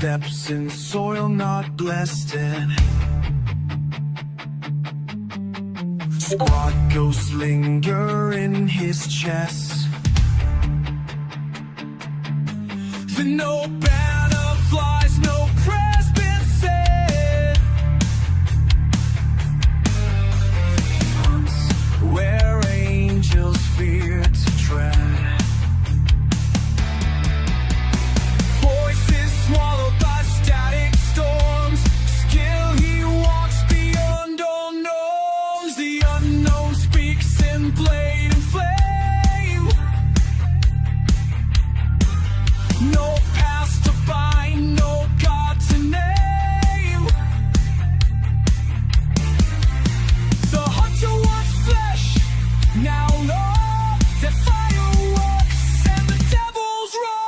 steps in soil not blessed in. Squad ghosts linger in his chest. The no banner flies, no prayers been said. Where angels fear to tread. Voices swallowed by static storms. Still he walks beyond all norms. The unknown speaks in blade and flame. No past to bind, no God to name. The hunter wants flesh, now Lord, the fireworks and the devil's roar.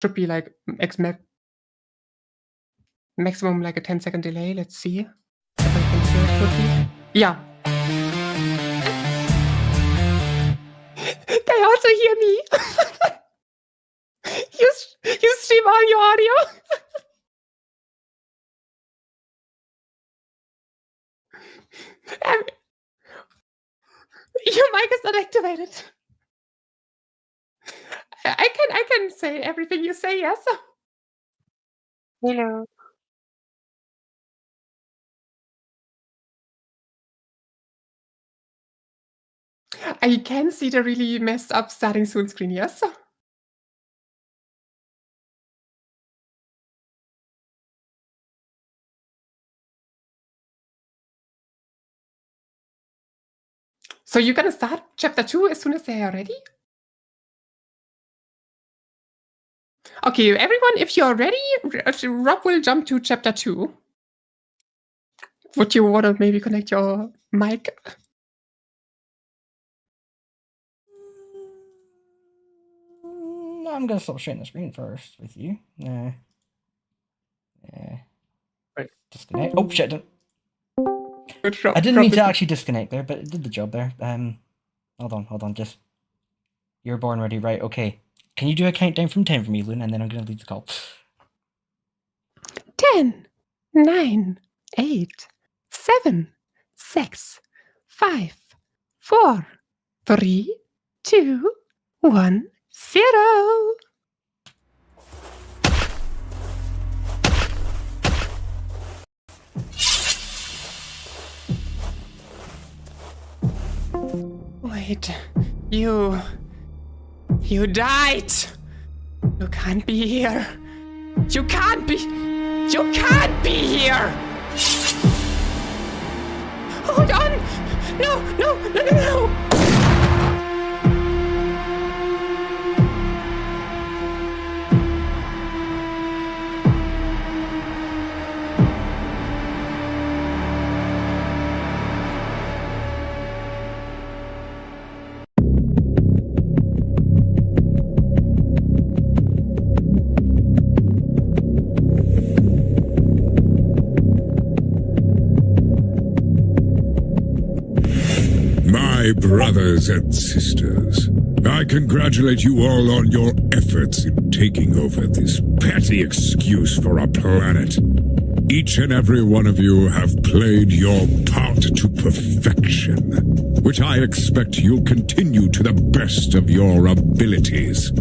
Should be like maximum like a 10-second delay. Let's see if I can hear it quickly. Yeah. They also hear me. You stream all your audio. Your mic is not activated. I can say everything you say, yes. Hello. I can see the really messed up starting soon screen, yes. So you're gonna start chapter 2 as soon as they are ready? Okay, everyone, if you're ready, Rob will jump to chapter 2. Would you want to maybe connect your mic? I'm gonna stop sharing the screen first with you. Yeah. Right. Disconnect. Oh shit! Good job. I didn't mean to actually disconnect there, but it did the job there. Hold on. Just you're born ready, right? Okay. Can you do a countdown from 10 for me, Loon, and then I'm gonna leave the call. 10, 9, 8, 7, 6, 5, 4, 3, 2, 1, 0. Wait, you died. You can't be here. You can't be. You can't be here! Hold on! No, no, no, no, no! My brothers and sisters, I congratulate you all on your efforts in taking over this petty excuse for our planet. Each and every one of you have played your part to perfection, which I expect you'll continue to the best of your abilities.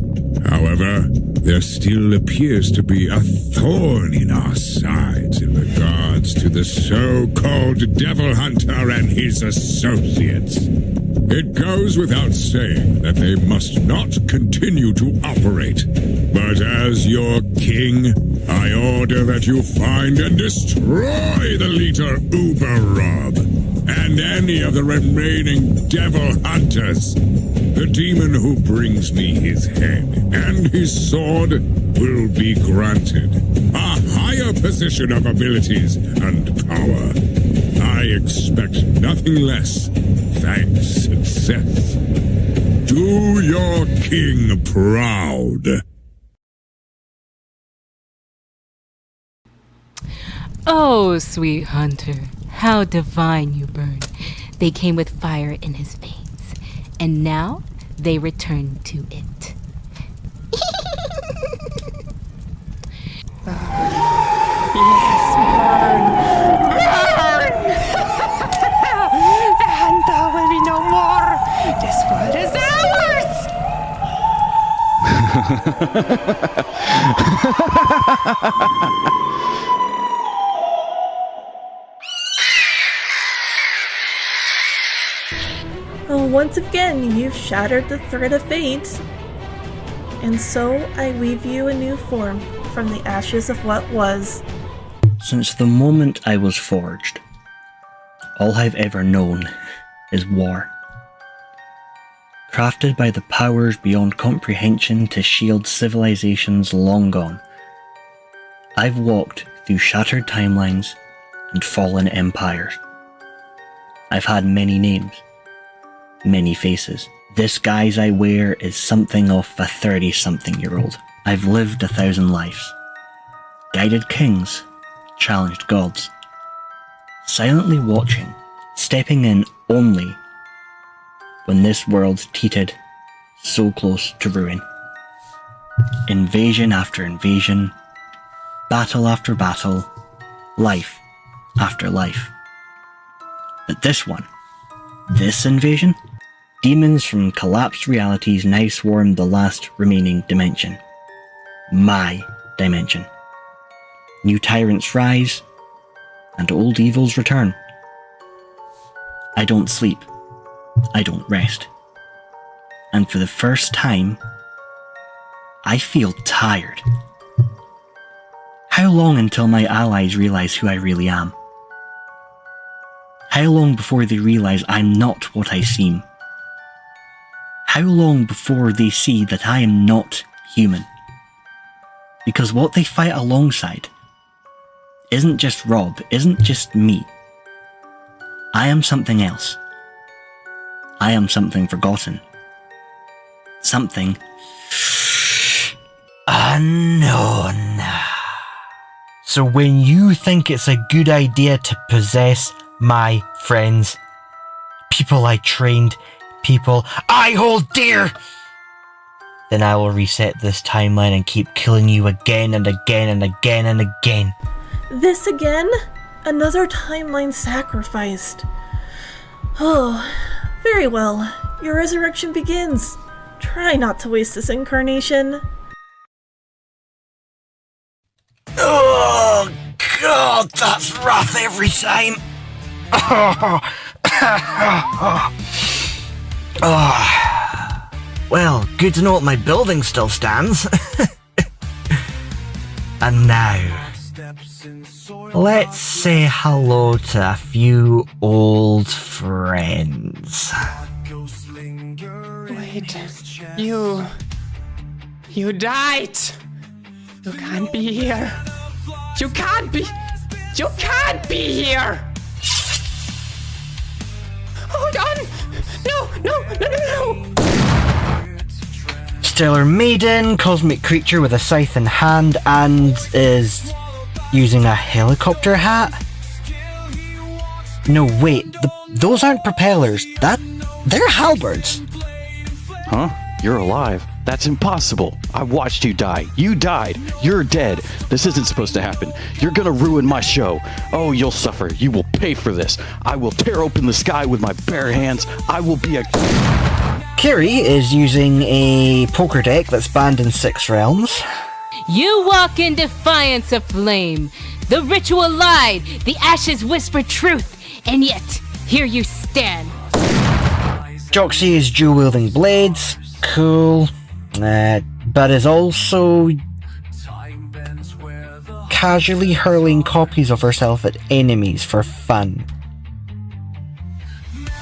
However, there still appears to be a thorn in our sides in regards to the so-called Devil Hunter and his associates. It goes without saying that they must not continue to operate, but as your king, I order that you find and destroy the leader Uber-Rob and any of the remaining Devil Hunters. The demon who brings me his head and his sword will be granted a higher position of abilities and power. I expect nothing less than success. Do your king proud. Oh, sweet hunter, how divine you burn. They came with fire in his veins, and now they return to it. Yes, burn! Burn! And there will be no more! This world is ours! Oh, once again, you've shattered the thread of fate. And so I weave you a new form from the ashes of what was. Since the moment I was forged, all I've ever known is war. Crafted by the powers beyond comprehension to shield civilizations long gone, I've walked through shattered timelines and fallen empires. I've had many names, many faces. This guise I wear is something of a 30-something-year-old. I've lived 1,000 lives, guided kings, challenged gods, silently watching, stepping in only when this world teetered so close to ruin. Invasion after invasion, battle after battle, life after life. But this one, this invasion, demons from collapsed realities now swarm the last remaining dimension. My dimension. New tyrants rise, and old evils return. I don't sleep. I don't rest. And for the first time, I feel tired. How long until my allies realize who I really am? How long before they realize I'm not what I seem? How long before they see that I am not human? Because what they fight alongside isn't just Rob, isn't just me. I am something else. I am something forgotten. Something unknown. So when you think it's a good idea to possess my friends, people I trained, people I hold dear, then I will reset this timeline and keep killing you again and again and again and again. This again? Another timeline sacrificed. Oh, very well. Your resurrection begins. Try not to waste this incarnation. Oh, God, that's wrath every time. Oh. Well, good to know that my building still stands. And now, Let's say hello to a few old friends. Wait, you died. You can't be here. You can't be here. Hold on. No. Stellar Maiden, cosmic creature with a scythe in hand and is using a helicopter hat? No, wait, those aren't propellers. They're halberds. Huh? You're alive. That's impossible. I watched you die. You died. You're dead. This isn't supposed to happen. You're gonna ruin my show. Oh, you'll suffer. You will pay for this. I will tear open the sky with my bare hands. I will be a... Kiri is using a poker deck that's banned in 6 realms. You walk in defiance of flame. The ritual lied. The ashes whisper truth. And yet, here you stand. Joxy is dual-wielding blades. Cool. But is also casually hurling copies of herself at enemies for fun.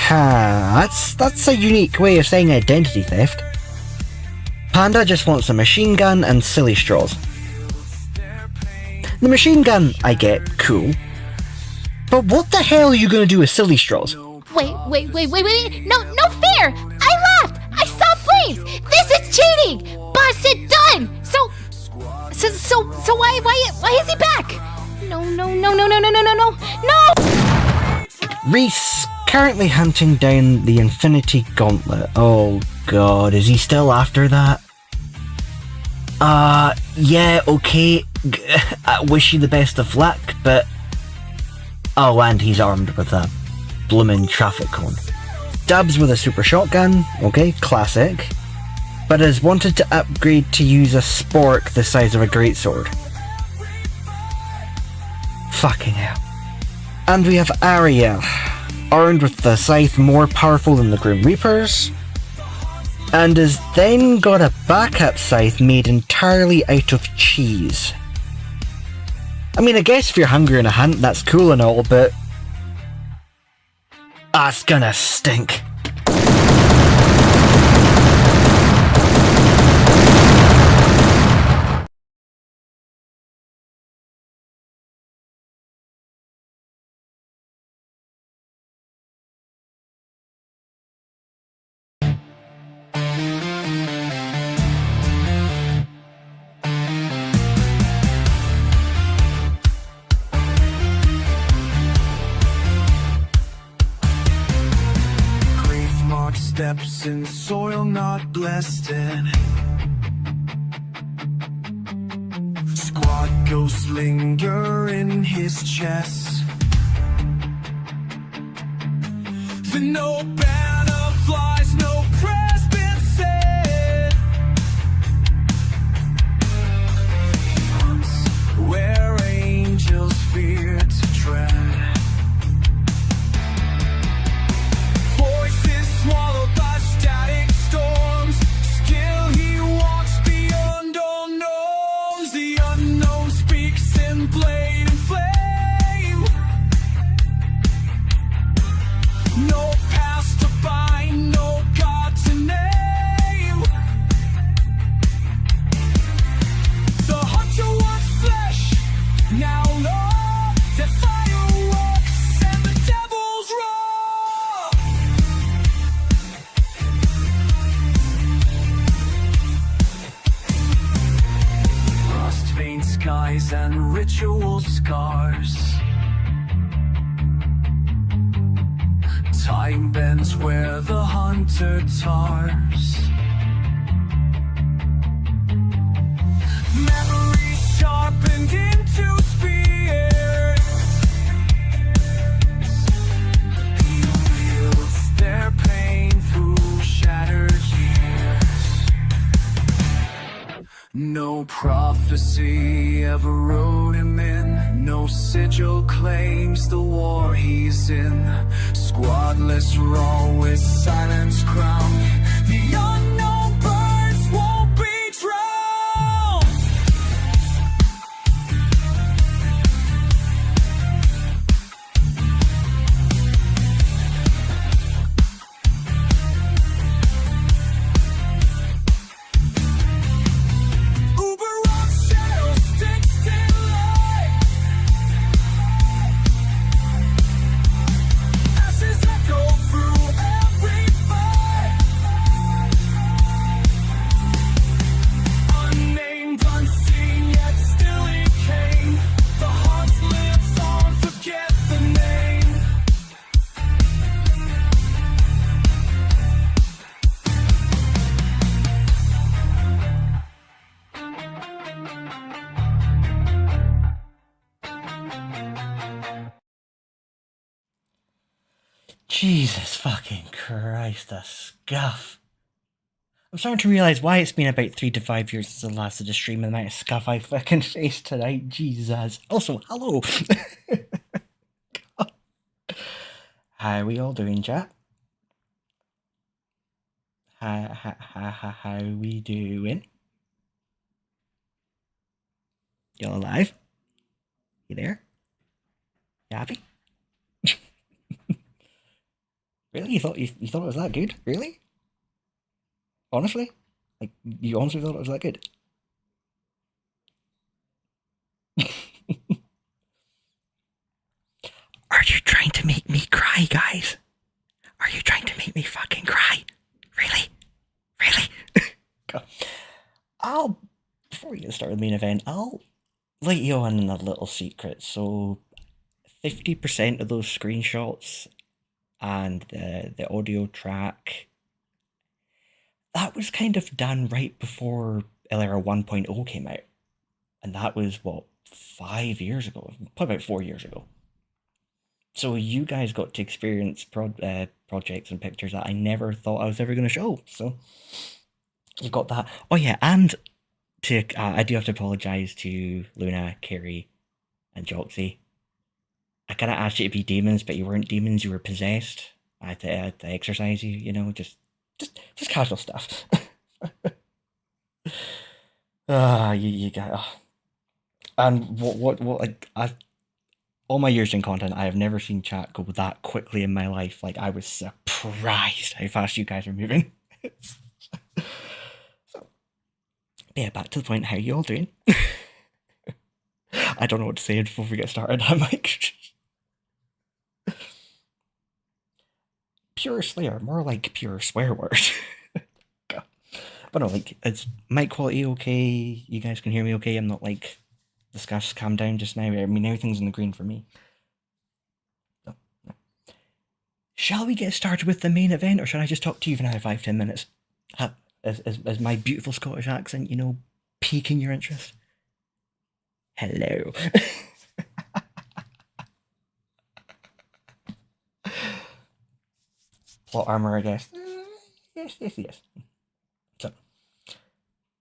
That's a unique way of saying identity theft. Panda just wants a machine gun and silly straws. The machine gun, I get, cool. But what the hell are you gonna do with silly straws? Wait. No fair! I laughed! I saw flames! This is cheating! Boss said done! So why is he back? No! Reese currently hunting down the Infinity Gauntlet. Oh god, is he still after that? Yeah, okay. I wish you the best of luck, but... Oh, and he's armed with a bloomin' traffic cone. Dubs with a super shotgun, okay, classic. But has wanted to upgrade to use a spork the size of a greatsword. Fucking hell. And we have Arya, armed with the scythe more powerful than the Grim Reapers, and has then got a backup scythe made entirely out of cheese. I mean, I guess if you're hungry in a hunt, that's cool and all, but... That's gonna stink. Steps in soil not blessed in. Squad ghosts linger in his chest. The no banner flies, no prayers been said. Where angels fear to tread. Swallowed by static storms, still he walks beyond all knowns. The unknown speaks in blade and flame. No past to bind, no God to name. The hunter wants flesh, now Lord, the fireworks and the devil's roar. Vein skies and ritual scars. Time bends where the hunter tars. Memories sharpened into spears. He wields their pain through shattered years. No prophecy ever wrote him in. No sigil claims the war he's in. Squadless raw with silence crowned. The unknown birds won't be drowned. Jesus fucking Christ, the scuff. I'm starting to realise why it's been about 3 to 5 years since the last of the stream and the amount of scuff I fucking faced tonight. Jesus. Also, hello. How we all doing, chat? How we doing? Y'all alive? You there? You happy? Really? You thought it was that good? Really? Honestly? Like, you honestly thought it was that good? Are you trying to make me cry, guys? Are you trying to make me fucking cry? Really? Really? Before we get started with the main event, I'll let you on a little secret. So, 50% of those screenshots and the audio track, that was kind of done right before LR 1.0 came out. And that was, what, 5 years ago? Probably about 4 years ago. So you guys got to experience projects and pictures that I never thought I was ever going to show. So you've got that. Oh yeah, and I do have to apologise to Luna, Carrie, and Joxy. I kind of asked you to be demons, but you weren't demons, you were possessed. I had to exercise you, you know, just casual stuff. You got... And what like, all my years in content, I have never seen chat go that quickly in my life. Like, I was surprised how fast you guys are moving. So, yeah, back to the point, how you all doing? I don't know what to say before we get started. I'm like... Pure Slayer, more like pure swear word. But no, like, is mic quality okay? You guys can hear me okay? I'm not like... Discuss, calm down just now. I mean, everything's in the green for me. No. Shall we get started with the main event, or should I just talk to you for another 5-10 minutes? Is my beautiful Scottish accent, you know, piquing your interest? Hello. Plot armor, I guess. Yes. So,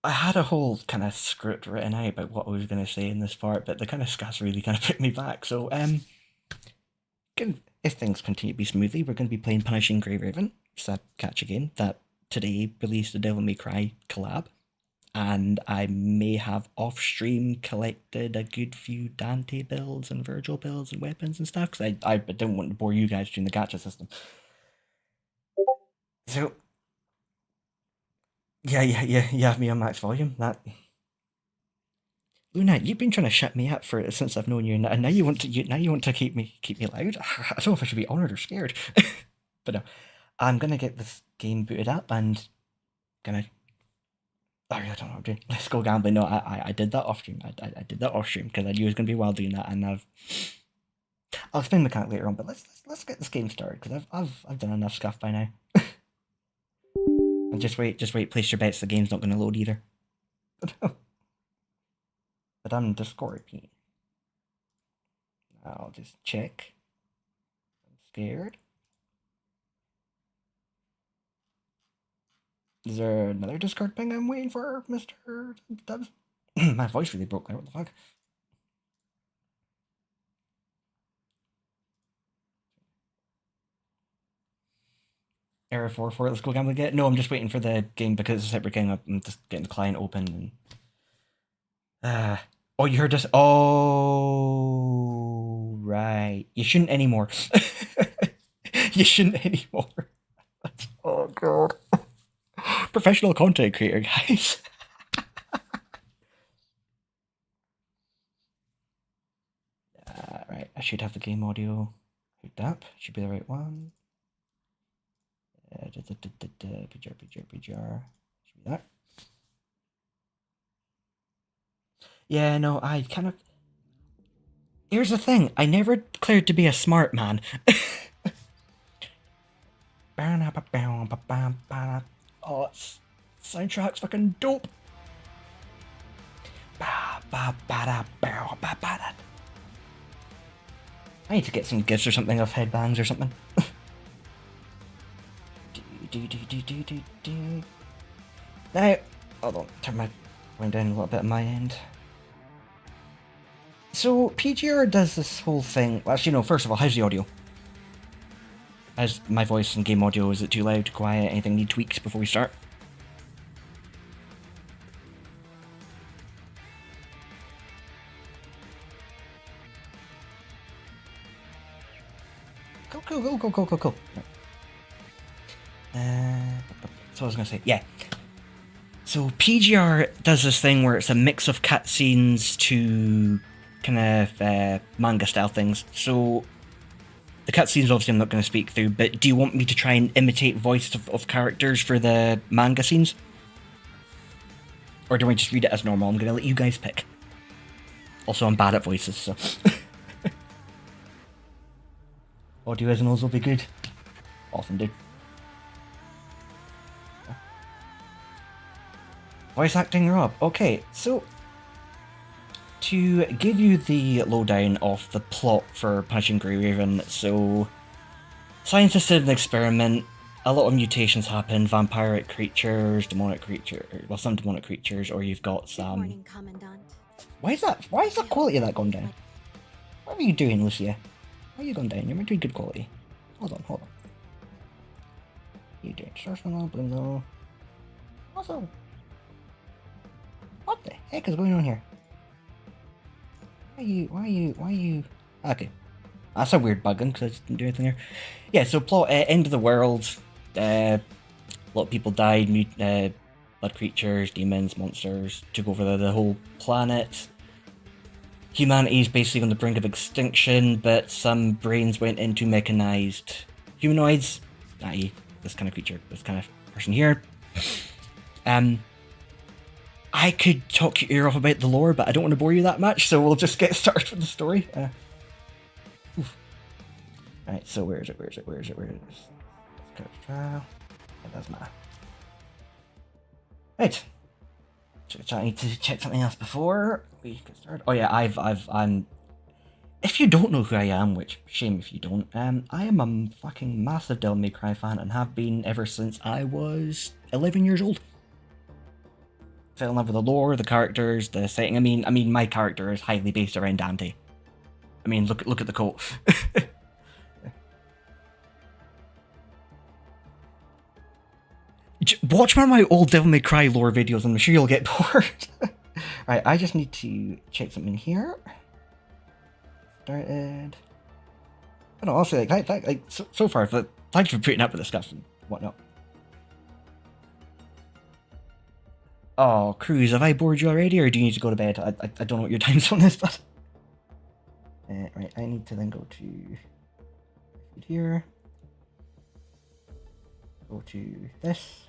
I had a whole kind of script written out about what I was going to say in this part, but the kind of scuffs really kind of put me back. So, if things continue to be smoothly, we're going to be playing Punishing Grey Raven, so catch again, that today released the Devil May Cry collab, and I may have off-stream collected a good few Dante builds and Virgil builds and weapons and stuff, because I didn't want to bore you guys during the gacha system. So... Yeah, you have me on max volume. That Luna, you've been trying to shut me up since I've known you, and now you want to keep me loud. I don't know if I should be honoured or scared, but no, I'm gonna get this game booted up and I don't know what I'm doing. Let's go gambling. No, I did that off stream. I did that off stream because I knew I was gonna be wild doing that, and I'll explain the mechanic later on. But let's get this game started because I've done enough scuff by now. And just wait, place your bets, the game's not going to load either. But I'm Discord. I'll just check. I'm scared. Is there another Discord ping I'm waiting for, Mr. Dubs? My voice really broke there, what the fuck? Error 4 let's go gambling again. No, I'm just waiting for the game because it's a separate game. I'm just getting the client open and oh, you heard this? Oh, right. You shouldn't anymore. You shouldn't anymore. Oh god. Professional content creator, guys. Right, I should have the game audio hooked up. Should be the right one. PGR. Should be that. Yeah, no, I kind of... Here's the thing, I never declared to be a smart man. Oh, soundtrack's fucking dope. I need to get some gifts or something of headbangs or something. Now, hold on, turn my volume down a little bit on my end. So, PGR does this whole thing. Well, actually, no, first of all, how's the audio? How's my voice and game audio? Is it too loud, quiet? Anything need tweaks before we start? Cool. So I was gonna say, yeah. So PGR does this thing where it's a mix of cutscenes to kind of manga style things. So the cutscenes obviously I'm not going to speak through, but do you want me to try and imitate voice of characters for the manga scenes? Or do I just read it as normal? I'm going to let you guys pick. Also, I'm bad at voices, so... Audio signals will be good. Awesome, dude. Voice acting Rob. Okay, so... to give you the lowdown of the plot for Punishing Grey Raven, so... scientists did an experiment, a lot of mutations happen, vampiric creatures, demonic creatures, well, some demonic creatures, or you've got some... Good morning, Commandant. Why is the quality of that gone down? What are you doing, Lucia? Why are you gone down? You're meant to be good quality. Hold on. You doing Starshine Blue? Also... what the heck is going on here? Why are you... Okay. That's a weird bugging, because I just didn't do anything here. Yeah, so plot, end of the world. A lot of people died, blood creatures, demons, monsters, took over the whole planet. Humanity's basically on the brink of extinction, but some brains went into mechanized humanoids, i.e. this kind of creature, this kind of person here. I could talk your ear off about the lore, but I don't want to bore you that much, so we'll just get started with the story. Right, so where is it? Trial. That doesn't matter. Right. I need to check something else before we get started. Oh yeah, I'm... If you don't know who I am, which, shame if you don't, I am a fucking massive Devil May Cry fan and have been ever since I was 11 years old. Fell in love with the lore, the characters, the setting. I mean, my character is highly based around Dante. I mean, look at the coat. Watch one of my old Devil May Cry lore videos, and I'm sure you'll get bored. Right, I just need to check something here. Started. I don't know, honestly, so far, thank you for putting up with this stuff and whatnot. Oh, Cruz, have I bored you already, or do you need to go to bed? I don't know what your time zone is, but... right, I need to then go to... here. Go to this.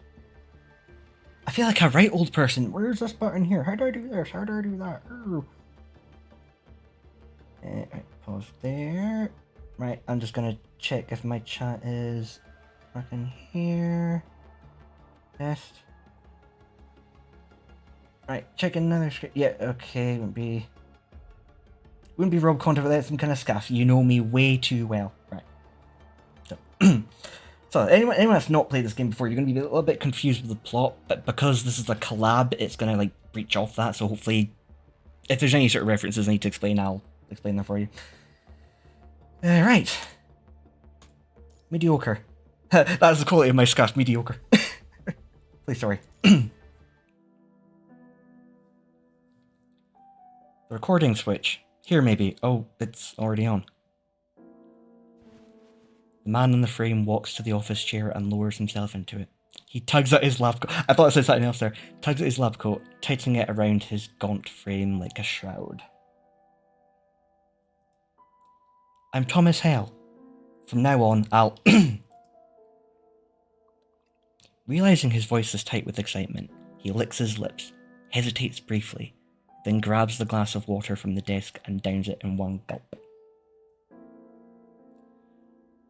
I feel like a right old person. Where's this button here? How do I do this? How do I do that? Right, pause there. Right, I'm just gonna check if my chat is working here. Test. Right, check another screen. Yeah, okay, wouldn't be Rob content without some kind of scuff. You know me way too well. Right. So, so anyone that's not played this game before, you're going to be a little bit confused with the plot, but because this is a collab, it's going to like breach off that, so hopefully, if there's any sort of references I need to explain, I'll explain them for you. Right. Mediocre. That's the quality of my scuff, mediocre. Please, sorry. The recording switch. Here, maybe. Oh, it's already on. The man in the frame walks to the office chair and lowers himself into it. He tugs at his lab coat. I thought I said something else there. Tugs at his lab coat, tightening it around his gaunt frame like a shroud. I'm Thomas Hale. From now on, I'll... Realizing his voice is tight with excitement, he licks his lips, hesitates briefly, then grabs the glass of water from the desk and downs it in one gulp.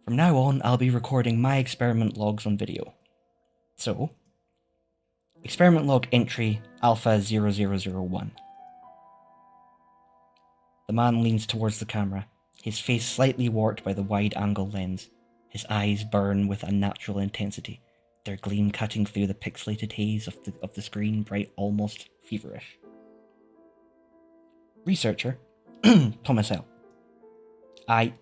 From now on, I'll be recording my experiment logs on video. So, experiment log entry Alpha 0001. The man leans towards the camera, his face slightly warped by the wide-angle lens. His eyes burn with unnatural intensity, their gleam cutting through the pixelated haze of the screen, bright, almost feverish. Researcher, Thomas L. I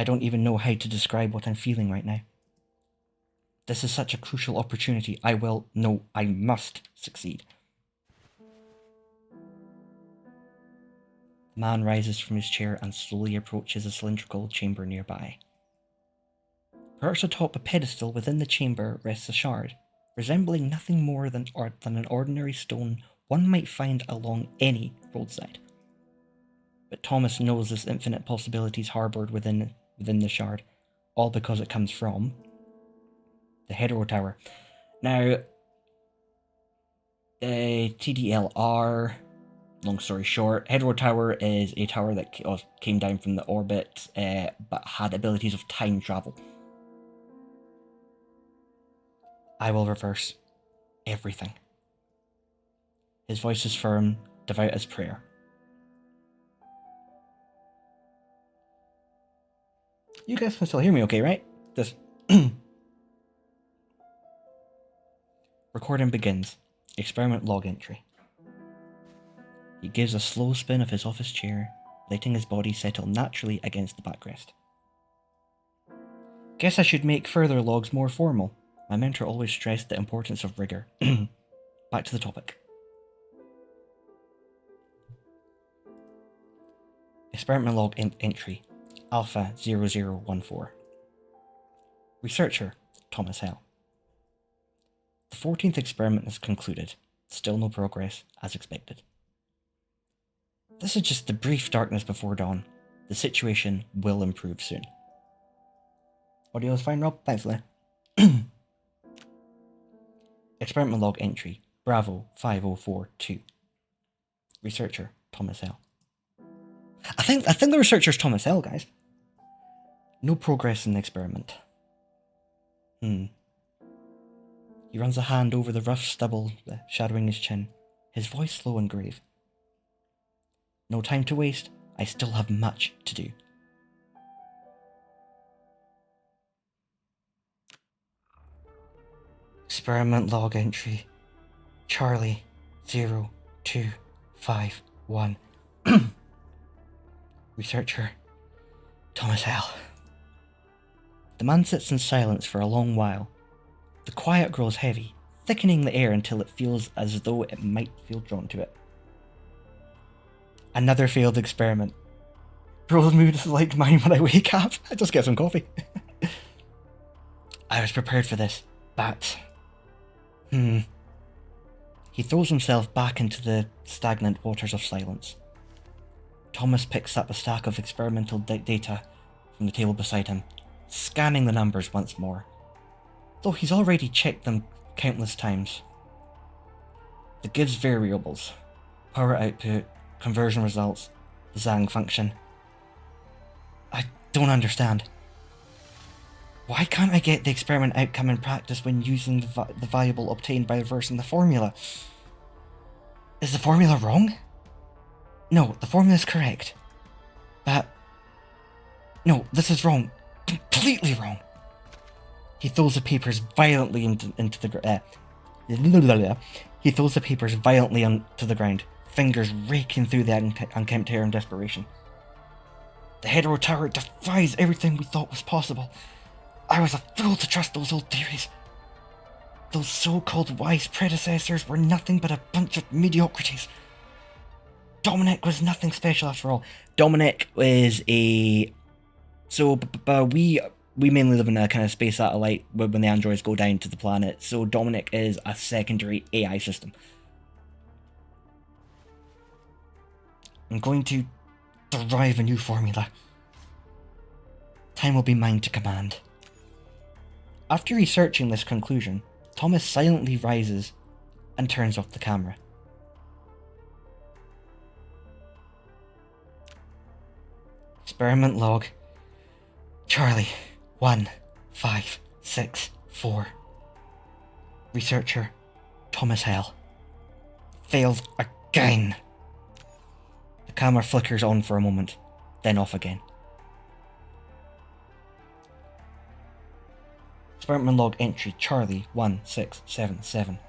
don't even know how to describe what I'm feeling right now. This is such a crucial opportunity. I must succeed. The man rises from his chair and slowly approaches a cylindrical chamber nearby. Perched atop a pedestal within the chamber rests a shard, resembling nothing more than an ordinary stone one might find along any roadside. But Thomas knows there's infinite possibilities harboured within the shard, all because it comes from the Hetero Tower. Now, TDLR, long story short, Hetero Tower is a tower that came down from the orbit, but had abilities of time travel. I will reverse everything. His voice is firm, devout as prayer. You guys can still hear me okay, right? This recording begins. Experiment log entry. He gives a slow spin of his office chair, letting his body settle naturally against the backrest. Guess I should make further logs more formal. My mentor always stressed the importance of rigor. Back to the topic. Experiment log entry. Alpha 0014. Researcher, Thomas Hell. The 14th experiment is concluded. Still no progress, as expected. This is just the brief darkness before dawn. The situation will improve soon. Audio is fine, Rob? Thanks, Leigh. Experiment log entry. Bravo 5042. Researcher, Thomas L. I think the researcher's Thomas L, guys. No progress in the experiment. He runs a hand over the rough stubble shadowing his chin, his voice slow and grave. No time to waste, I still have much to do. Experiment log entry. Charlie 0251. Researcher Thomas L. The man sits in silence for a long while. The quiet grows heavy, thickening the air until it feels as though it might feel drawn to it. Another failed experiment. Bro's mood is like mine when I wake up. I just get some coffee. I was prepared for this, but... He throws himself back into the stagnant waters of silence. Thomas picks up a stack of experimental data from the table beside him, scanning the numbers once more, though he's already checked them countless times. The gives variables, power output, conversion results, the Zhang function. I don't understand. Why can't I get the experiment outcome in practice when using the variable obtained by reversing the formula? Is the formula wrong? No, the formula is correct. But... no, this is wrong. Completely wrong. He throws the papers violently into the He throws the papers violently onto the ground, fingers raking through the unkempt hair in desperation. The Hetero Tower defies everything we thought was possible. I was a fool to trust those old theories. Those so-called wise predecessors were nothing but a bunch of mediocrities. Dominic was nothing special after all. Dominic is a... So, we mainly live in a kind of space satellite when the androids go down to the planet, so Dominic is a secondary AI system. I'm going to derive a new formula. Time will be mine to command. After researching this conclusion, Thomas silently rises and turns off the camera. Experiment log. Charlie 1564. Researcher Thomas Hell. Failed again. The camera flickers on for a moment, then off again. Experiment log entry Charlie 1677.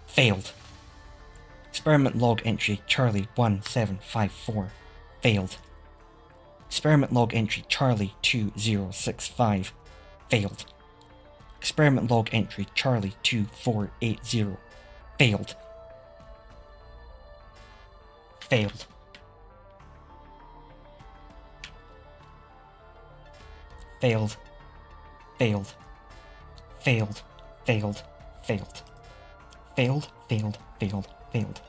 Failed. Experiment log entry Charlie 1754. Failed. Experiment log entry Charlie 2065. Failed. Experiment log entry Charlie 2480. Failed. Failed. Failed. Failed. Failed. Failed. Failed. Failed. Failed. Failed. Failed.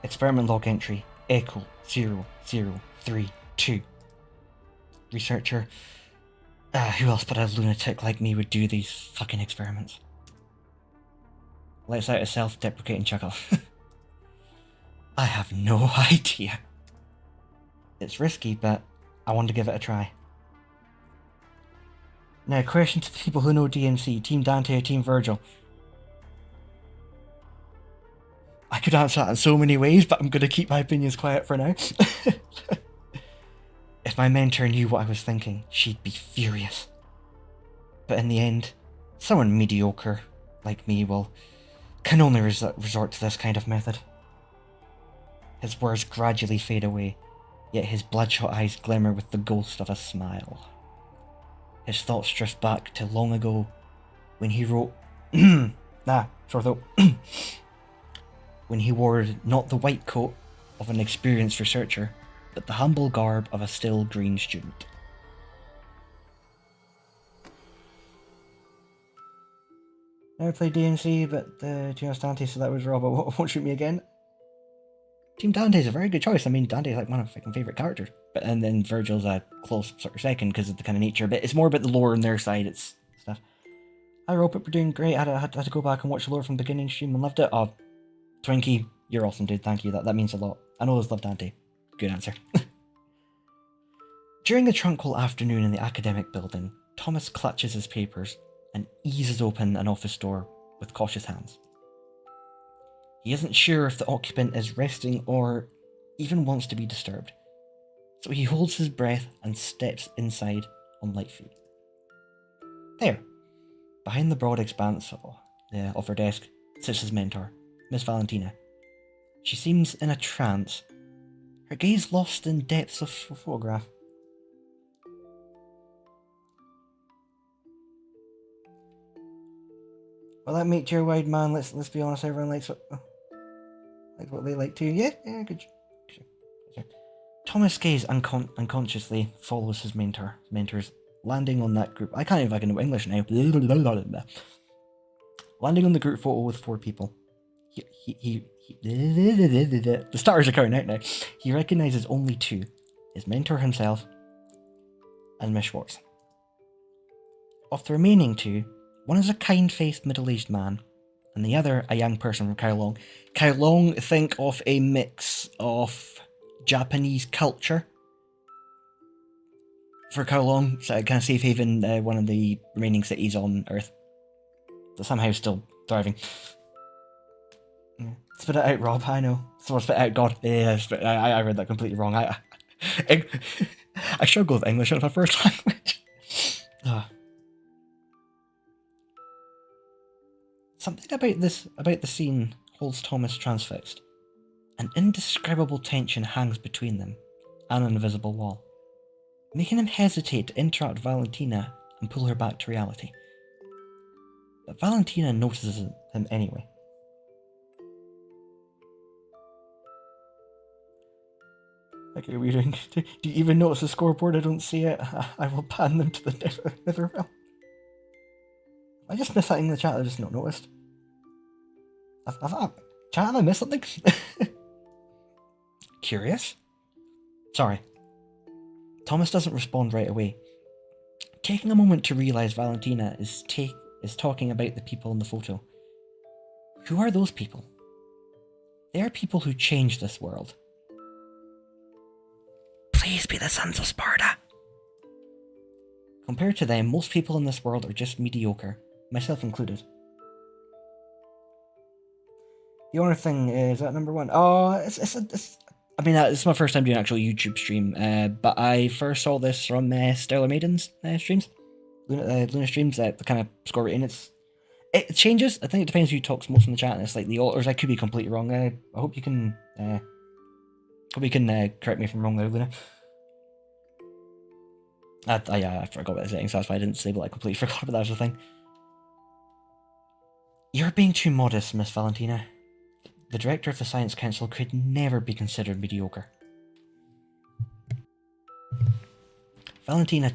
Experiment log entry Echo 0032. Researcher. Who else but a lunatic like me would do these fucking experiments? Lets out a self-deprecating chuckle. I have no idea. It's risky, but I want to give it a try. Now, question to the people who know DMC, Team Dante or Team Virgil? I could answer that in so many ways, but I'm going to keep my opinions quiet for now. If my mentor knew what I was thinking, she'd be furious. But in the end, someone mediocre like me can only resort to this kind of method. His words gradually fade away, yet his bloodshot eyes glimmer with the ghost of a smile. His thoughts drift back to long ago, when he wrote, when he wore not the white coat of an experienced researcher, but the humble garb of a still green student. Never played DMC, but Team Dante, so that was Rob. Won't shoot me again. Team Dante's a very good choice. I mean, Dante's like one of my favourite characters. And then Virgil's a close sort of second because of the kind of nature. But it's more about the lore on their side. It's stuff. I hope we're doing great. I had to go back and watch the lore from the beginning stream and loved it. Oh, Twinkie, you're awesome, dude. Thank you. That means a lot. I always love Dante. Good answer. During the tranquil afternoon in the academic building, Thomas clutches his papers and eases open an office door with cautious hands. He isn't sure if the occupant is resting or even wants to be disturbed, so he holds his breath and steps inside on light feet. There, behind the broad expanse of her desk, sits his mentor, Miss Valentina. She seems in a trance, her gaze lost in depths of photograph. Well, that make your wide man. Let's be honest. Everyone likes what they like too. Yeah, good. Sure. Thomas' gaze unconsciously follows his mentors, landing on that group. I can't even fucking know English now. Landing on the group photo with 4 people. He the starters are coming out now. He recognizes only 2: his mentor himself and Miss Schwartz. Of the remaining 2, one is a kind-faced middle-aged man, and the other a young person from Kowloon. Kowloon, think of a mix of Japanese culture. For Kowloon, so kind of safe haven, one of the remaining cities on Earth. But somehow still thriving. Spit it out, Rob, I know. Someone spit out God. Yeah, I read that completely wrong. I struggle with English as my first language. Something about the scene holds Thomas transfixed. An indescribable tension hangs between them and an invisible wall, making him hesitate to interrupt Valentina and pull her back to reality. But Valentina notices him anyway. Okay, we do you even notice the scoreboard? I don't see it. I will pan them to the nether realm. I just missed that in the chat. I just not noticed. Chat, have I missed something? Curious? Sorry. Thomas doesn't respond right away. Taking a moment to realise Valentina is talking about the people in the photo. Who are those people? They are people who changed this world. Please be the sons of Sparta. Compared to them, most people in this world are just mediocre, myself included. The only thing is that number 1. Oh, it's I mean, it's my first time doing an actual YouTube stream, but I first saw this from Stellar Maiden's streams. Luna streams, the kind of score rating. It changes. I think it depends who talks most in the chat, and it's like the alters. I could be completely wrong. I hope you can correct me if I'm wrong there, Luna. I forgot about the settings, so that's why I didn't disable it. I completely forgot about that as a thing. You're being too modest, Miss Valentina. The director of the Science Council could never be considered mediocre. Valentina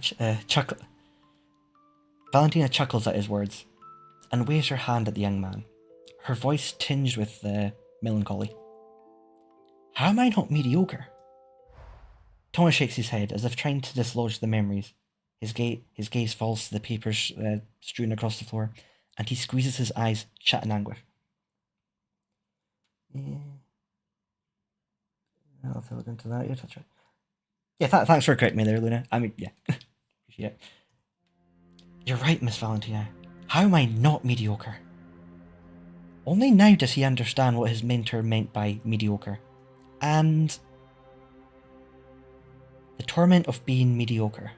chuckles at his words, and waves her hand at the young man, her voice tinged with melancholy. How am I not mediocre? Thomas shakes his head, as if trying to dislodge the memories. His gaze falls to the papers strewn across the floor, and he squeezes his eyes shut in anguish. Yeah. I'll have to look into that. Yeah, that's right. Yeah, thanks for correcting me there, Luna. I mean, yeah. Appreciate it. You're right, Miss Valentina. How am I not mediocre? Only now does he understand what his mentor meant by mediocre. And the torment of being mediocre.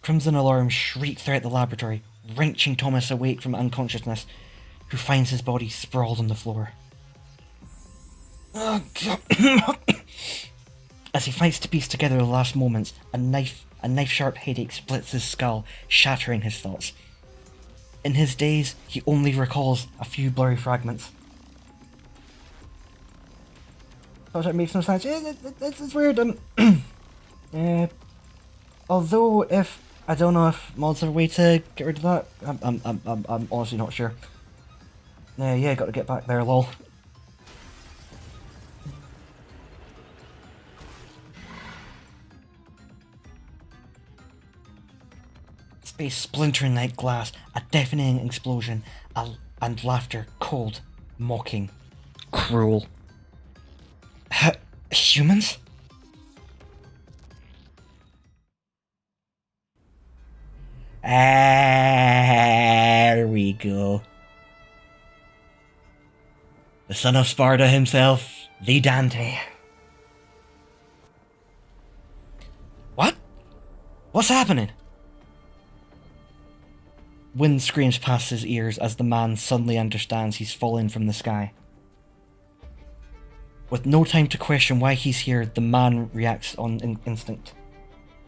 Crimson alarms shriek throughout the laboratory, wrenching Thomas awake from unconsciousness, who finds his body sprawled on the floor. Oh, God. As he fights to piece together the last moments, a knife-sharp headache splits his skull, shattering his thoughts. In his daze, he only recalls a few blurry fragments. Does that make some sense? Yeah, it's weird. Although, if I don't know if mods have a way to get rid of that. I'm honestly not sure. Yeah, got to get back there, lol. Space splintering like glass, a deafening explosion, and laughter, cold, mocking, cruel. Humans? There we go. The son of Sparta himself, the Dante. What? What's happening? Wind screams past his ears as the man suddenly understands he's fallen from the sky. With no time to question why he's here, the man reacts on instinct.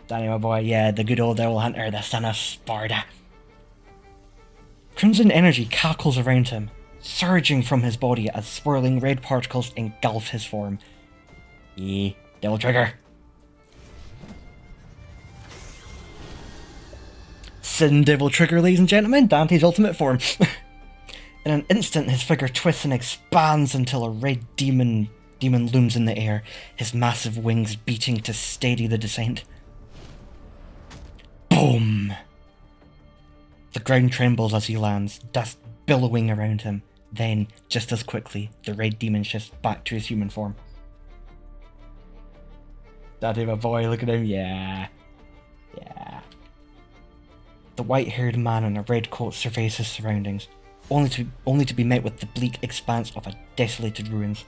Danny, my boy, yeah, the good old devil hunter, the son of Sparta. Crimson energy cackles around him, surging from his body as swirling red particles engulf his form. Yeah, devil trigger. Sin Devil Trigger, ladies and gentlemen, Dante's ultimate form. In an instant, his figure twists and expands until a red demon looms in the air, his massive wings beating to steady the descent. Boom! The ground trembles as he lands, dust billowing around him. Then, just as quickly, the red demon shifts back to his human form. Daddy, my boy, look at him, yeah. Yeah. The white-haired man in a red coat surveys his surroundings, only to be met with the bleak expanse of a desolated ruins.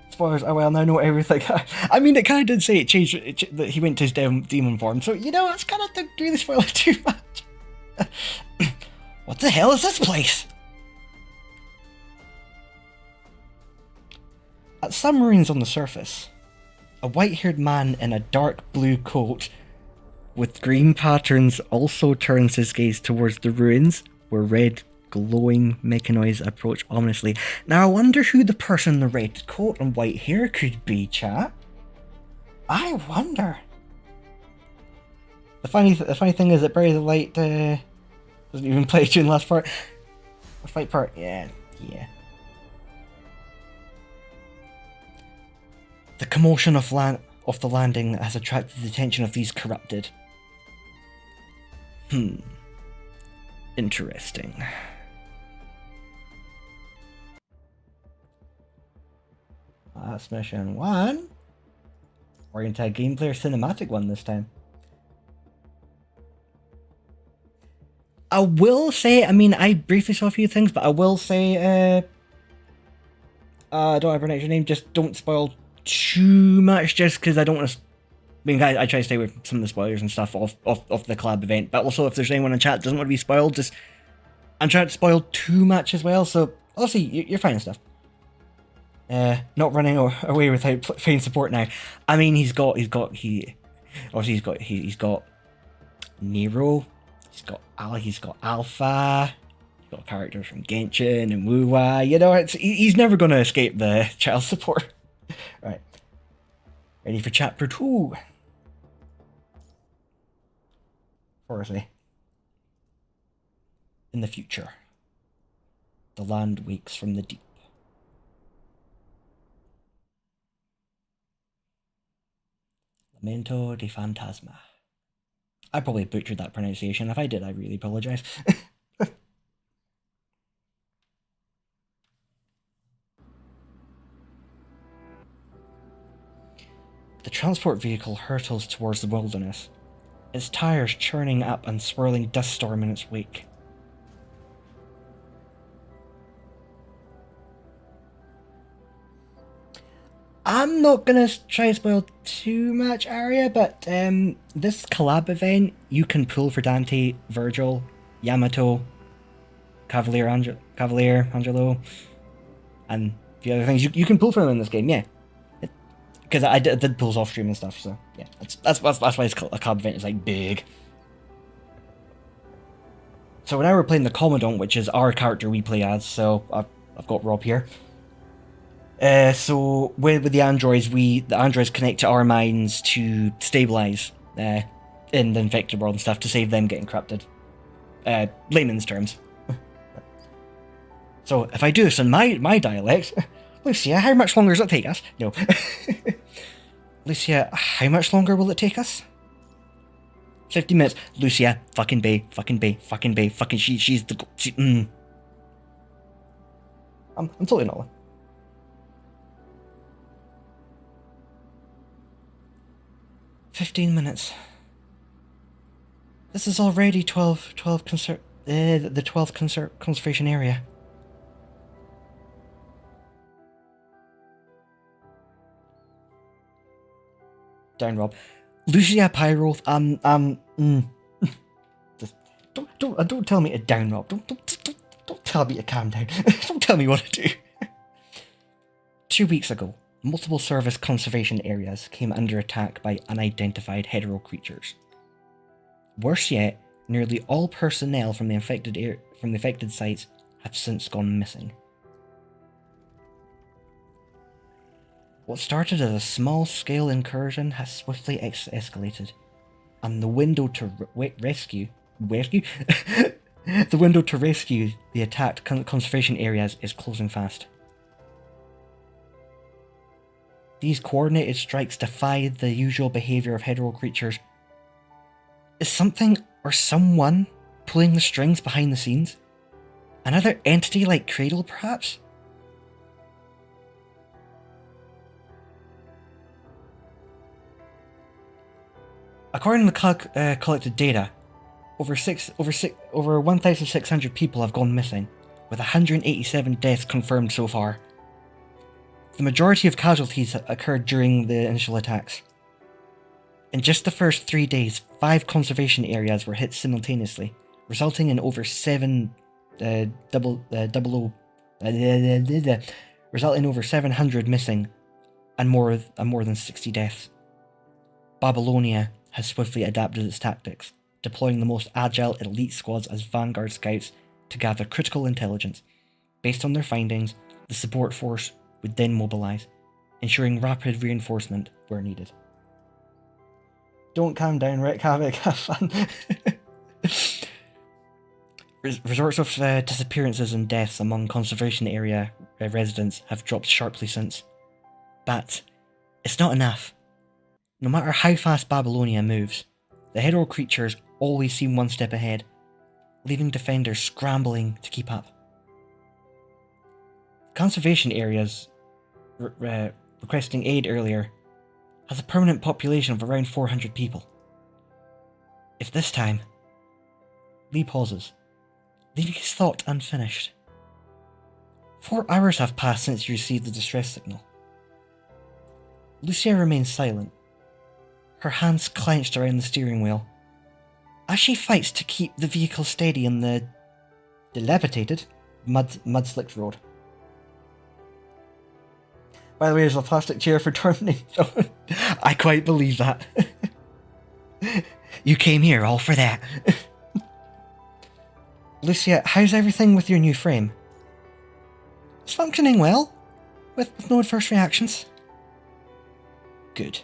Spoilers, I well now know everything. I mean, it kind of did say it changed, that he went to his demon form, so, you know, that's kind of didn't really spoil it too much. What the hell is this place? At submarines on the surface, a white-haired man in a dark blue coat with green patterns also turns his gaze towards the ruins, where red, glowing mechanoids approach ominously. Now I wonder who the person in the red coat and white hair could be, chat. I wonder. The funny thing is that Bury the Light doesn't even play during the last part. The fight part, yeah. The commotion of the landing has attracted the attention of these corrupted. Interesting. That's mission 1. We're going to a gameplay or cinematic one this time. I will say, I mean, I briefly saw a few things, but I will say, I don't have pronounce your name, just don't spoil too much, just because I don't want to. I mean, I try to stay away from some of the spoilers and stuff off the collab event, but also if there's anyone in chat that doesn't want to be spoiled, just I'm trying to spoil too much as well. So obviously you're fine and stuff. Not running away without paying support now. I mean, he's got Nero, he's got Alpha, he's got characters from Genshin and Wuwa. You know, he's never gonna escape the child support. Right. Ready for chapter 2. Firstly, in the future, the land wakes from the deep. Lamento de Fantasma. I probably butchered that pronunciation. If I did, I really apologize. The transport vehicle hurtles towards the wilderness, its tires churning up and swirling dust storm in its wake. I'm not gonna try to spoil too much, Arya, but this collab event, you can pull for Dante, Virgil, Yamato, Cavalier Angelo, and the other things. You can pull for them in this game, yeah. Because I did pulls off stream and stuff, so yeah, that's why it's a collab event is like big. So now we're playing the Commandant, which is our character we play as. So I've got Rob here. So with the androids, the androids connect to our minds to stabilize in the infected world and stuff to save them getting corrupted. Layman's terms. So if I do this in my dialect, Lucia, how much longer does it take us? No. Lucia, how much longer will it take us? 50 minutes. Lucia, fucking bay, she's the. I'm totally not. 15 minutes. This is already the 12th conservation area. Down, Rob. Lucia Pyroth, Just don't tell me to down, Rob. Don't tell me to calm down. Don't tell me what to do. 2 weeks ago, multiple service conservation areas came under attack by unidentified hetero creatures. Worse yet, nearly all personnel from the affected sites have since gone missing. What started as a small-scale incursion has swiftly escalated, and the window to rescue the window to rescue the attacked conservation areas is closing fast. These coordinated strikes defy the usual behaviour of hetero creatures. Is something or someone pulling the strings behind the scenes? Another entity like Cradle, perhaps? According to the collected data, over 1,600 people have gone missing, with 187 deaths confirmed so far. The majority of casualties occurred during the initial attacks. In just the first 3 days, 5 conservation areas were hit simultaneously, resulting in over 700 missing and more than 60 deaths. Babylonia has swiftly adapted its tactics, deploying the most agile elite squads as vanguard scouts to gather critical intelligence. Based on their findings, the support force would then mobilise, ensuring rapid reinforcement where needed. Don't calm down, Rick. Have fun. Resorts of disappearances and deaths among conservation area residents have dropped sharply since. But it's not enough. No matter how fast Babylonia moves, the hetero creatures always seem one step ahead, leaving defenders scrambling to keep up. Conservation areas requesting aid earlier has a permanent population of around 400 people. If this time... Lee pauses, leaving his thought unfinished. 4 hours have passed since you received the distress signal. Lucia remains silent, her hands clenched around the steering wheel, as she fights to keep the vehicle steady on the dilapidated, mud-slicked road. By the way, there's a plastic chair for Terminator. I quite believe that. You came here all for that. Lucia, how's everything with your new frame? It's functioning well, with no adverse reactions. Good.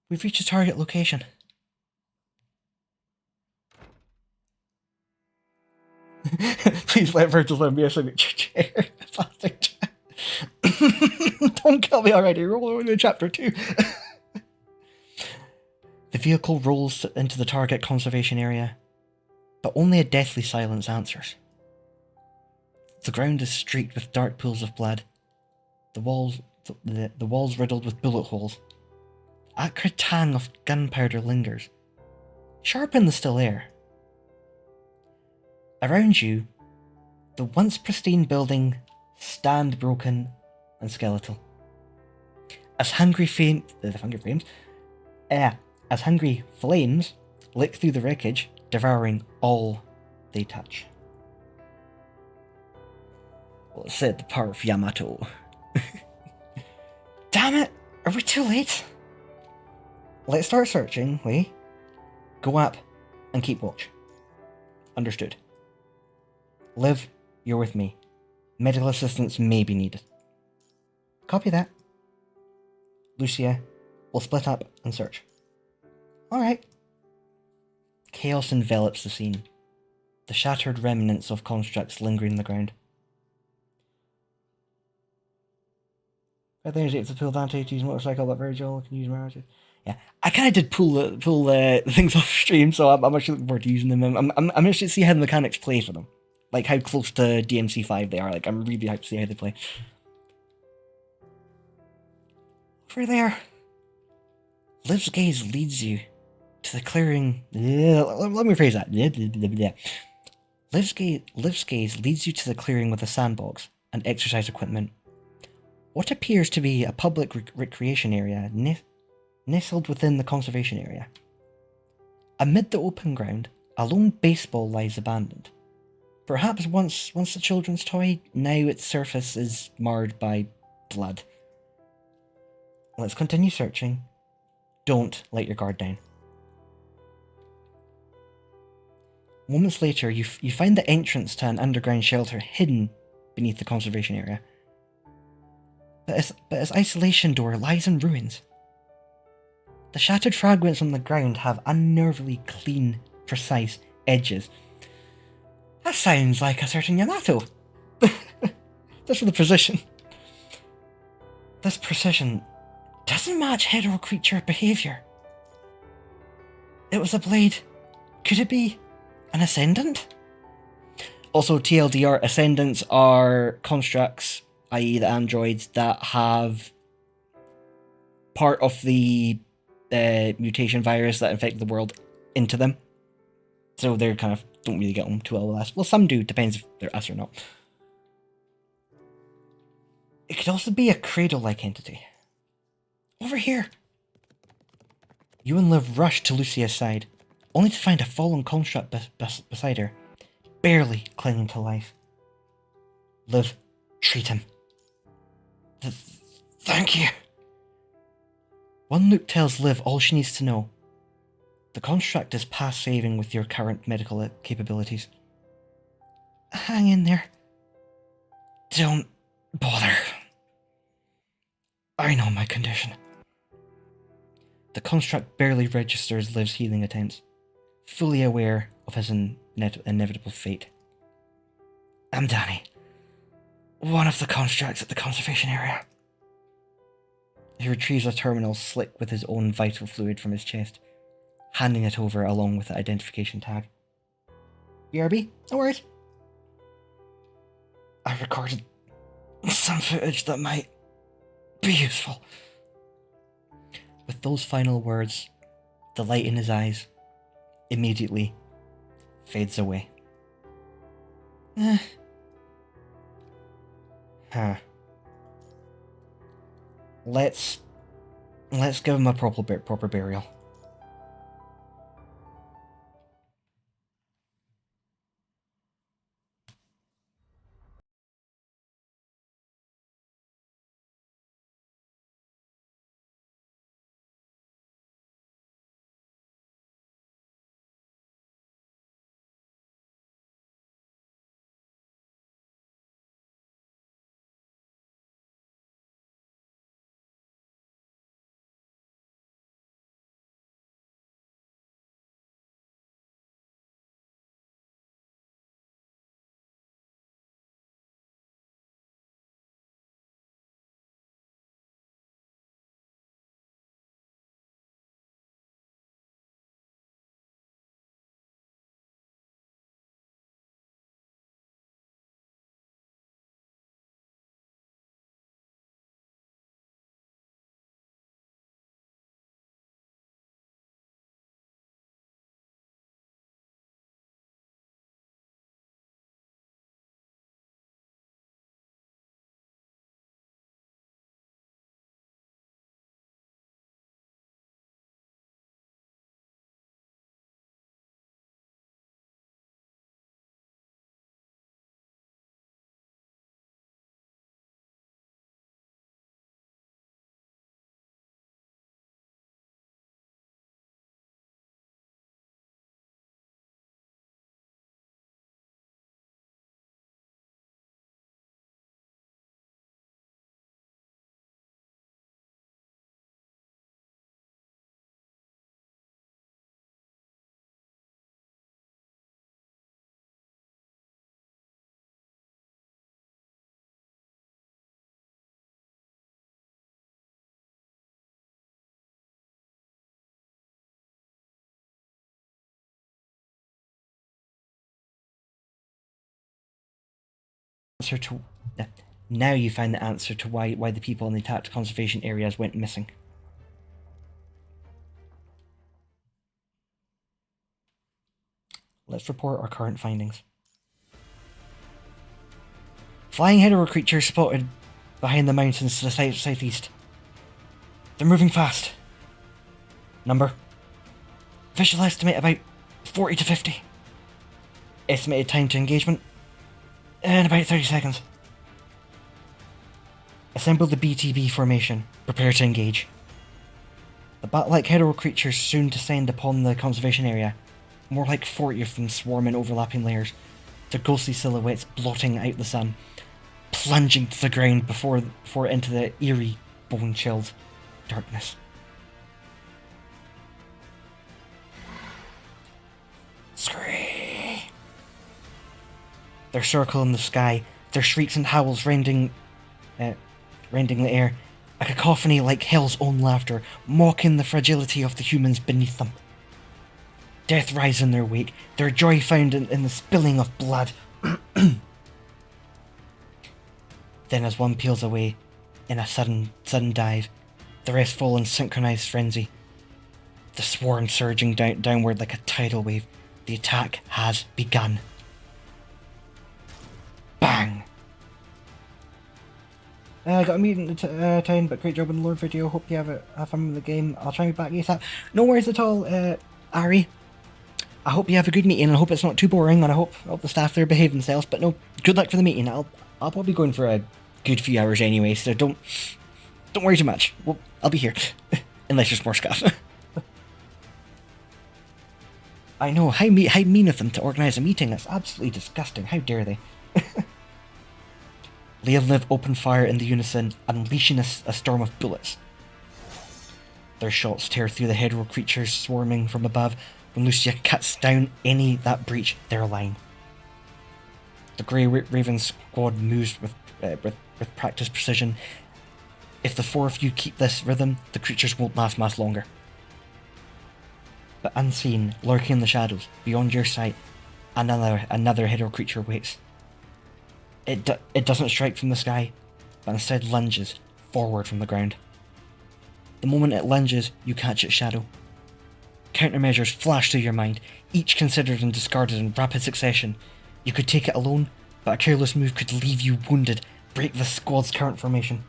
We've reached a target location. Please let Virgil lend me a signature chair. Plastic chair. Don't kill me already. Roll over to chapter 2. The vehicle rolls into the target conservation area, but only a deathly silence answers. The ground is streaked with dark pools of blood. The walls riddled with bullet holes. Acrid tang of gunpowder lingers, sharp in the still air. Around you, the once pristine building stand broken and skeletal. As hungry flames lick through the wreckage, devouring all they touch. Well, it said the power of Yamato. Damn it! Are we too late? Let's start searching, we. Go up and keep watch. Understood. Liv, you're with me. Medical assistance may be needed. Copy that. Lucia, we'll split up and search. Alright. Chaos envelops the scene. The shattered remnants of constructs lingering on the ground. I think it's a pull Dante to use motorcycle, but Virgil can use Mirage. Yeah, I kind of did pull the things off stream, so I'm actually looking forward to using them. I'm interested to see how the mechanics play for them, like how close to DMC 5 they are. Like, I'm really hyped to see how they play. Over there, Liv's gaze leads you to the clearing. Let me rephrase that. Liv's gaze leads you to the clearing with a sandbox and exercise equipment. What appears to be a public recreation area nestled within the conservation area. Amid the open ground, a lone baseball lies abandoned. Perhaps once a children's toy, now its surface is marred by blood. Let's continue searching. Don't let your guard down. Moments later, you find the entrance to an underground shelter hidden beneath the conservation area. But its isolation door lies in ruins. The shattered fragments on the ground have unnervingly clean, precise edges. That sounds like a certain Yamato. Just for the precision. This precision doesn't match hetero creature behaviour. It was a blade. Could it be an ascendant? Also, TLDR, ascendants are constructs, i.e. the androids, that have part of the mutation virus that infected the world into them. So they're kind of, don't really get on too well with us. Well, some do, depends if they're us or not. It could also be a cradle-like entity. Over here. You and Liv rush to Lucia's side, only to find a fallen construct beside her, barely clinging to life. Liv, treat him. Thank you. One look tells Liv all she needs to know. The construct is past saving with your current medical capabilities. Hang in there. Don't bother. I know my condition. The construct barely registers Liv's healing attempts, fully aware of his inevitable fate. I'm Danny, one of the constructs at the conservation area. He retrieves a terminal slick with his own vital fluid from his chest, handing it over along with the identification tag. BRB, no worries. I recorded some footage that might be useful. With those final words, The light in his eyes immediately fades away. Huh. Let's give him a proper burial. Now you find the answer to why the people in the attacked conservation areas went missing. Let's report our current findings. Flying hetero creatures spotted behind the mountains to the southeast. They're moving fast. Number. Official estimate about 40 to 50. Estimated time to engagement in about 30 seconds. Assemble the BTB formation. Prepare to engage. The bat-like hetero creatures soon descend upon the conservation area. More like 40 of them swarm in overlapping layers, their ghostly silhouettes blotting out the sun, plunging to the ground before into the eerie, bone-chilled darkness. Scream! Their circle in the sky, their shrieks and howls rending the air, a cacophony like hell's own laughter, mocking the fragility of the humans beneath them. Death rises in their wake, their joy found in the spilling of blood. Then as one peels away, in a sudden dive, the rest fall in synchronized frenzy. The swarm surging downward like a tidal wave. The attack has begun. Bang! I got a meeting at 10, but great job on the Lord video. Hope you have fun with the game. I'll try and be back ASAP. No worries at all, Ari. I hope you have a good meeting, and I hope it's not too boring, and I hope the staff there behave themselves. But no, good luck for the meeting. I'll probably go in for a good few hours anyway, so don't worry too much. Well, I'll be here, unless there's more stuff. I know, how mean of them to organise a meeting. That's absolutely disgusting. How dare they? Leah and Liv open fire in the unison, unleashing a storm of bullets. Their shots tear through the hetero creatures swarming from above. When Lucia cuts down any that breach their line. The Grey Raven squad moves with practiced precision. If the four of you keep this rhythm, the creatures won't last much longer. But unseen, lurking in the shadows, beyond your sight, another hetero creature waits. It doesn't strike from the sky, but instead lunges forward from the ground. The moment it lunges, you catch its shadow. countermeasures flash through your mind, each considered and discarded in rapid succession. You could take it alone, but a careless move could leave you wounded, break the squad's current formation.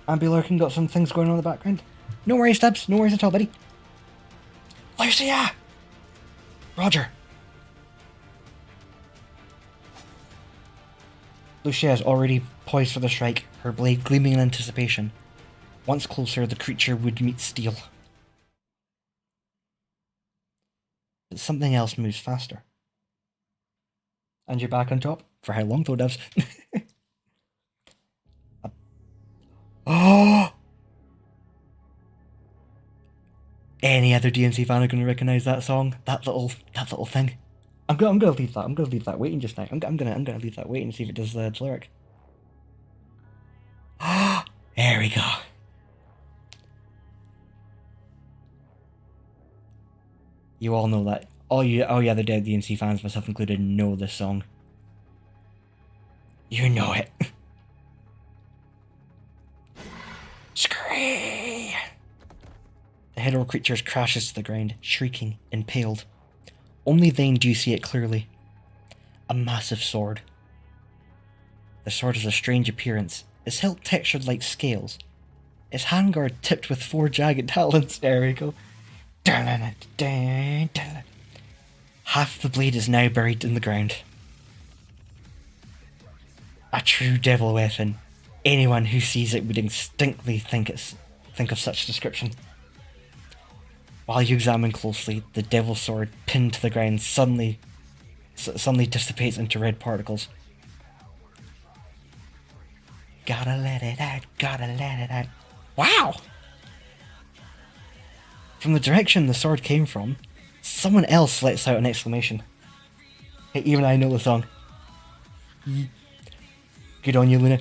Ambi Lurkin got some things going on in the background. No worries, Stubbs. No worries at all, buddy. Lucia! Roger. Lucia is already poised for the strike, her blade gleaming in anticipation. Once closer, the creature would meet steel. But something else moves faster. And you're back on top? For how long though, devs? Oh! Any other DMC fan are going to recognise that song? That little thing. I'm gonna leave that. I'm gonna leave that waiting just now. I'm gonna leave that waiting and see if it does the lyric. Ah, there we go. You all know that. All you other dead DMC fans, myself included, know this song. You know it. Scream! The hetero creature crashes to the ground, shrieking, impaled. Only then do you see it clearly. A massive sword. The sword has a strange appearance. Its hilt textured like scales. Its handguard tipped with 4 jagged talons. There we go. Half the blade is now buried in the ground. A true devil weapon. Anyone who sees it would instinctively think of such description. While you examine closely, the devil sword pinned to the ground suddenly dissipates into red particles. Gotta let it out, gotta let it out. Wow! From the direction the sword came from, someone else lets out an exclamation. Hey, even I know the song. Good on you, Luna.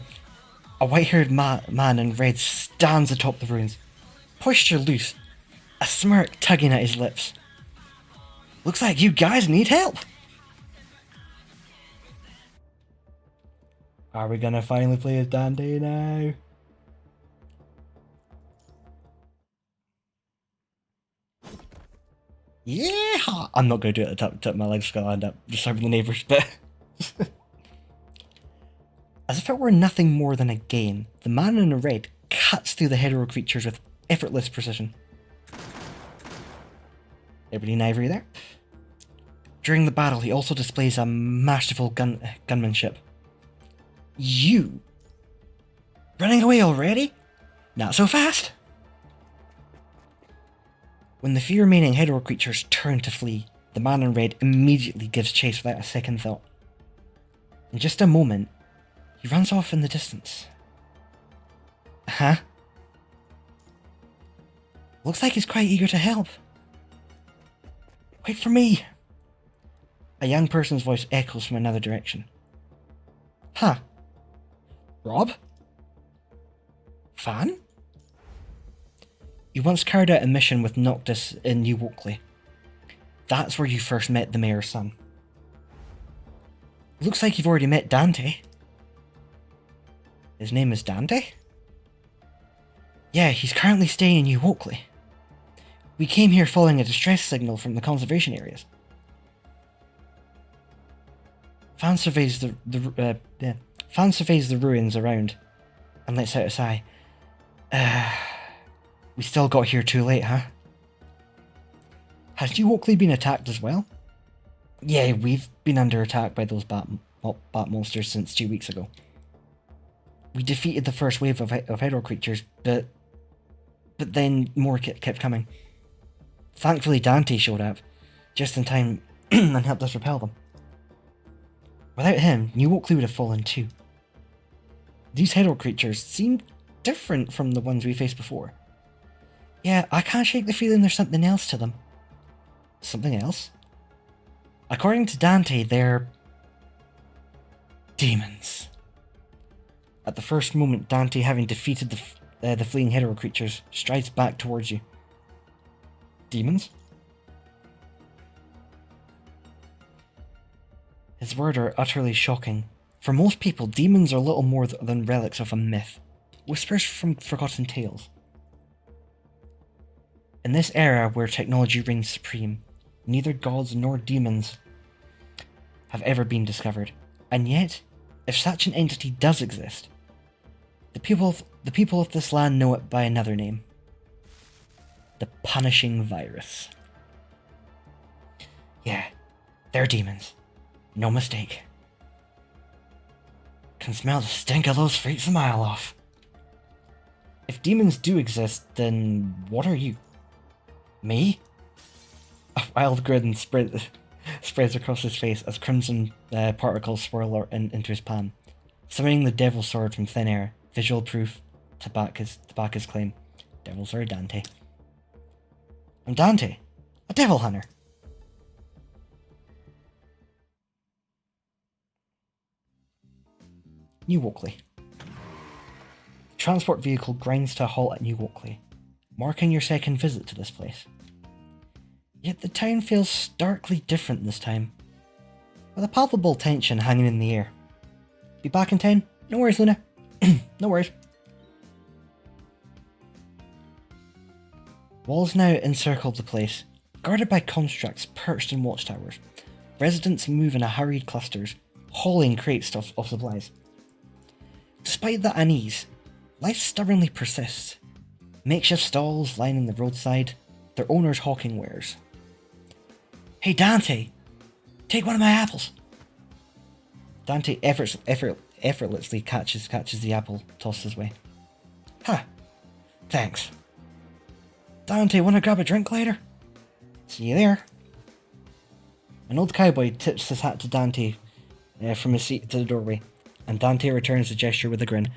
A white-haired man in red stands atop the ruins, posture loose, a smirk tugging at his lips. Looks like you guys need help. Are we gonna finally play as Dante now? Yeah! I'm not gonna do it at the top of my legs, gonna end up disturbing the neighbours, but... As if it were nothing more than a game, the man in the red cuts through the hetero creatures with effortless precision. Everybody in ivory there? During the battle, he also displays a masterful gunmanship. You? Running away already? Not so fast! When the few remaining hetero creatures turn to flee, the man in red immediately gives chase without a second thought. In just a moment, he runs off in the distance. Huh? Looks like he's quite eager to help. Wait for me! A young person's voice echoes from another direction. Huh? Rob? Fan? You once carried out a mission with Noctis in New Oakley. That's where you first met the mayor's son. Looks like you've already met Dante. His name is Dante? Yeah, he's currently staying in New Oakley. We came here following a distress signal from the conservation areas. Fan surveys the ruins around and lets out a sigh. We still got here too late, huh? Has New Oakley been attacked as well? Yeah, we've been under attack by those bat monsters since 2 weeks ago. We defeated the first wave of hetero creatures, but then more kept coming. Thankfully Dante showed up, just in time, and helped us repel them. Without him, New Oakley would have fallen too. These hetero creatures seem different from the ones we faced before. Yeah, I can't shake the feeling there's something else to them. Something else? According to Dante, they're... demons. At the first moment, Dante, having defeated the fleeing hetero creatures, strides back towards you. Demons? His words are utterly shocking. For most people, demons are little more than relics of a myth. Whispers from forgotten tales. In this era where technology reigns supreme, neither gods nor demons have ever been discovered. And yet, if such an entity does exist, the people of this land know it by another name. The Punishing Virus. Yeah, they're demons. No mistake. Can smell the stink of those freaks a mile off. If demons do exist, then what are you? Me? A wild grin spreads across his face as crimson particles swirl into his palm, summoning the Devil Sword from thin air, visual proof to back his claim. Devil Sword Dante. I'm Dante, a devil hunter. New Oakley. The transport vehicle grinds to a halt at New Oakley, marking your second visit to this place. Yet the town feels starkly different this time, with a palpable tension hanging in the air. Be back in town? No worries, Luna. No worries. Walls now encircle the place, guarded by constructs perched in watchtowers. Residents move in hurried clusters, hauling crates of supplies. Despite the unease, life stubbornly persists. Makeshift stalls lining the roadside, their owners hawking wares. Hey Dante, take one of my apples. Dante effortlessly catches the apple tossed his way. Huh, thanks. Dante, wanna grab a drink later? See you there. An old cowboy tips his hat to Dante from his seat to the doorway, and Dante returns the gesture with a grin.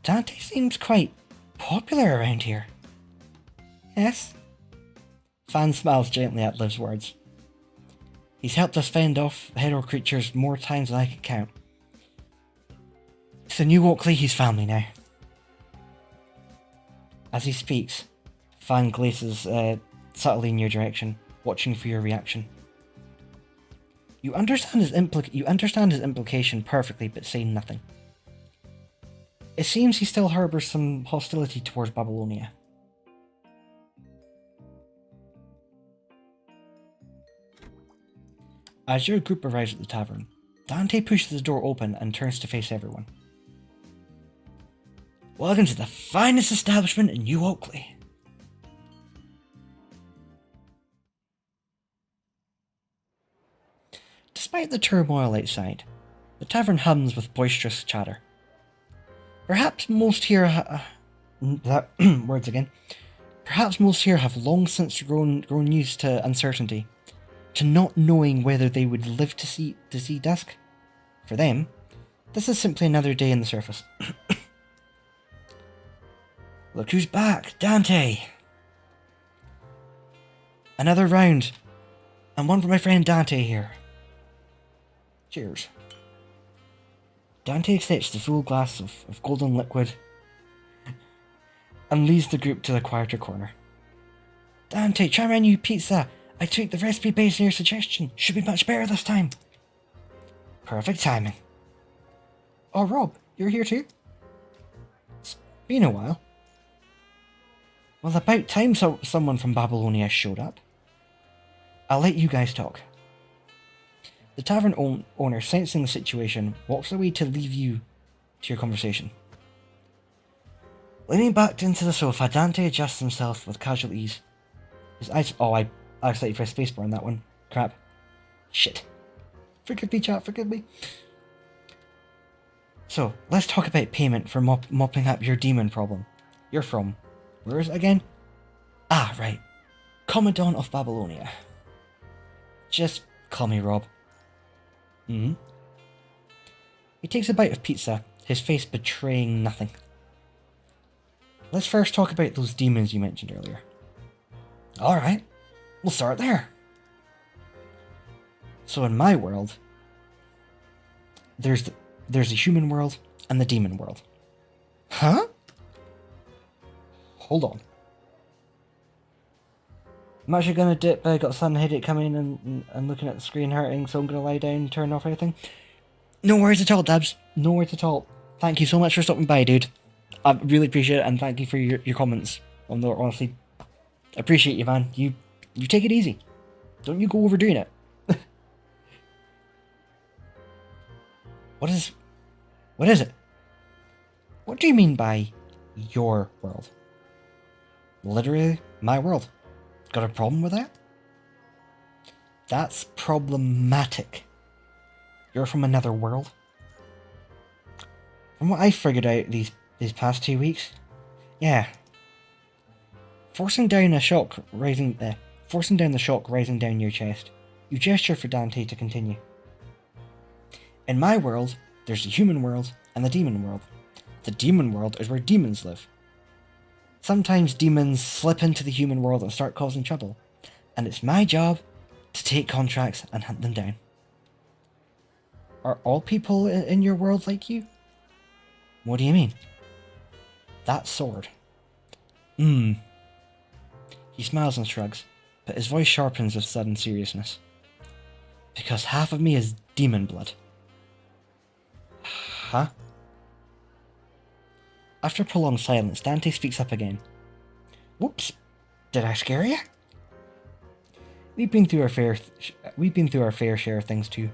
Dante seems quite popular around here. Yes? Fan smiles gently at Liv's words. He's helped us fend off hero creatures more times than I can count. So New Oakley, he's family now. As he speaks, Fan glances subtly in your direction, watching for your reaction. You understand his implication perfectly, but say nothing. It seems he still harbours some hostility towards Babylonia. As your group arrives at the tavern, Dante pushes the door open and turns to face everyone. Welcome to the finest establishment in New Oakley. Despite the turmoil outside, the tavern hums with boisterous chatter. Perhaps most here Perhaps most here have long since grown used to uncertainty, to not knowing whether they would live to see dusk. For them, this is simply another day in the surface. Look who's back, Dante! Another round, and one for my friend Dante here. Cheers. Dante accepts the full glass of golden liquid and leads the group to the quieter corner. Dante, try my new pizza. I tweaked the recipe based on your suggestion. Should be much better this time. Perfect timing. Oh, Rob, you're here too? It's been a while. Well, about time someone from Babylonia showed up. I'll let you guys talk. The tavern owner, sensing the situation, walks away to leave you to your conversation. Leaning back into the sofa, Dante adjusts himself with casual ease. His eyes... Oh, I accidentally pressed spacebar on that one. Crap. Shit. Forgive me, chat, forgive me. So, let's talk about payment for mopping up your demon problem. You're from... Where is it again? Ah, right. Commandant of Babylonia. Just call me Rob. He takes a bite of pizza, his face betraying nothing. Let's first talk about those demons you mentioned earlier. Alright, we'll start there. So in my world, there's the human world and the demon world. Huh? Hold on. I'm actually gonna dip. I got a sudden headache coming and looking at the screen hurting, so I'm gonna lie down and turn off everything. No worries at all, Dabs. No worries at all. Thank you so much for stopping by, dude. I really appreciate it, and thank you for your comments. Honestly, appreciate you, man. You take it easy. Don't you go overdoing it. What is it? What do you mean by your world? Literally, my world. Got a problem with that? That's problematic. You're from another world. From what I figured out these past 2 weeks, yeah. Forcing down the shock rising down your chest, you gesture for Dante to continue. In my world, there's the human world and the demon world. The demon world is where demons live. Sometimes demons slip into the human world and start causing trouble, and it's my job to take contracts and hunt them down. Are all people in your world like you? What do you mean? That sword. He smiles and shrugs, but his voice sharpens with sudden seriousness. Because half of me is demon blood. Huh? After a prolonged silence, Dante speaks up again. Whoops, did I scare you? We've been through our fair share of things too.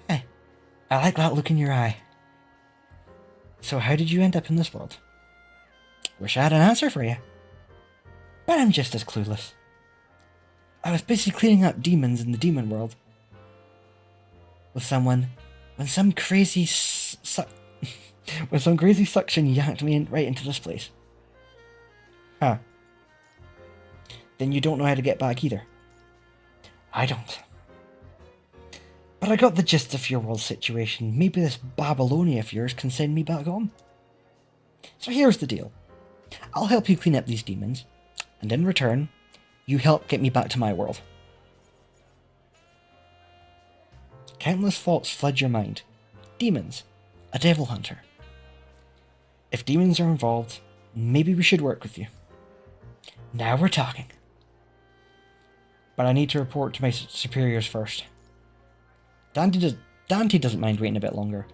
Hey, I like that look in your eye. So how did you end up in this world? Wish I had an answer for you. But I'm just as clueless. I was busy cleaning up demons in the demon world. When some crazy suction yanked me right into this place. Huh. Then you don't know how to get back either. I don't. But I got the gist of your world situation. Maybe this Babylonia of yours can send me back home. So here's the deal. I'll help you clean up these demons, and in return, you help get me back to my world. Countless thoughts flood your mind. Demons. A devil hunter. If demons are involved, maybe we should work with you. Now we're talking. But I need to report to my superiors first. Dante doesn't mind waiting a bit longer,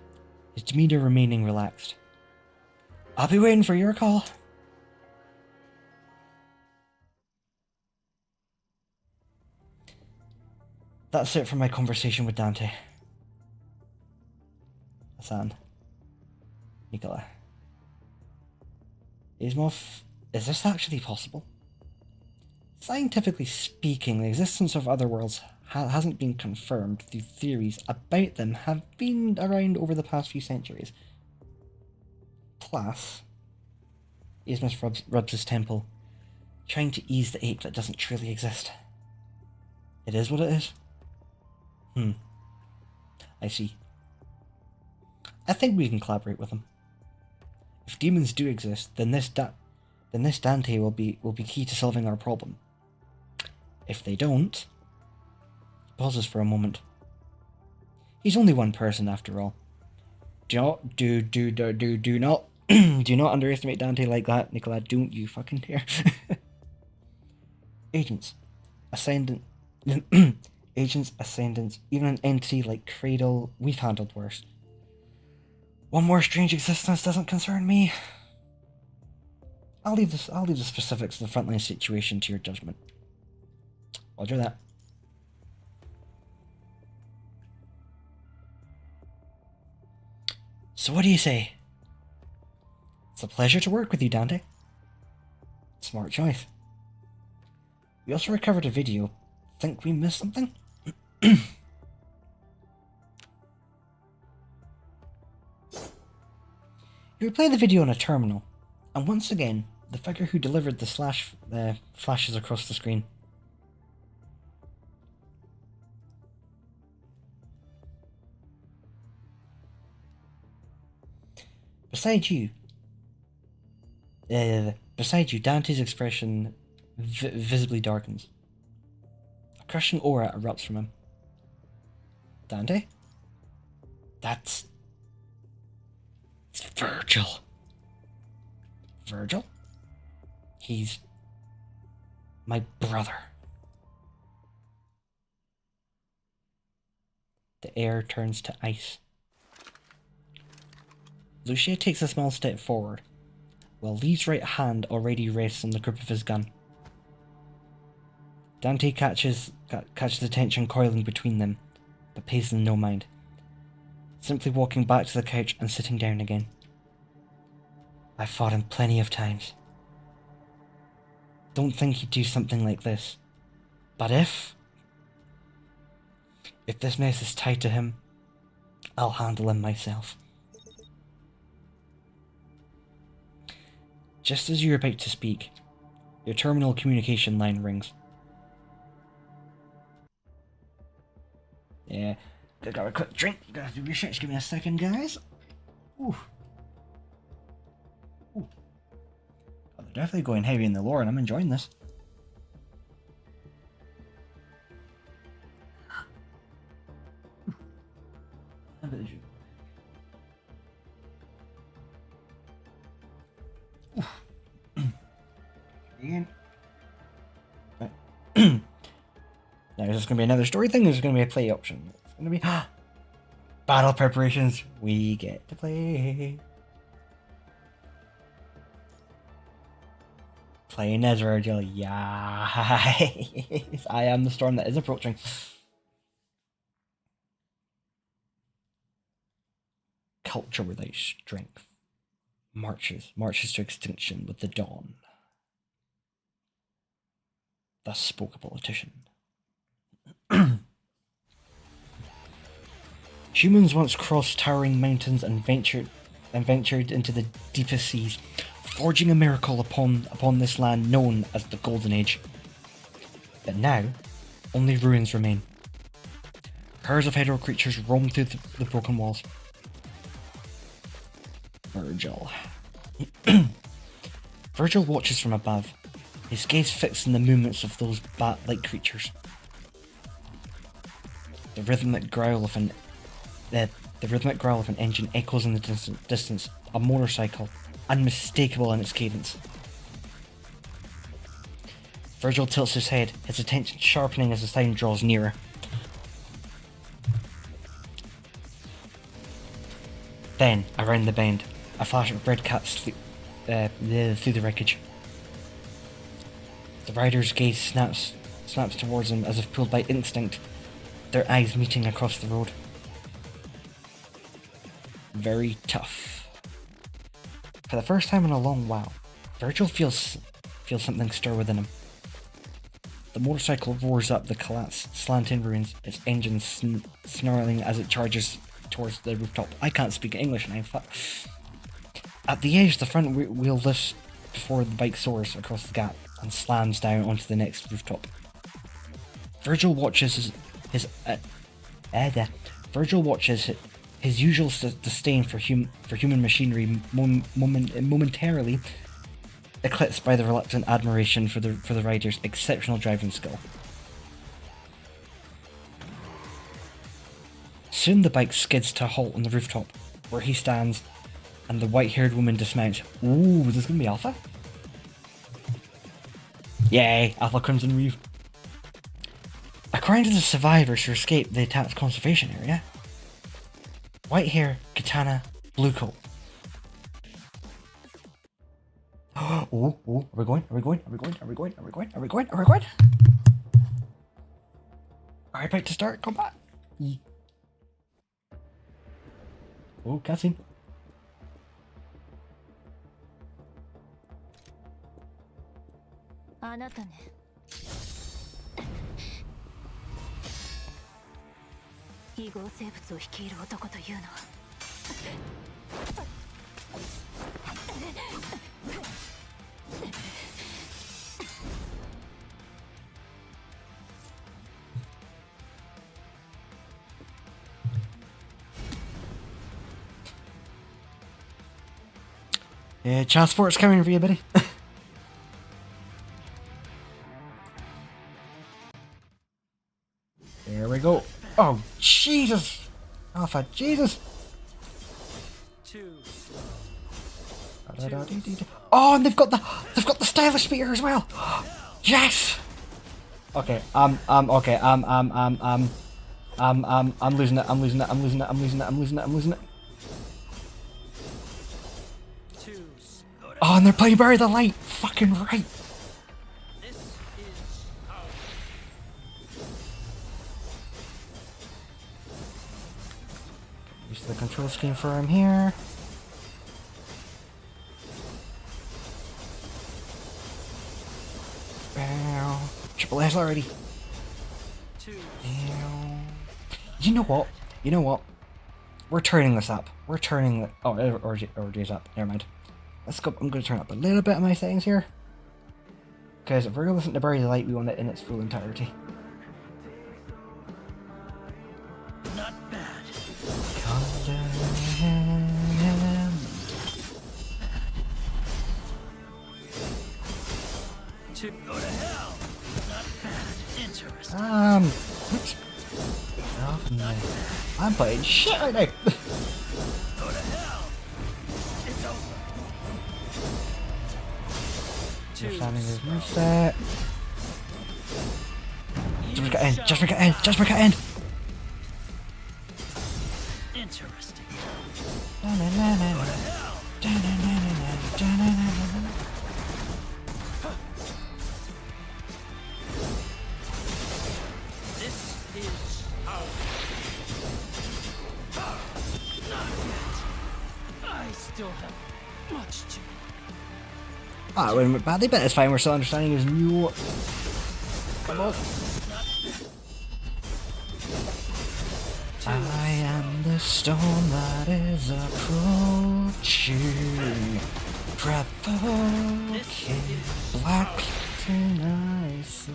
his demeanor remaining relaxed. I'll be waiting for your call. That's it for my conversation with Dante. Hassan. Nicola. Ismov, is this actually possible? Scientifically speaking, the existence of other worlds hasn't been confirmed, though theories about them have been around over the past few centuries. Plus, Ismov rubs his temple, trying to ease the ache that doesn't truly exist. It is what it is. I see. I think we can collaborate with them. If demons do exist, then this Dante will be key to solving our problem. If they don't, he pauses for a moment. He's only one person after all. Do not do not underestimate Dante like that, Nicola. Don't you fucking dare. Agents, ascendants, even an entity like Cradle, we've handled worse. One more strange existence doesn't concern me. I'll leave the specifics of the frontline situation to your judgment. Roger that. So what do you say? It's a pleasure to work with you, Dante. Smart choice. We also recovered a video. Think we missed something? You replay the video on a terminal, and once again, the figure who delivered the slash flashes across the screen. Beside you, Dante's expression visibly darkens. A crushing aura erupts from him. Dante? It's Virgil. Virgil? He's my brother. The air turns to ice. Lucia takes a small step forward, while Lee's right hand already rests on the grip of his gun. Dante catches the tension coiling between them, but pays them no mind, simply walking back to the couch and sitting down again. I've fought him plenty of times. Don't think he'd do something like this. But if this mess is tied to him, I'll handle him myself. Just as you're about to speak, your terminal communication line rings. Yeah, gotta grab a quick drink. You gotta do your shit. Just give me a second, guys. Ooh. Ooh. Oh, they're definitely going heavy in the lore, and I'm enjoying this. Again. Right. Now, is this going to be another story thing, or is it going to be a play option? It's going to be battle preparations. We get to play. Playing as Virgil. Yeah. I am the storm that is approaching. Culture without strength marches to extinction with the dawn. Thus spoke a politician. Humans once crossed towering mountains and ventured into the deepest seas, forging a miracle upon this land known as the Golden Age. But now, only ruins remain. Herds of hydro creatures roam through the broken walls. Virgil. Virgil watches from above, his gaze fixed on the movements of those bat-like creatures. The rhythmic growl of an engine echoes in the distance, a motorcycle, unmistakable in its cadence. Virgil tilts his head, his attention sharpening as the sound draws nearer. Then, around the bend, a flash of red cats through the wreckage. The rider's gaze snaps towards him as if pulled by instinct, their eyes meeting across the road. Very tough. For the first time in a long while, Virgil feels something stir within him. The motorcycle roars up the collapsed, slanting ruins, its engine snarling as it charges towards the rooftop. I can't speak English now, fuck. At the edge, the front wheel lifts before the bike soars across the gap and slams down onto the next rooftop. Virgil watches his usual disdain for human machinery momentarily eclipsed by the reluctant admiration for the rider's exceptional driving skill. Soon the bike skids to a halt on the rooftop, where he stands, and the white-haired woman dismounts. Ooh, is this gonna be Alpha? Yay, Alpha Crimson Reeve. According to the survivors who escaped the attacked conservation area, white hair, katana, blue coat. Oh, are we going? Are we about to start combat? Oh, cutscene. Yeah, child sport's coming for you, buddy. There we go. Oh, Jesus! Alpha, Jesus! Oh, and they've got the stylish speeder as well. Yes. Okay. I'm losing it. Oh, and they're playing Bury the Light. Fucking right. Use the control scheme for him here. Triple S already. You know what? You know what? We're turning this up. We're turning the... Oh, RG's up. Never mind. Let's go. I'm going to turn up a little bit of my settings here. Because if we're going to listen to Bury the Light, we want it in its full entirety. Not bad. To go to hell. Not bad. Interesting. Oops. Oh, no. I'm playing shit right now. Go to hell. It's over. Understanding his moveset. Just break it in. Just break it in. Just break it in. Interesting. This is our... Not yet. I still have much to... Ah, we went badly, but it's fine. We're still understanding his new... Come on. I am the storm that is approaching, provoking black and ice.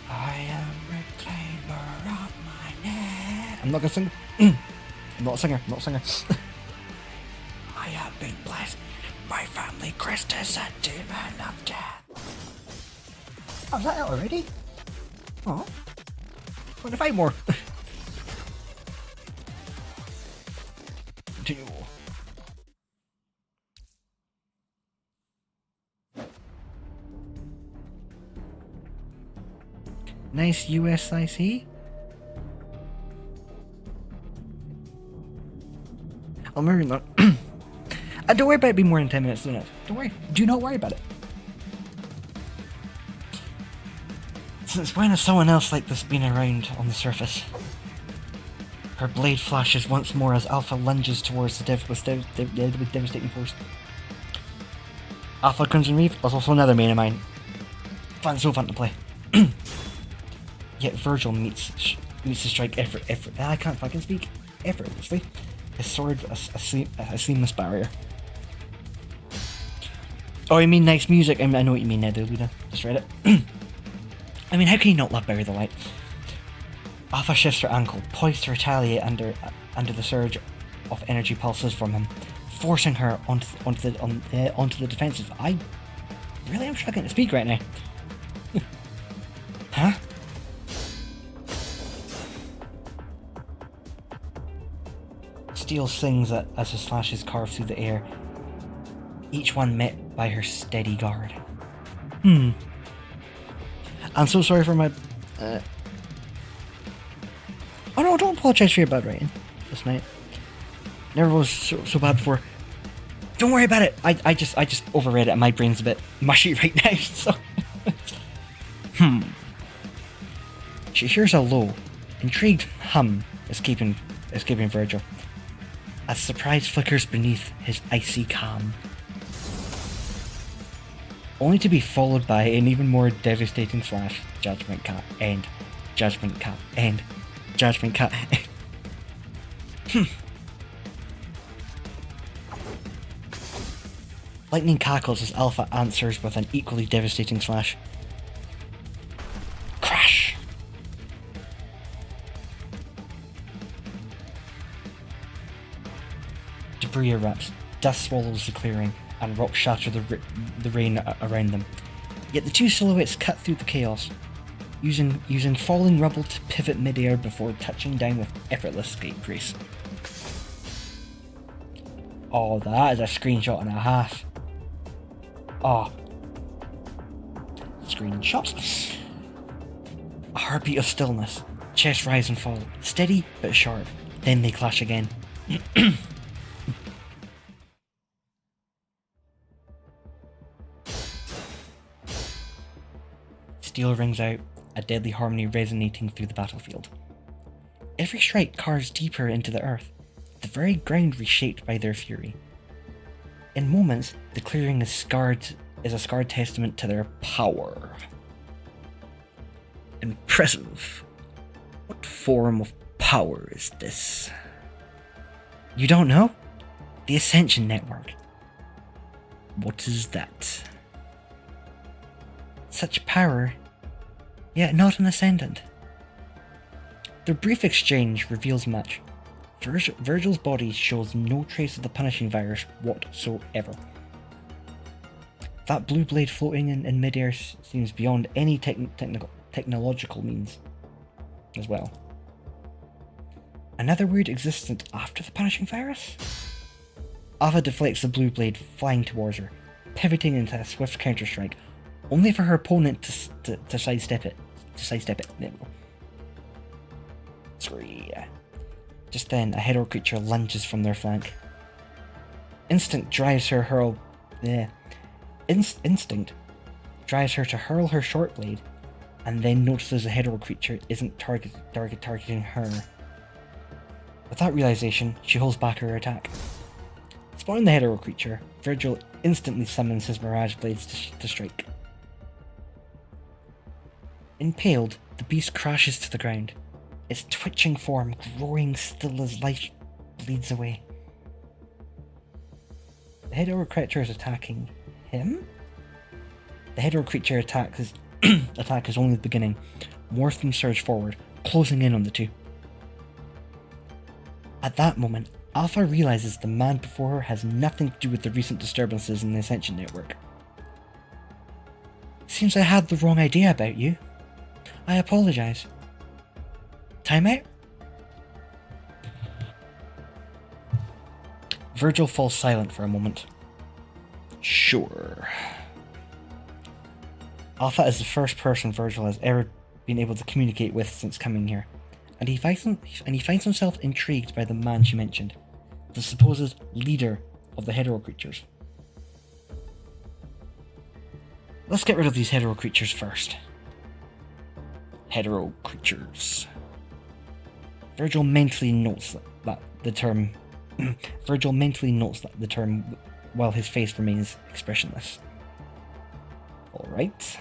I am reclaimer of my name. I'm not gonna sing. I'm not a singer. I'm not a singer. I have been blessed. My family crest is a demon of death. Oh, is that it already? Oh. 25 more. Continue. Nice USIC. I'll marry that. Don't worry about it being more than 10 minutes, don't it? Don't worry. Do not worry about it. Since when has someone else like this been around on the surface? Her blade flashes once more as Alpha lunges towards the Div with devastating force. Alpha Crimson Reef was also another main of mine. So fun to play. Yet Virgil meets the strike I can't fucking speak. Effortlessly. His sword a seamless barrier. Oh, you mean nice music? I know what you mean now, Luna. Just read it. I mean, how can you not love Bury the Light? Alpha shifts her ankle, poised to retaliate under the surge of energy pulses from him, forcing her onto the defensive. I really am struggling to speak right now. Huh? Steel sings as his slashes carve through the air, each one met by her steady guard. I'm so sorry for my... Oh no, don't apologize for your bad writing this night. Never was so bad before. Don't worry about it. I just overread it and my brain's a bit mushy right now, so... She hears a low, intrigued hum escaping Virgil, as surprise flickers beneath his icy calm. Only to be followed by an even more devastating slash. Judgment Cat, end. Judgment Cat, end. Judgment Cat, end. Lightning cackles as Alpha answers with an equally devastating slash. Crash! Debris erupts, dust swallows the clearing, and rocks shatter the rain around them. Yet the two silhouettes cut through the chaos, using falling rubble to pivot midair before touching down with effortless grace. Oh, that is a screenshot and a half. Oh. Screenshots. A heartbeat of stillness. Chests rise and fall, steady but sharp. Then they clash again. steel rings out, a deadly harmony resonating through the battlefield. Every strike carves deeper into the earth, the very ground reshaped by their fury. In moments, the clearing is a scarred testament to their power. Impressive. What form of power is this? You don't know? The Ascension Network. What is that? Such power, yet not an ascendant. Their brief exchange reveals much. Virgil's body shows no trace of the punishing virus whatsoever. That blue blade floating in midair seems beyond any technological means as well. Another weird existence after the punishing virus? Alpha deflects the blue blade, flying towards her, pivoting into a swift counter-strike, only for her opponent to sidestep it. There we go. Sorry. Just then, a hetero creature lunges from their flank. Instinct drives her to hurl her short blade, and then notices the hetero creature isn't targeting her. With that realization, she holds back her attack. Spotting the hetero creature, Virgil instantly summons his mirage blades to strike. Impaled, the beast crashes to the ground, its twitching form growing still as life bleeds away. The hetero creature is attacking him? The hetero creature attack is only the beginning. More of them surge forward, closing in on the two. At that moment, Alpha realizes the man before her has nothing to do with the recent disturbances in the Ascension Network. Seems I had the wrong idea about you. I apologize. Time out? Virgil falls silent for a moment. Sure. Alpha is the first person Virgil has ever been able to communicate with since coming here, and he finds himself intrigued by the man she mentioned, the supposed leader of the hetero creatures. Let's get rid of these hetero creatures first. Hetero creatures. Virgil mentally notes that the term while his face remains expressionless. Alright.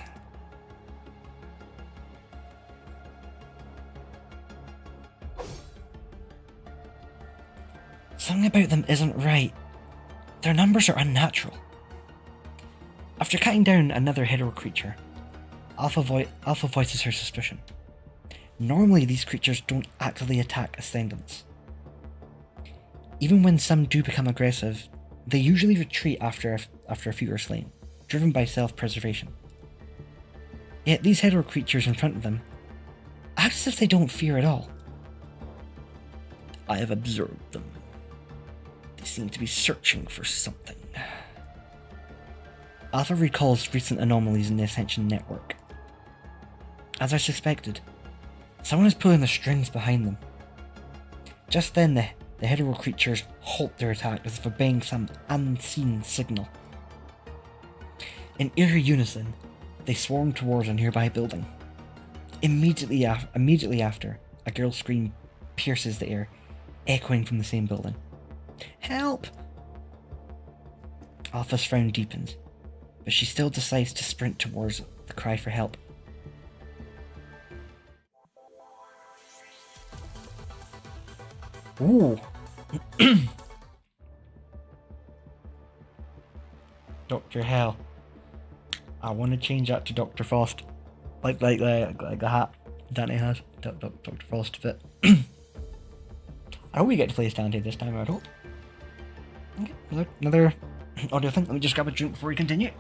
Something about them isn't right. Their numbers are unnatural. After cutting down another hetero creature, Alpha voices her suspicion. Normally these creatures don't actively attack ascendants. Even when some do become aggressive, they usually retreat after a few are slain, driven by self-preservation. Yet these hetero creatures in front of them act as if they don't fear at all. I have observed them. They seem to be searching for something. Alpha recalls recent anomalies in the Ascension Network. As I suspected, someone is pulling the strings behind them. Just then, the hetero creatures halt their attack as if obeying some unseen signal. In eerie unison, they swarm towards a nearby building. Immediately after, a girl's scream pierces the air, echoing from the same building. Help! Alpha's frown deepens, but she still decides to sprint towards the cry for help. Ooh. Dr. Hell. I want to change that to Dr. Frost. Like the hat Dante has. Dr. Frost fit. I hope we get to play Dante this time, I hope. Okay, another audio thing. Let me just grab a drink before we continue.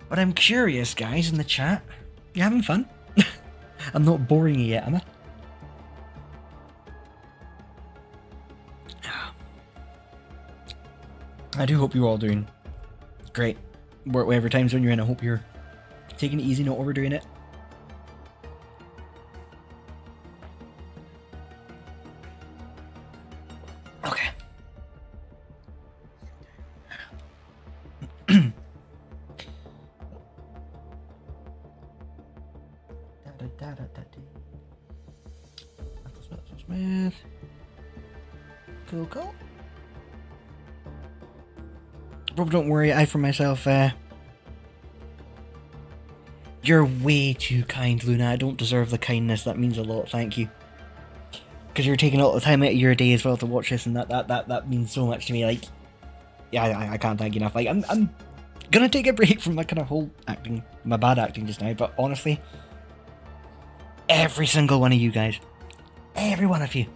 But I'm curious, guys, in the chat. You having fun? I'm not boring you yet, am I? I do hope you're all doing great. Whatever time zone you're in, I hope you're taking it easy, not overdoing it. Okay. cool. Rob, don't worry, I for myself, you're way too kind, Luna. I don't deserve the kindness. That means a lot, thank you. Because you're taking a lot of time out of your day as well to watch this, and that means so much to me. Like, yeah, I can't thank you enough. Like, I'm gonna take a break from my kind of whole acting, my bad acting just now, but honestly, every single one of you guys, every one of you,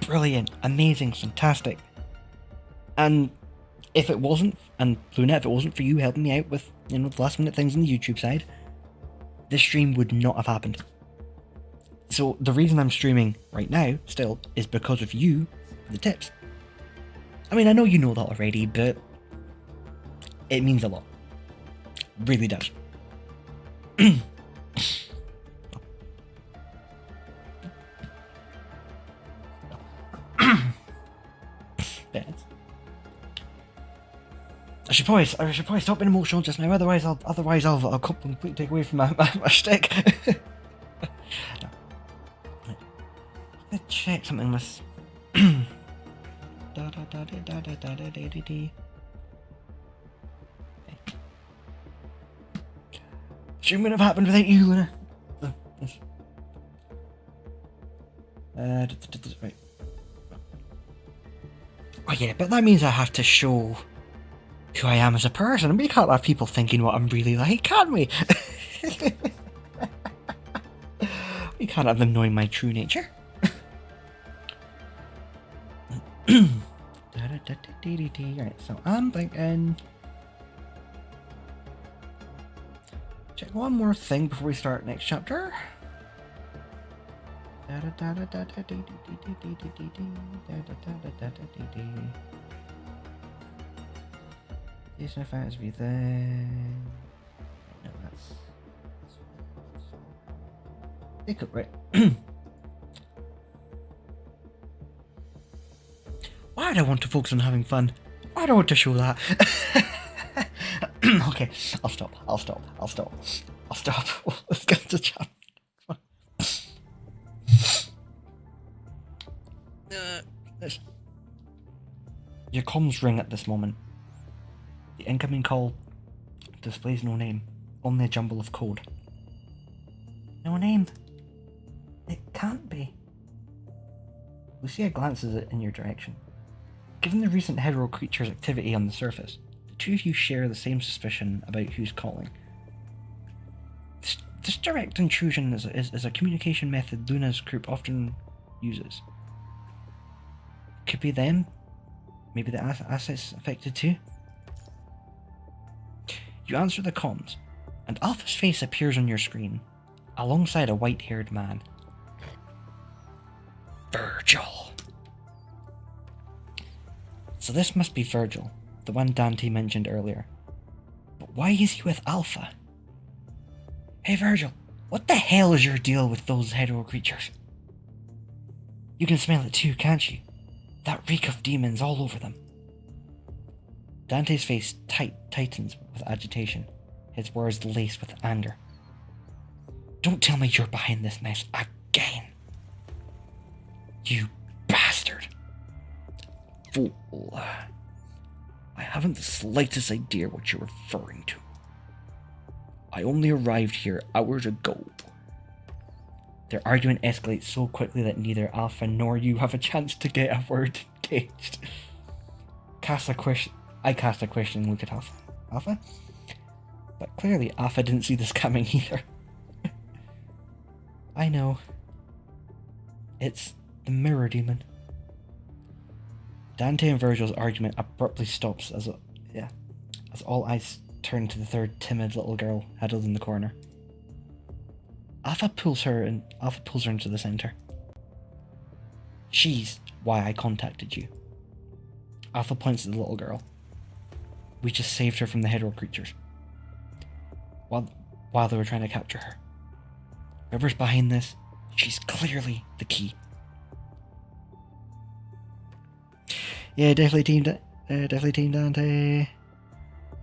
brilliant, amazing, fantastic. And if it wasn't, and Luna, if it wasn't for you helping me out with, the last minute things on the YouTube side, this stream would not have happened. So the reason I'm streaming right now, still, is because of you, the tips. I mean, I know you know that already, but it means a lot. It really does. I should probably stop being emotional just now. Otherwise, I'll completely take away from my shtick. Let's check something with. Shouldn't have happened without you, Luna. Right. Oh yeah, but that means I have to show who I am as a person, and we can't have people thinking what I'm really like, can we? We can't have them knowing my true nature. Right, so I'm thinking. Check one more thing before we start next chapter. These no fans be there. No, that's. They could, right? Why do I want to focus on having fun? Why do I want to show that? Okay, I'll stop. Let's get to chat. Your comms ring at this moment. The incoming call displays no name, only a jumble of code. No name. It can't be. Lucia glances in your direction. Given the recent hetero creature's activity on the surface, the two of you share the same suspicion about who's calling. This direct intrusion is a communication method Luna's group often uses. Could be them. Maybe the assets affected too. You answer the comms, and Alpha's face appears on your screen, alongside a white-haired man. Virgil. So this must be Virgil, the one Dante mentioned earlier. But why is he with Alpha? Hey Virgil, what the hell is your deal with those hetero creatures? You can smell it too, can't you? That reek of demons all over them. Dante's face tightens with agitation, his words laced with anger. Don't tell me you're behind this mess again. You bastard. Fool. I haven't the slightest idea what you're referring to. I only arrived here hours ago. Their argument escalates so quickly that neither Alpha nor you have a chance to get a word engaged. I cast a questioning look at Alpha? But clearly Alpha didn't see this coming either. I know. It's the mirror demon. Dante and Virgil's argument abruptly stops as all eyes turn to the third timid little girl huddled in the corner. Alpha pulls her into the center. She's why I contacted you. Alpha points at the little girl. We just saved her from the hetero creatures. While they were trying to capture her. Whoever's behind this, she's clearly the key. Yeah, definitely team Dante.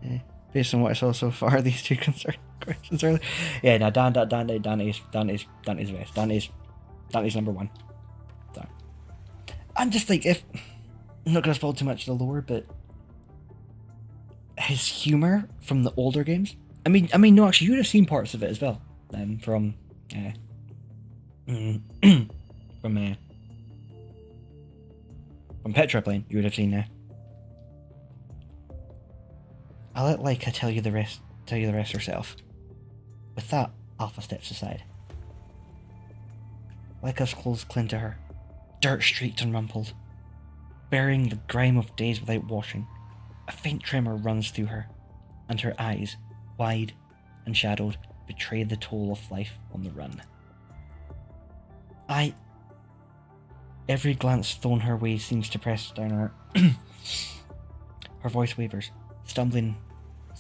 Yeah, based on what I saw so far, these two questions earlier. Yeah, no, Dante's best. Dante's number one. So, I'm just like, if I'm not gonna spoil too much of the lore, but his humor from the older games. I mean, no, actually, you would have seen parts of it as well. From Petra Plane, you would have seen there. I'll let Leica tell you the rest herself. With that, Alpha steps aside. Leica's clothes cling to her, dirt-streaked and rumpled, bearing the grime of days without washing. A faint tremor runs through her, and her eyes, wide and shadowed, betray the toll of life on the run. Every glance thrown her way seems to press down her. Her voice wavers, stumbling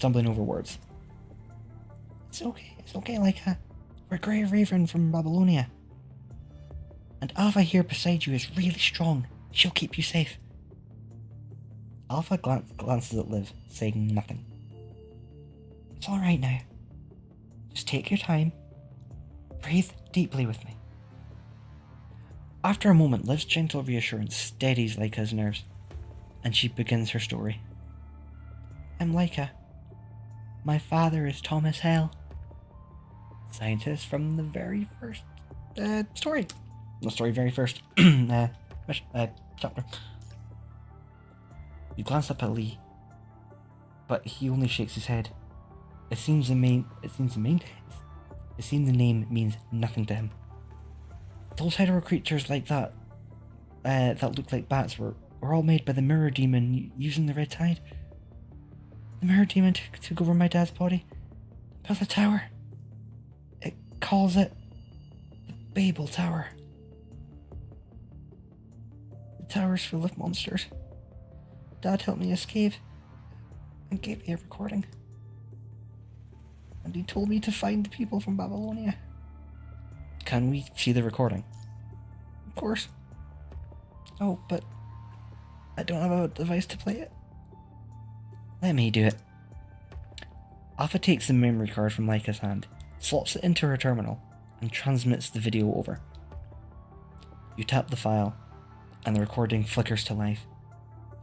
over words. It's okay, Leica. We're Grey Raven from Babylonia. And Alpha here beside you is really strong. She'll keep you safe. Alpha glances at Liv, saying nothing. It's alright now. Just take your time. Breathe deeply with me. After a moment, Liv's gentle reassurance steadies Leica's nerves, and she begins her story. I'm Leica. My father is Thomas Hale, scientist from the very first story. Very first chapter. You glance up at Lee, but he only shakes his head. It seems the name means nothing to him. Those hetero creatures like that, that look like bats, were all made by the Mirror Demon using the Red Tide. The Mirror Demon took over my dad's body, built a tower. It calls it the Babel Tower. The tower's full of monsters. Dad helped me escape and gave me a recording. And he told me to find the people from Babylonia. Can we see the recording? Of course. Oh, but I don't have a device to play it. Let me do it. Alpha takes the memory card from Leica's hand, slots it into her terminal, and transmits the video over. You tap the file, and the recording flickers to life,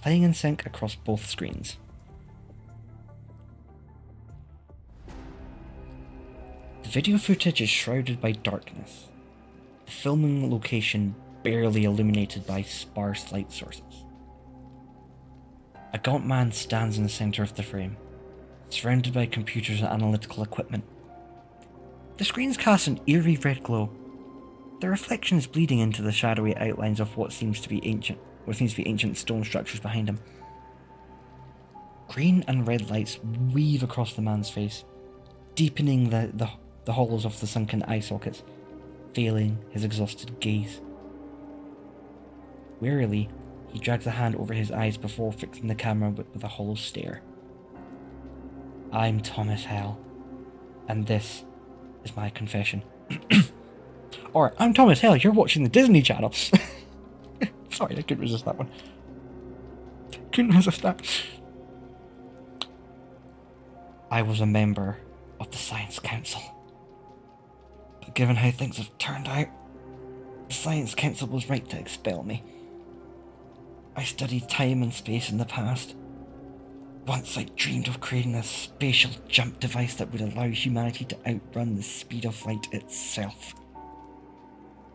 playing in sync across both screens. The video footage is shrouded by darkness, the filming location barely illuminated by sparse light sources. A gaunt man stands in the centre of the frame, surrounded by computers and analytical equipment. The screens cast an eerie red glow, their reflections bleeding into the shadowy outlines of what seems to be ancient stone structures behind him. Green and red lights weave across the man's face, deepening the hollows of the sunken eye sockets, veiling his exhausted gaze. Wearily, he drags a hand over his eyes before fixing the camera with a hollow stare. I'm Thomas Hale, and this is my confession. Or, I'm Thomas Hale, you're watching the Disney Channel. Sorry, I couldn't resist that one. Couldn't resist that. I was a member of the Science Council. But given how things have turned out, the Science Council was right to expel me. I studied time and space in the past. Once I dreamed of creating a spatial jump device that would allow humanity to outrun the speed of light itself.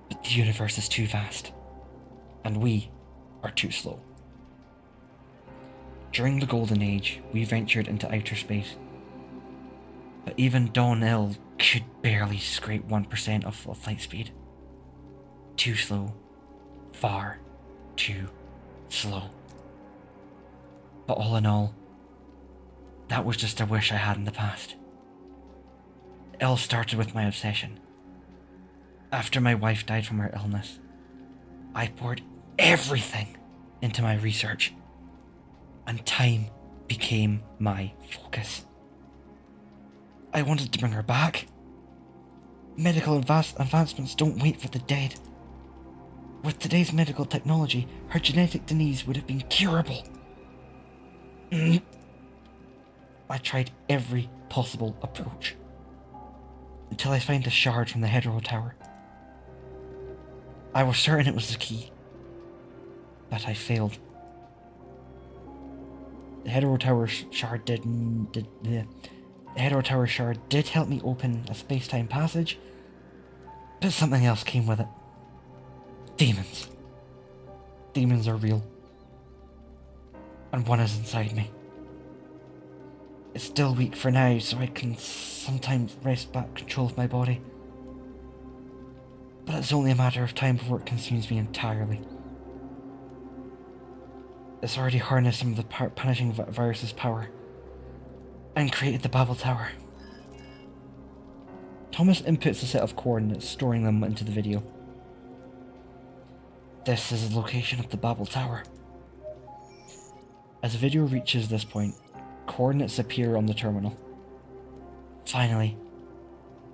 But the universe is too vast, and we are too slow. During the Golden Age, we ventured into outer space. But even Dawn-L could barely scrape 1% of light speed. Too slow. Far too slow. But all in all, that was just a wish I had in the past. It all started with my obsession. After my wife died from her illness, I poured everything into my research, and time became my focus. I wanted to bring her back. Medical advancements don't wait for the dead. With today's medical technology, her genetic disease would have been curable. I tried every possible approach, until I found a shard from the Hetero Tower. I was certain it was the key. but I failed. The Hetero Tower shard did help me open a space-time passage, but something else came with it. Demons. Demons are real. And one is inside me. It's still weak for now, so I can sometimes wrest back control of my body. But it's only a matter of time before it consumes me entirely. It's already harnessed some of the punishing virus's power and created the Babel Tower. Thomas inputs a set of coordinates, storing them into the video. This is the location of the Babel Tower. As the video reaches this point, coordinates appear on the terminal. Finally,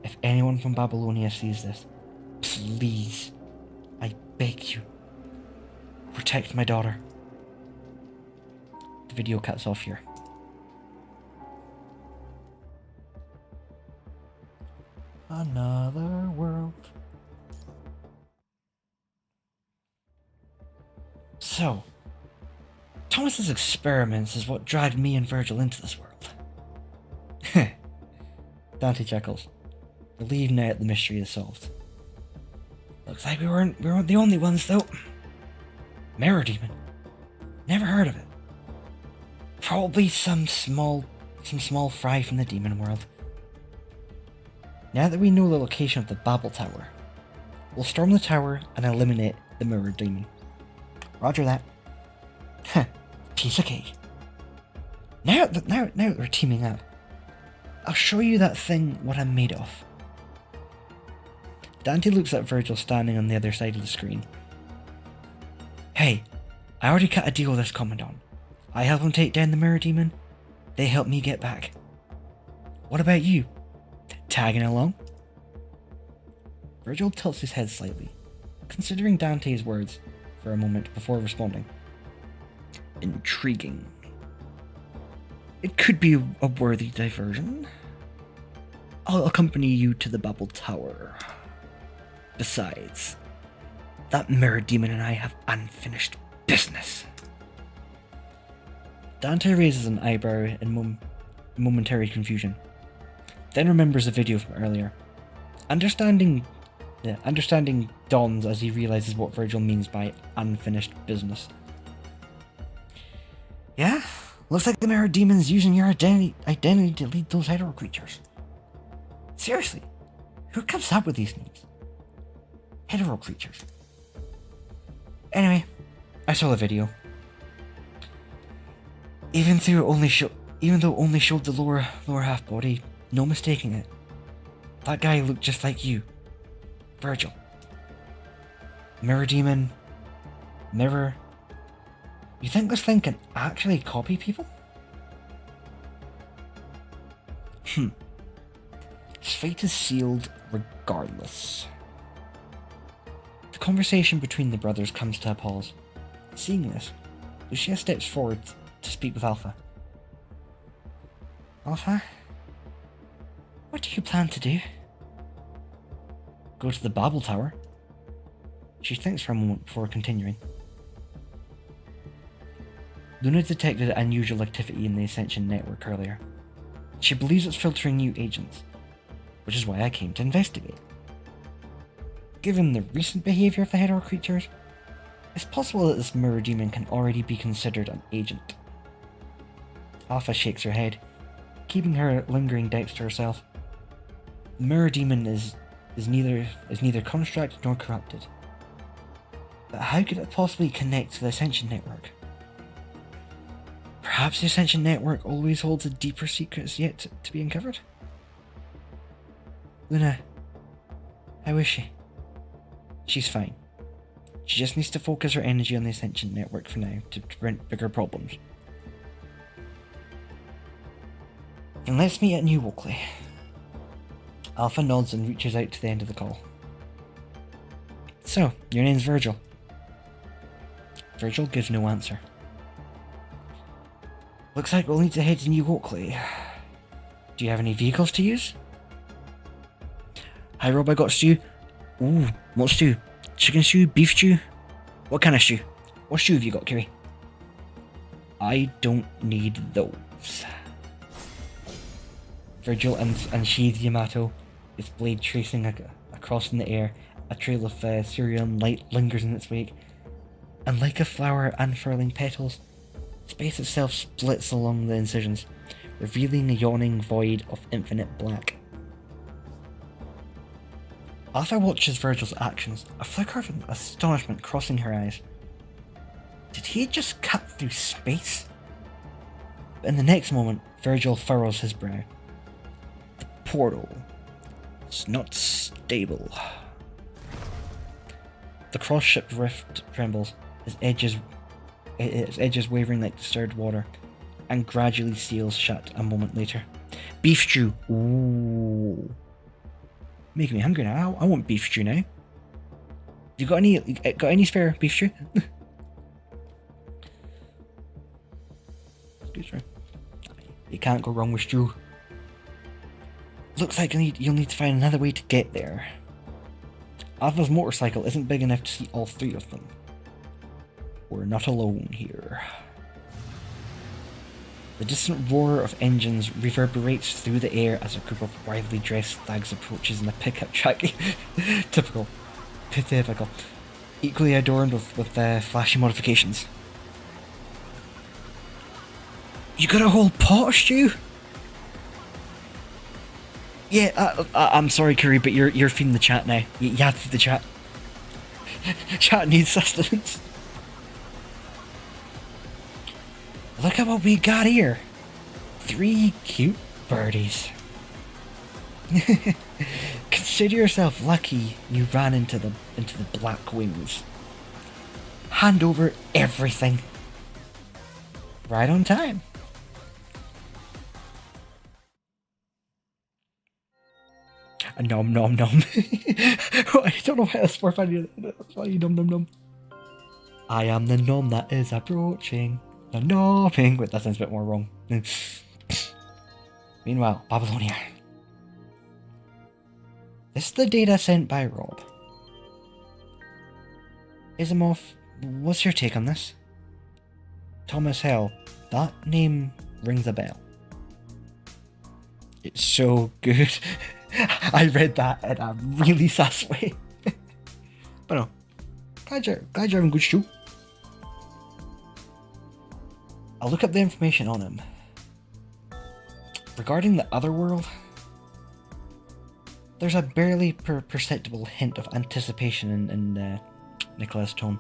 if anyone from Babylonia sees this, please, I beg you, protect my daughter. The video cuts off here. Another world. So, Thomas's experiments is what dragged me and Virgil into this world. Dante chuckles, relieved now that the mystery is solved. Looks like we weren't the only ones though. Mirror Demon. Never heard of it. Probably some small fry from the demon world. Now that we know the location of the Babel Tower, we'll storm the tower and eliminate the Mirror Demon. Roger that. Heh, piece of cake. Now that we're teaming up, I'll show you that thing what I'm made of. Dante looks at Virgil standing on the other side of the screen. Hey, I already cut a deal with this Commandant. I help him take down the Mirror Demon, they help me get back. What about you? Tagging along? Virgil tilts his head slightly, considering Dante's words for a moment before responding. Intriguing. It could be a worthy diversion. I'll accompany you to the Babel Tower. Besides, that Mirror Demon and I have unfinished business. Dante raises an eyebrow in momentary confusion, then remembers a video from earlier. Understanding dawns as he realizes what Virgil means by unfinished business. Yeah, looks like the Mirror Demon's using your identity to lead those hetero creatures. Seriously, who comes up with these names? Hetero creatures. Anyway, I saw the video. Even though it only showed the lower half body, no mistaking it. That guy looked just like you, Virgil. Mirror Demon. Mirror. You think this thing can actually copy people? His fate is sealed regardless. The conversation between the brothers comes to a pause. Seeing this, Lucia steps forward to speak with Alpha. Alpha? What do you plan to do? Go to the Babel Tower? She thinks for a moment before continuing. Luna detected unusual activity in the Ascension network earlier. She believes it's filtering new agents, which is why I came to investigate. Given the recent behaviour of the hetero creatures, it's possible that this Mirror Demon can already be considered an agent. Alpha shakes her head, keeping her lingering doubts to herself. The Mirror Demon is neither constructed nor corrupted. But how could it possibly connect to the Ascension network? Perhaps the Ascension network always holds a deeper secrets yet to be uncovered? Luna, how is she? She's fine. She just needs to focus her energy on the Ascension network for now to prevent bigger problems. And let's meet at New Oakley. Alpha nods and reaches out to the end of the call. So, your name's Virgil. Virgil gives no answer. Looks like we'll need to head to New Oakley. Do you have any vehicles to use? Hi Rob, I got stew. Ooh, what stew? Chicken stew? Beef stew? What kind of stew? What shoe have you got, Kiri? I don't need those. Virgil unsheathed Yamato, its blade tracing across in the air. A trail of cerulean light lingers in its wake, and like a flower unfurling petals, space itself splits along the incisions, revealing a yawning void of infinite black. Arthur watches Virgil's actions, a flicker of astonishment crossing her eyes. Did he just cut through space? But in the next moment, Virgil furrows his brow. The portal is not stable. The cross-shaped rift trembles, its edges wavering like disturbed water, and gradually seals shut a moment later. Beef stew! Ooh. Making me hungry now. I want beef stew now. You got any spare beef stew? You can't go wrong with stew. Looks like you'll need to find another way to get there. Arthur's motorcycle isn't big enough to see all three of them. We're not alone here. The distant roar of engines reverberates through the air as a group of widely dressed thugs approaches in a pickup truck. Typical. Equally adorned with flashy modifications. You got a whole pot of stew? Yeah, I'm sorry, Curry, but you're feeding the chat now. You have to feed the chat. Chat needs sustenance. Look at what we got here. 3 cute birdies. Consider yourself lucky you ran into the black wings. Hand over everything. Right on time. Nom nom nom. I don't know why that's more funny. That's why you nom nom nom. I am the nom that is approaching. The nomming. Wait, that sounds a bit more wrong. Meanwhile, Babylonia. This is the data sent by Rob. Asimov, what's your take on this? Thomas Hell, that name rings a bell. It's so good. I read that in a really sus way. But no, glad you're having good stew. I'll look up the information on him. Regarding the other world, there's a barely perceptible hint of anticipation in Nicola's tone.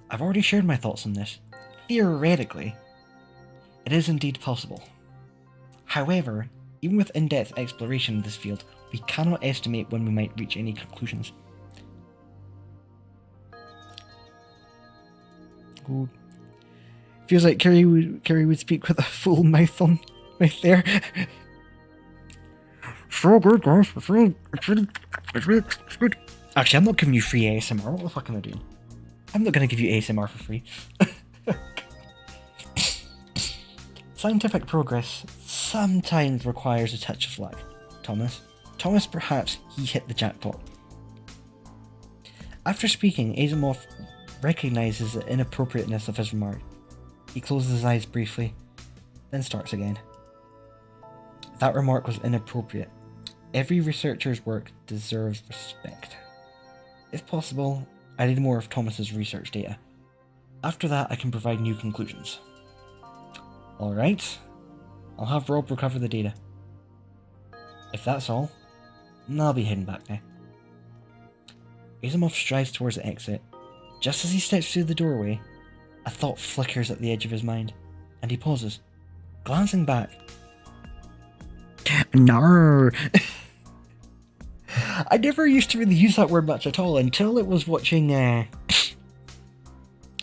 I've already shared my thoughts on this. Theoretically, it is indeed possible. However, even with in-depth exploration of this field, we cannot estimate when we might reach any conclusions. Ooh. Feels like Kerry would speak with a full mouth there. So good, guys. It's really good. Actually, I'm not giving you free ASMR. What the fuck am I doing? I'm not going to give you ASMR for free. Scientific progress sometimes requires a touch of luck, Thomas. Thomas, perhaps he hit the jackpot. After speaking, Asimov recognizes the inappropriateness of his remark. He closes his eyes briefly, then starts again. That remark was inappropriate. Every researcher's work deserves respect. If possible, I need more of Thomas's research data. After that, I can provide new conclusions. Alright, I'll have Rob recover the data. If that's all, I'll be heading back now. Asimov strides towards the exit. Just as he steps through the doorway, a thought flickers at the edge of his mind, and he pauses, glancing back. No. I never used to really use that word much at all until it was watching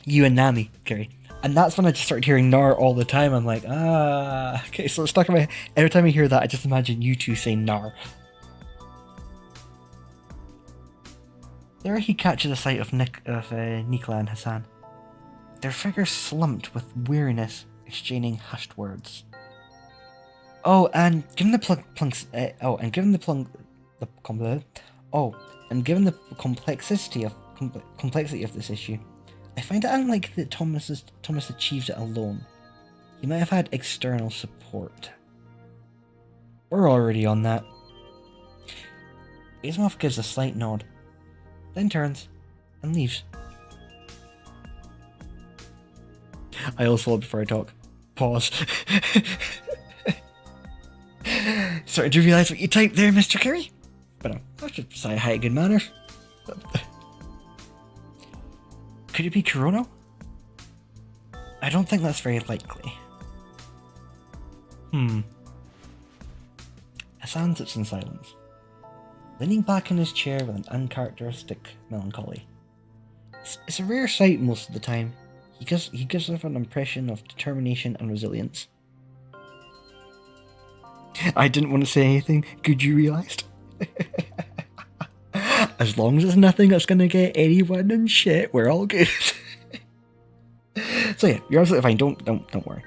you and Nami, Kerry. And that's when I just started hearing Nar all the time. I'm like, okay, so it's stuck in my head. Every time I hear that, I just imagine you two saying Nar. There he catches a sight of Nikola and Hassan. Their figures slumped with weariness, exchanging hushed words. And given the complexity of this issue, I find it unlikely that Thomas achieved it alone. He might have had external support. We're already on that. Asimov gives a slight nod, then turns and leaves. I also before I talk. Pause. Sorry, do you realise what you typed there, Mr. Carey? But I should say hi in good manners. Could it be Kurono? I don't think that's very likely. Hassan sits in silence, leaning back in his chair with an uncharacteristic melancholy. It's a rare sight most of the time. He gives off an impression of determination and resilience. I didn't want to say anything. Good, you realised? As long as it's nothing that's going to get anyone in shit, we're all good. So yeah, you're absolutely fine. Don't worry.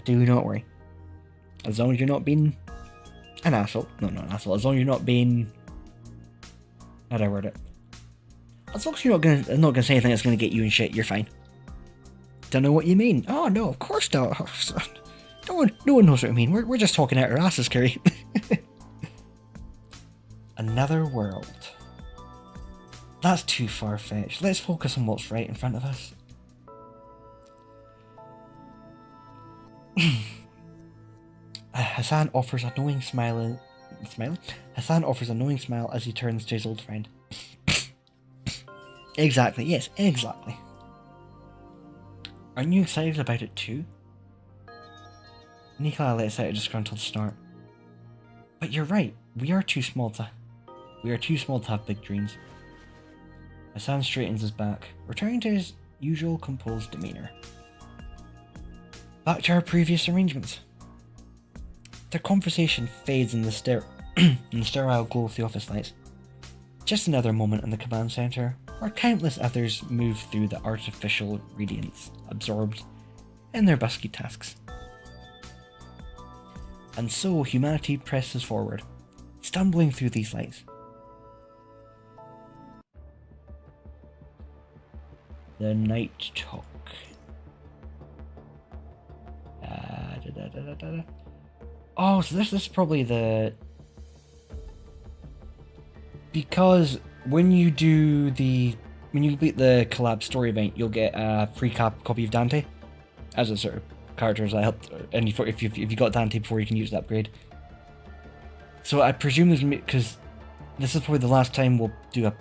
Do not worry. As long as you're not being an asshole. No, not an asshole. As long as you're not being... How do I word it? As long as you're not gonna say anything that's gonna get you in shit, you're fine. Don't know what you mean. Oh no, of course not. No one knows what I mean. We're just talking out our asses, Kerry. Another world. That's too far-fetched. Let's focus on what's right in front of us. Hassan offers a knowing smile. Hassan offers a knowing smile as he turns to his old friend. Exactly, yes, exactly. Aren't you excited about it too? Nicola lets out a disgruntled snort. But you're right, we are too small to have big dreams. Hassan straightens his back, returning to his usual composed demeanour. Back to our previous arrangements. Their conversation fades in the sterile glow of the office lights. Just another moment in the command centre, where countless others move through the artificial radiance, absorbed in their busky tasks. And so humanity presses forward, stumbling through these lights. The night talk. Oh, so this is probably the... Because when you complete the Collab story event, you'll get a free copy of Dante as a sort of characters that helped. And if you got Dante before, you can use the upgrade. So I presume there's, because this is probably the last time we'll do a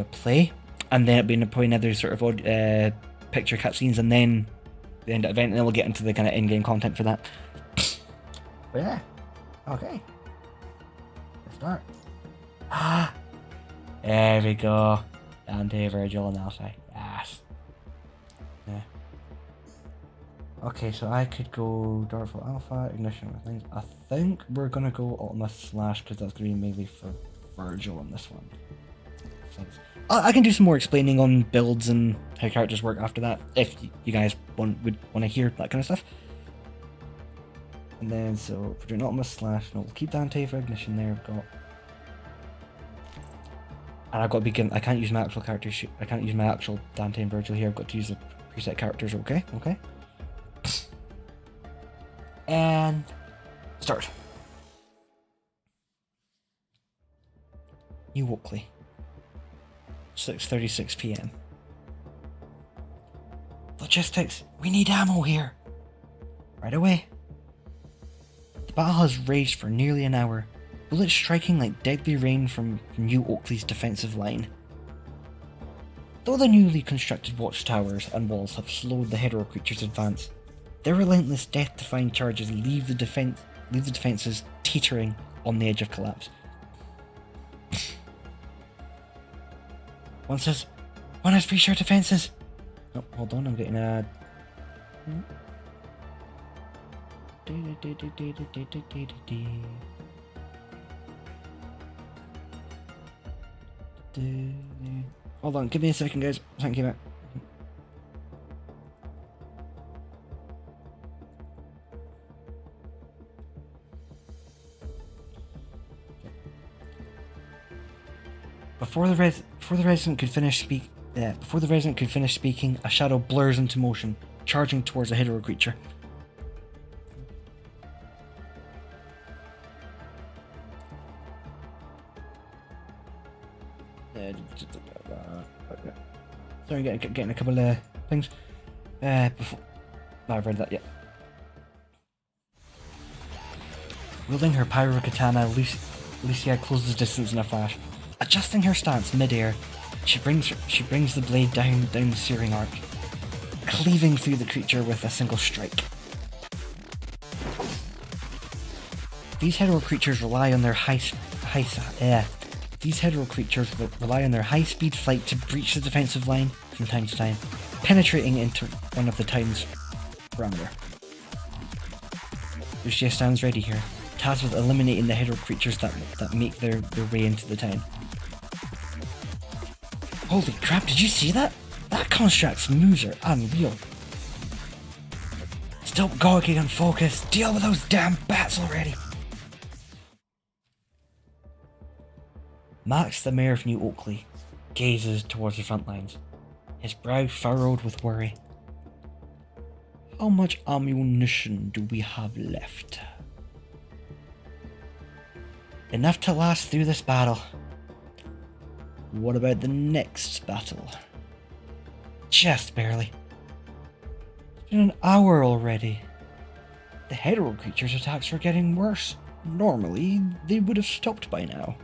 play, and then it'll be probably another sort of picture cutscenes, and then the end of the event, and then we'll get into the kind of in-game content for that. But yeah, okay. Let's start. There we go. Dante, Virgil, and Elsie. Yes. Yeah. Okay, so I could go Dartful Alpha, Ignition with things. I think we're gonna go Ultima Slash because that's gonna be mainly for Virgil on this one. I can do some more explaining on builds and how characters work after that, if you guys would want to hear that kind of stuff. And then, so if we're doing Ultima Slash, no, we'll keep Dante for Ignition there. We've got. And I've got to begin. I can't use my actual character sheet. I can't use my actual Dante and Virgil here. I've got to use the preset characters. Okay. And start. New Oakley. 6:36 p.m. Logistics. We need ammo here. Right away. The battle has raged for nearly an hour, bullets striking like deadly rain from New Oakley's defensive line. Though the newly constructed watchtowers and walls have slowed the hero creature's advance, their relentless death-defying charges leave the defences teetering on the edge of collapse. One has pre-share defences. Oh, hold on, I'm getting a... Hold on, give me a second, guys. Thank you, mate. Before the resident could finish Before the resident could finish speaking, a shadow blurs into motion, charging towards a hetero creature. Sorry, getting a couple of things. Before... No, I've read that yet. Wielding her pyro katana, Lucia closes distance in a flash. Adjusting her stance mid-air, she brings the blade down the searing arc, cleaving through the creature with a single strike. These hetero creatures rely on their high-speed flight to breach the defensive line from time to time, penetrating into one of the town's perimeter. Lucia stands ready here, tasked with eliminating the hetero creatures that make their way into the town. Holy crap, did you see that? That construct's moves are unreal. Stop gawking and focus. Deal with those damn bats already. Max, the mayor of New Oakley, gazes towards the front lines, his brow furrowed with worry. How much ammunition do we have left? Enough to last through this battle. What about the next battle? Just barely. It's been an hour already. The hetero creature's attacks are getting worse. Normally, they would have stopped by now.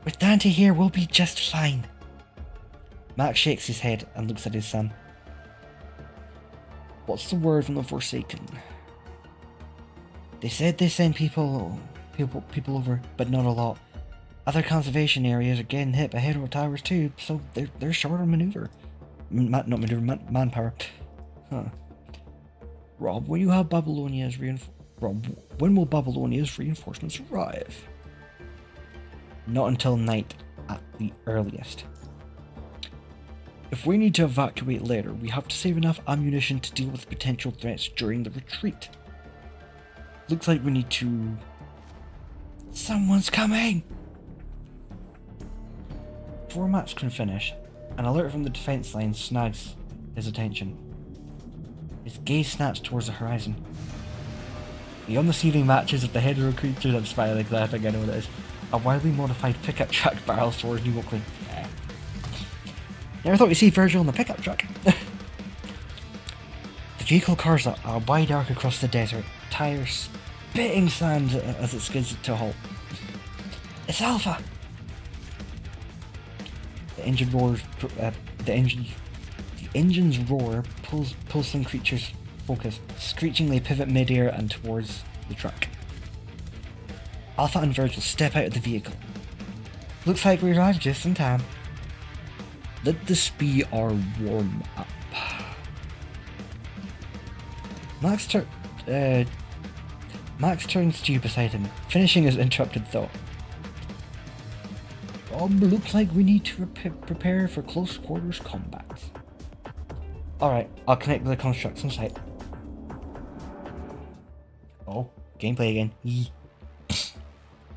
With Dante here, we'll be just fine. Max shakes his head and looks at his son. What's the word from the Forsaken? They said they sent people over, but not a lot. Other conservation areas are getting hit by hetero towers too, so they're short on maneuver. Manpower. Huh. Rob, when will Babylonia's reinforcements arrive? Not until night at the earliest. If we need to evacuate later, we have to save enough ammunition to deal with potential threats during the retreat. Looks like we need to... Someone's coming! Before Max can finish, an alert from the defense line snags his attention. His gaze snaps towards the horizon. Beyond the seething matches of the hetero creatures, I'm smiling because I think I know what it is. A wildly modified pickup truck barrels towards New Oakley. Never thought you'd see Virgil in the pickup truck. The vehicle carves a wide arc across the desert, tires spitting sand as it skids to a halt. It's Alpha! The engine's roar pulls some creatures' focus, screeching they pivot mid-air and towards the truck. Alpha and Virgil step out of the vehicle. Looks like we arrived just in time. Let this be our warm-up. Max turns to you beside him, finishing his interrupted thought. Looks like we need to prepare for close quarters combat. Alright, I'll connect with the constructs on site. Oh, gameplay again.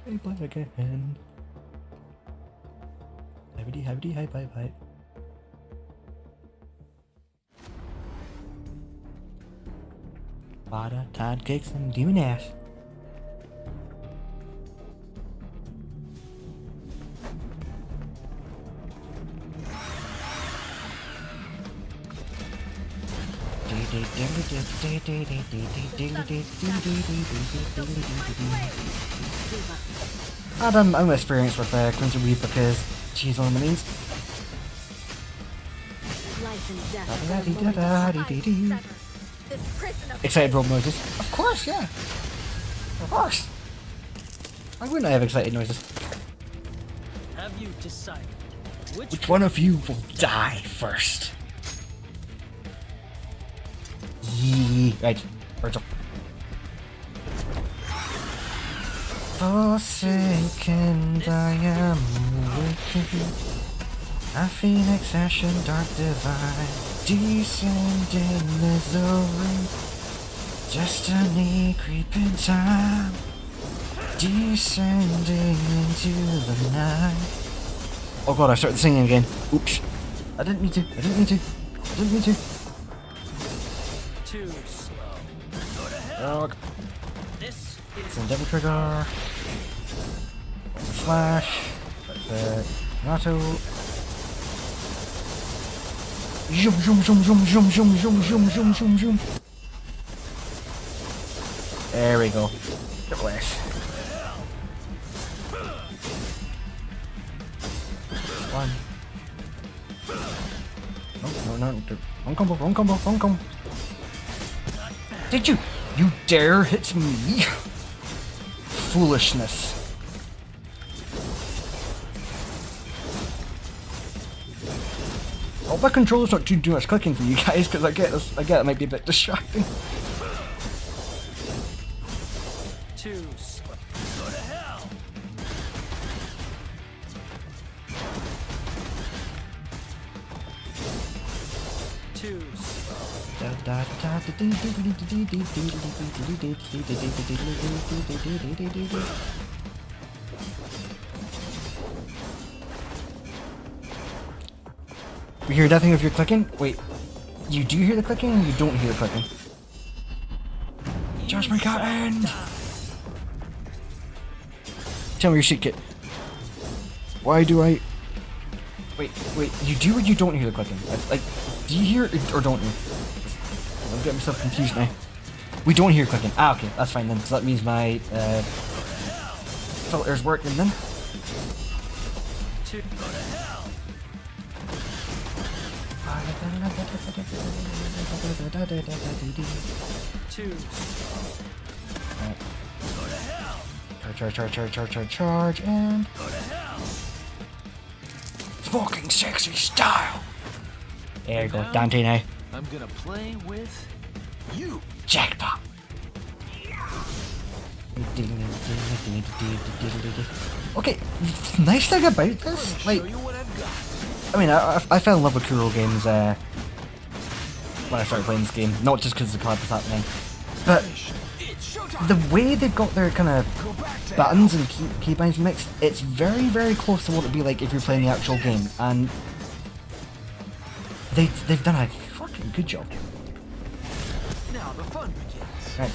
Gameplay again. Hi. Bada, Todd kicks and demon ass. I'm experienced with Crimson Weave because she's one of my names. Excited rope noises. Of course, yeah. Of course. Why wouldn't I have excited noises? Have you decided which one of you will die first? Right, Virgil. Forsaken, I am awakened. A phoenix ashen dark divine, descending misery. Destiny creeping time, descending into the night. Oh god, I started singing again. Oops. I didn't mean to. I didn't mean to. I didn't mean to. Too slow. Go to hell. Dog. This is Send double trigger. Slash. That's it. Nato. Zoom, zoom, zoom, zoom, zoom, zoom, zoom, zoom, zoom, zoom, zoom. There we go. Triple S. One. No. Wrong combo, wrong combo, wrong combo. Did you? You dare hit me? Foolishness. Hope my controller's not too much clicking for you guys, because I get it might be a bit distracting. too slow. Go to hell. Too slow. We hear nothing if you're clicking? Wait, you do hear the clicking and you don't hear the clicking? Judgment got end! Tell me your shit, kit. Why do I... Wait, you do or you don't hear the clicking? Like, do you hear it or don't you? I'm getting myself confused now. We don't hear clicking. Ah, okay, that's fine then. So that means my filter's working then. Charge, and smoking sexy style. There you go, Dante now. I'm gonna play with you. Jackpot. Okay, nice thing about this, like, I mean, I fell in love with Kuro games when I started playing this game, not just because the collab was happening, but the way they've got their kind of buttons and keybinds mixed, it's very, very close to what it'd be like if you're playing the actual game, and they've done a fucking good job. Now the fun begins. Right.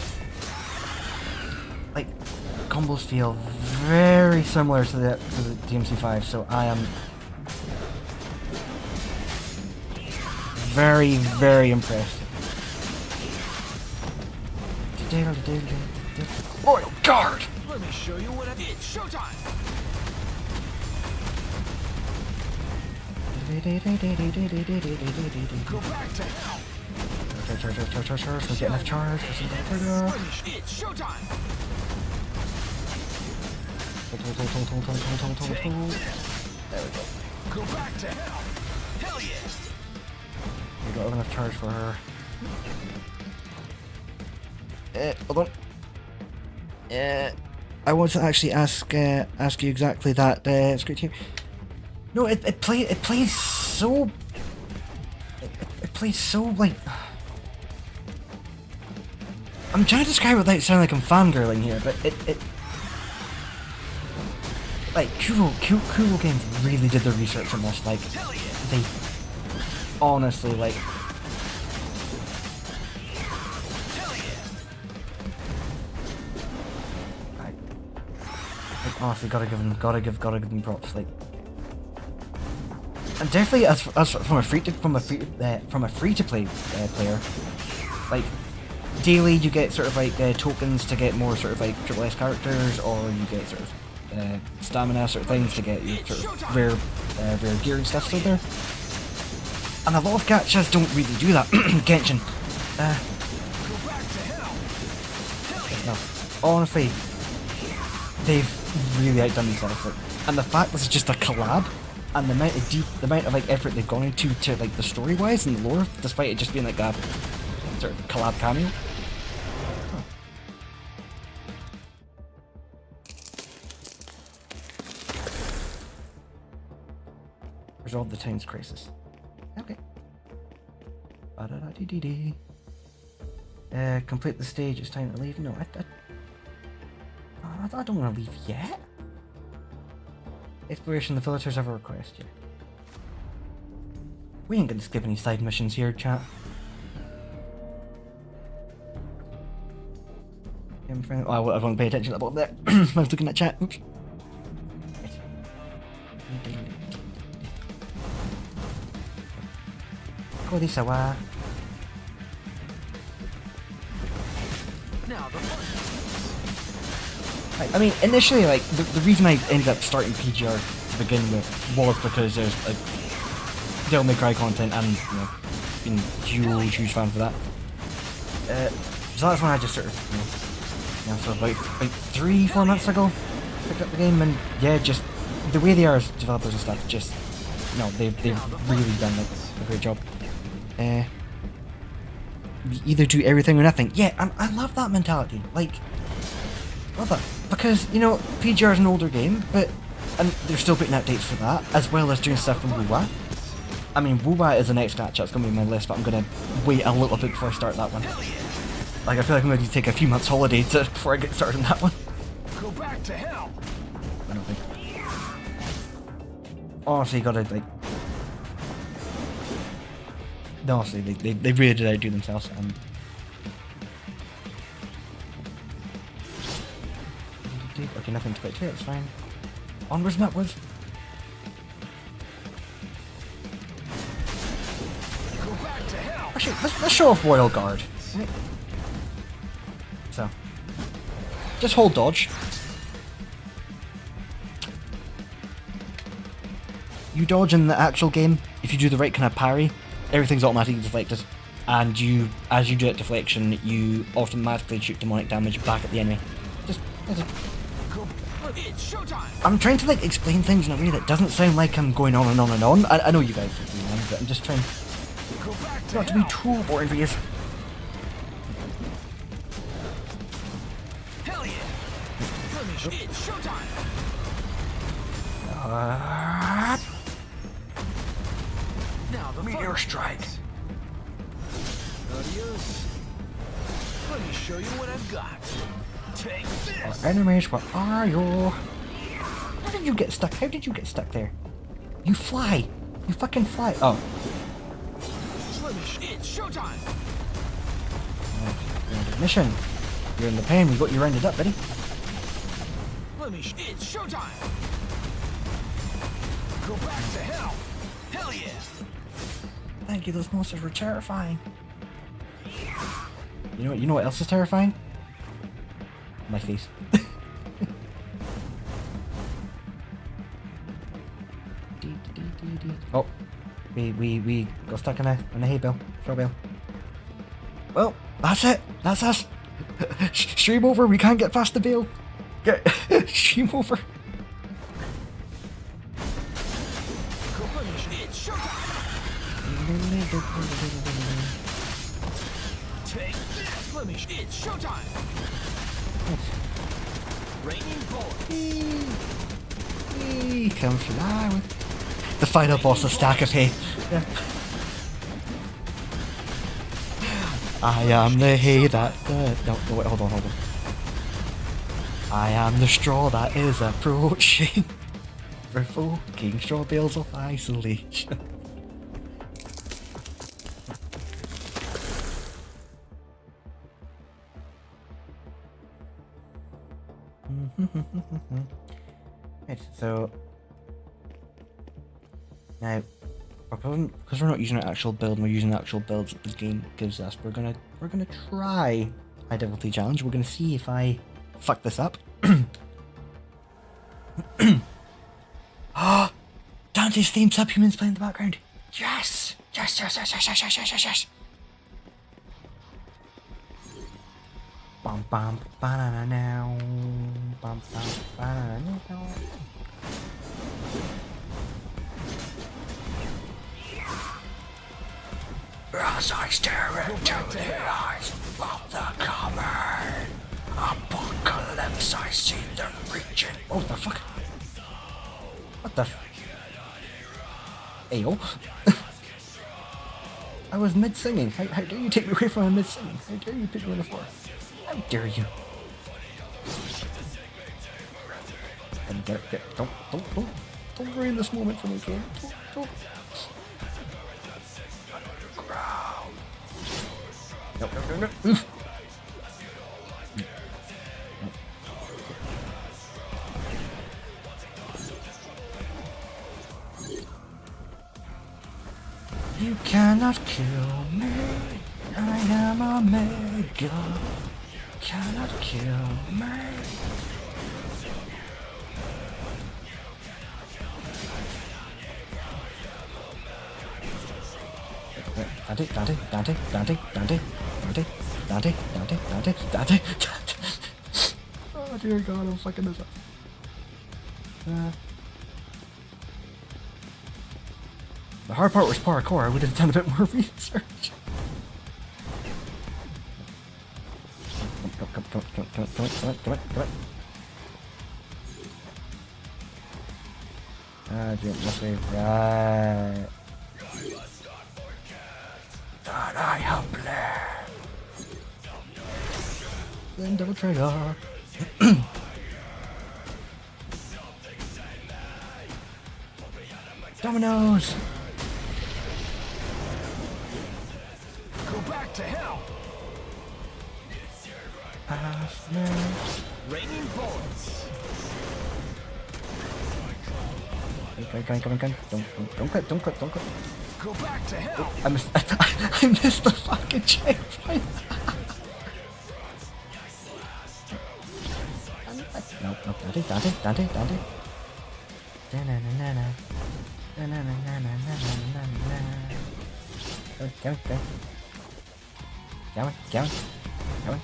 Like, combos feel very similar to the DMC5, so I am very, very impressed. Royal Guard! Let me show you what I did. Showtime! Go back to hell. Charge. We get enough charge. It's showtime. There we go. Go back to hell. Hell yeah. We don't have enough charge for her. Hold on. I want to actually ask you exactly that. It's great here. No, it plays so. It plays so like. I'm trying to describe it without sounding like I'm fangirling here, but it like Kuro games really did their research on this. Like, they honestly like. Honestly, gotta give them props. Like, and definitely as from a free to play player, like daily you get sort of like tokens to get more sort of like triple S characters, or you get sort of stamina sort of things to get your sort of rare gear and stuff. So there, and a lot of gachas don't really do that. Genshin, no, honestly, they've really outdone themselves, like, and the fact this is just a collab, and the amount of like effort they've gone into to like the story wise and the lore, despite it just being like a sort of collab cameo. Resolve the town's crisis. Okay. Complete the stage. It's time to leave. No, I don't want to leave yet. Exploration the villagers ever request, yeah. We ain't gonna skip any side missions here, chat. Oh, I won't pay attention to that bottom there. I was looking at chat. Oops. Korisawa. I mean, initially, like, the reason I ended up starting PGR to begin with was because there's, like, Devil May Cry content and, you know, been huge fan for that. So that's when I just sort of, so about 3-4 months ago, picked up the game, and yeah, just the way they are as developers and stuff, just, no, they've really done, like, a great job. You either do everything or nothing. Yeah, and I love that mentality. Like, love that. Because, you know, PGR is an older game, and they're still putting out dates for that, as well as doing stuff from WuWa. I mean, WuWa is the next catch-up, it's going to be on my list, but I'm going to wait a little bit before I start that one. Like, I feel like I'm going to take a few months holiday before I get started on that one. Go back to hell. I don't think. Honestly, you gotta, like... No, honestly, they really did outdo themselves. Okay, nothing to fight here, it's fine. Onwards and upwards. Go back to hell. Actually, let's show off Royal Guard. Right. So, just hold dodge. You dodge in the actual game, if you do the right kind of parry, everything's automatically deflected. And as you do that deflection, you automatically shoot demonic damage back at the enemy. I'm trying to like explain things in a way that doesn't sound like I'm going on and on and on. I know you guys are doing that, but I'm just trying not to be too boring for you. Hell yeah. It's showtime. Now the meteor strike. Adios. Let me show you what I've got. Take this. Enemies, what are you? How did you get stuck? How did you get stuck there? You fly. You fucking fly. Oh. It's showtime. Mission. You're in the pen. We got you rounded up, buddy. It's showtime. Go back to hell. Hell yeah. Thank you. Those monsters were terrifying. You know what else is terrifying? My face. Oh, we got stuck in a hay bale, straw bale. Well, that's it. That's us. Stream over. We can't get past the bale. Get stream over. Take this. It's showtime. Raining bullets. Come fly with the final boss, a stack of hay. Yeah. I am the hay that no, wait, hold on. I am the straw that is approaching, provoking straw bales of isolation. Right, so now because we're not using an actual build, we're using the actual builds that the game gives us. We're gonna try High Difficulty Challenge. We're gonna see if I fuck this up. Ah, Dante's theme subhumans playing in the background. Yes. Bum bum banana now. Bum bum banana now. As I stare into the eyes of the coming apocalypse, I see them reaching. Oh, the fuck? What the? Ayo. I was mid singing. How dare you take me away from a mid singing? How dare you put me on the floor? How dare you? And don't ruin this moment for me, kid. Don't. No, no, no, no. Oof. You cannot kill me. I am Omega. Cannot kill me. Dante. Oh dear God, I'm fucking this up. The hard part was parkour. I would have done a bit more research. Come on. Jump must be right. God, I help there. Then double trigger. Dominoes. Go back to hell. Pass me. Raining bullets. Don't quit. Go back to hell. I missed the fucking checkpoint. No, Dante. Come on.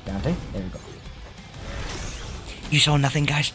Dante. There we go. You saw nothing, guys.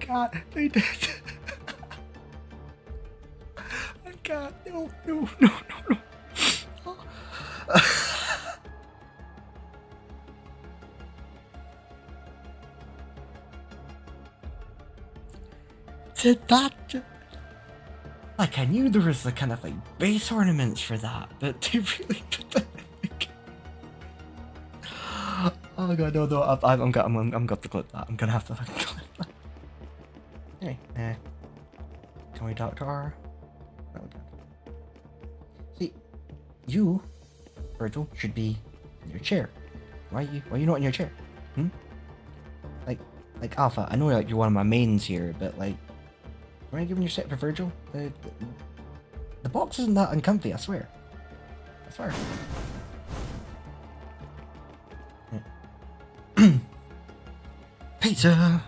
God, they did. I can't. No. Did that? Like, I knew there was the kind of like base ornaments for that, but they really put that. Oh god, no! I'm got to clip that. I'm gonna have to clip that. Anyway, can we talk to her? Oh god. See, you, Virgil, should be in your chair. Why are you not in your chair? Like Alpha. I know like you're one of my mains here, but like, why are you giving your set for Virgil? The box isn't that uncomfy. I swear. Pizza.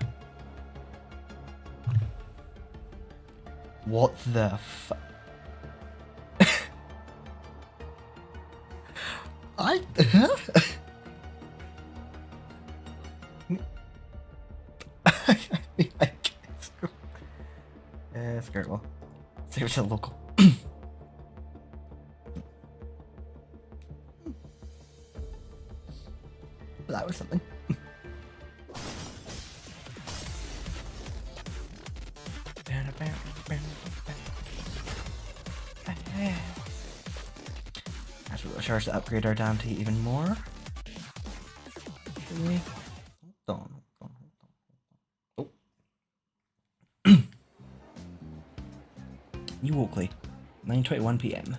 What the fuck? I skirt well. Save it to the local. But that was something. As we will charge to upgrade our Dante even more. Hold on. Oh. New Oakley, 9:21 p.m.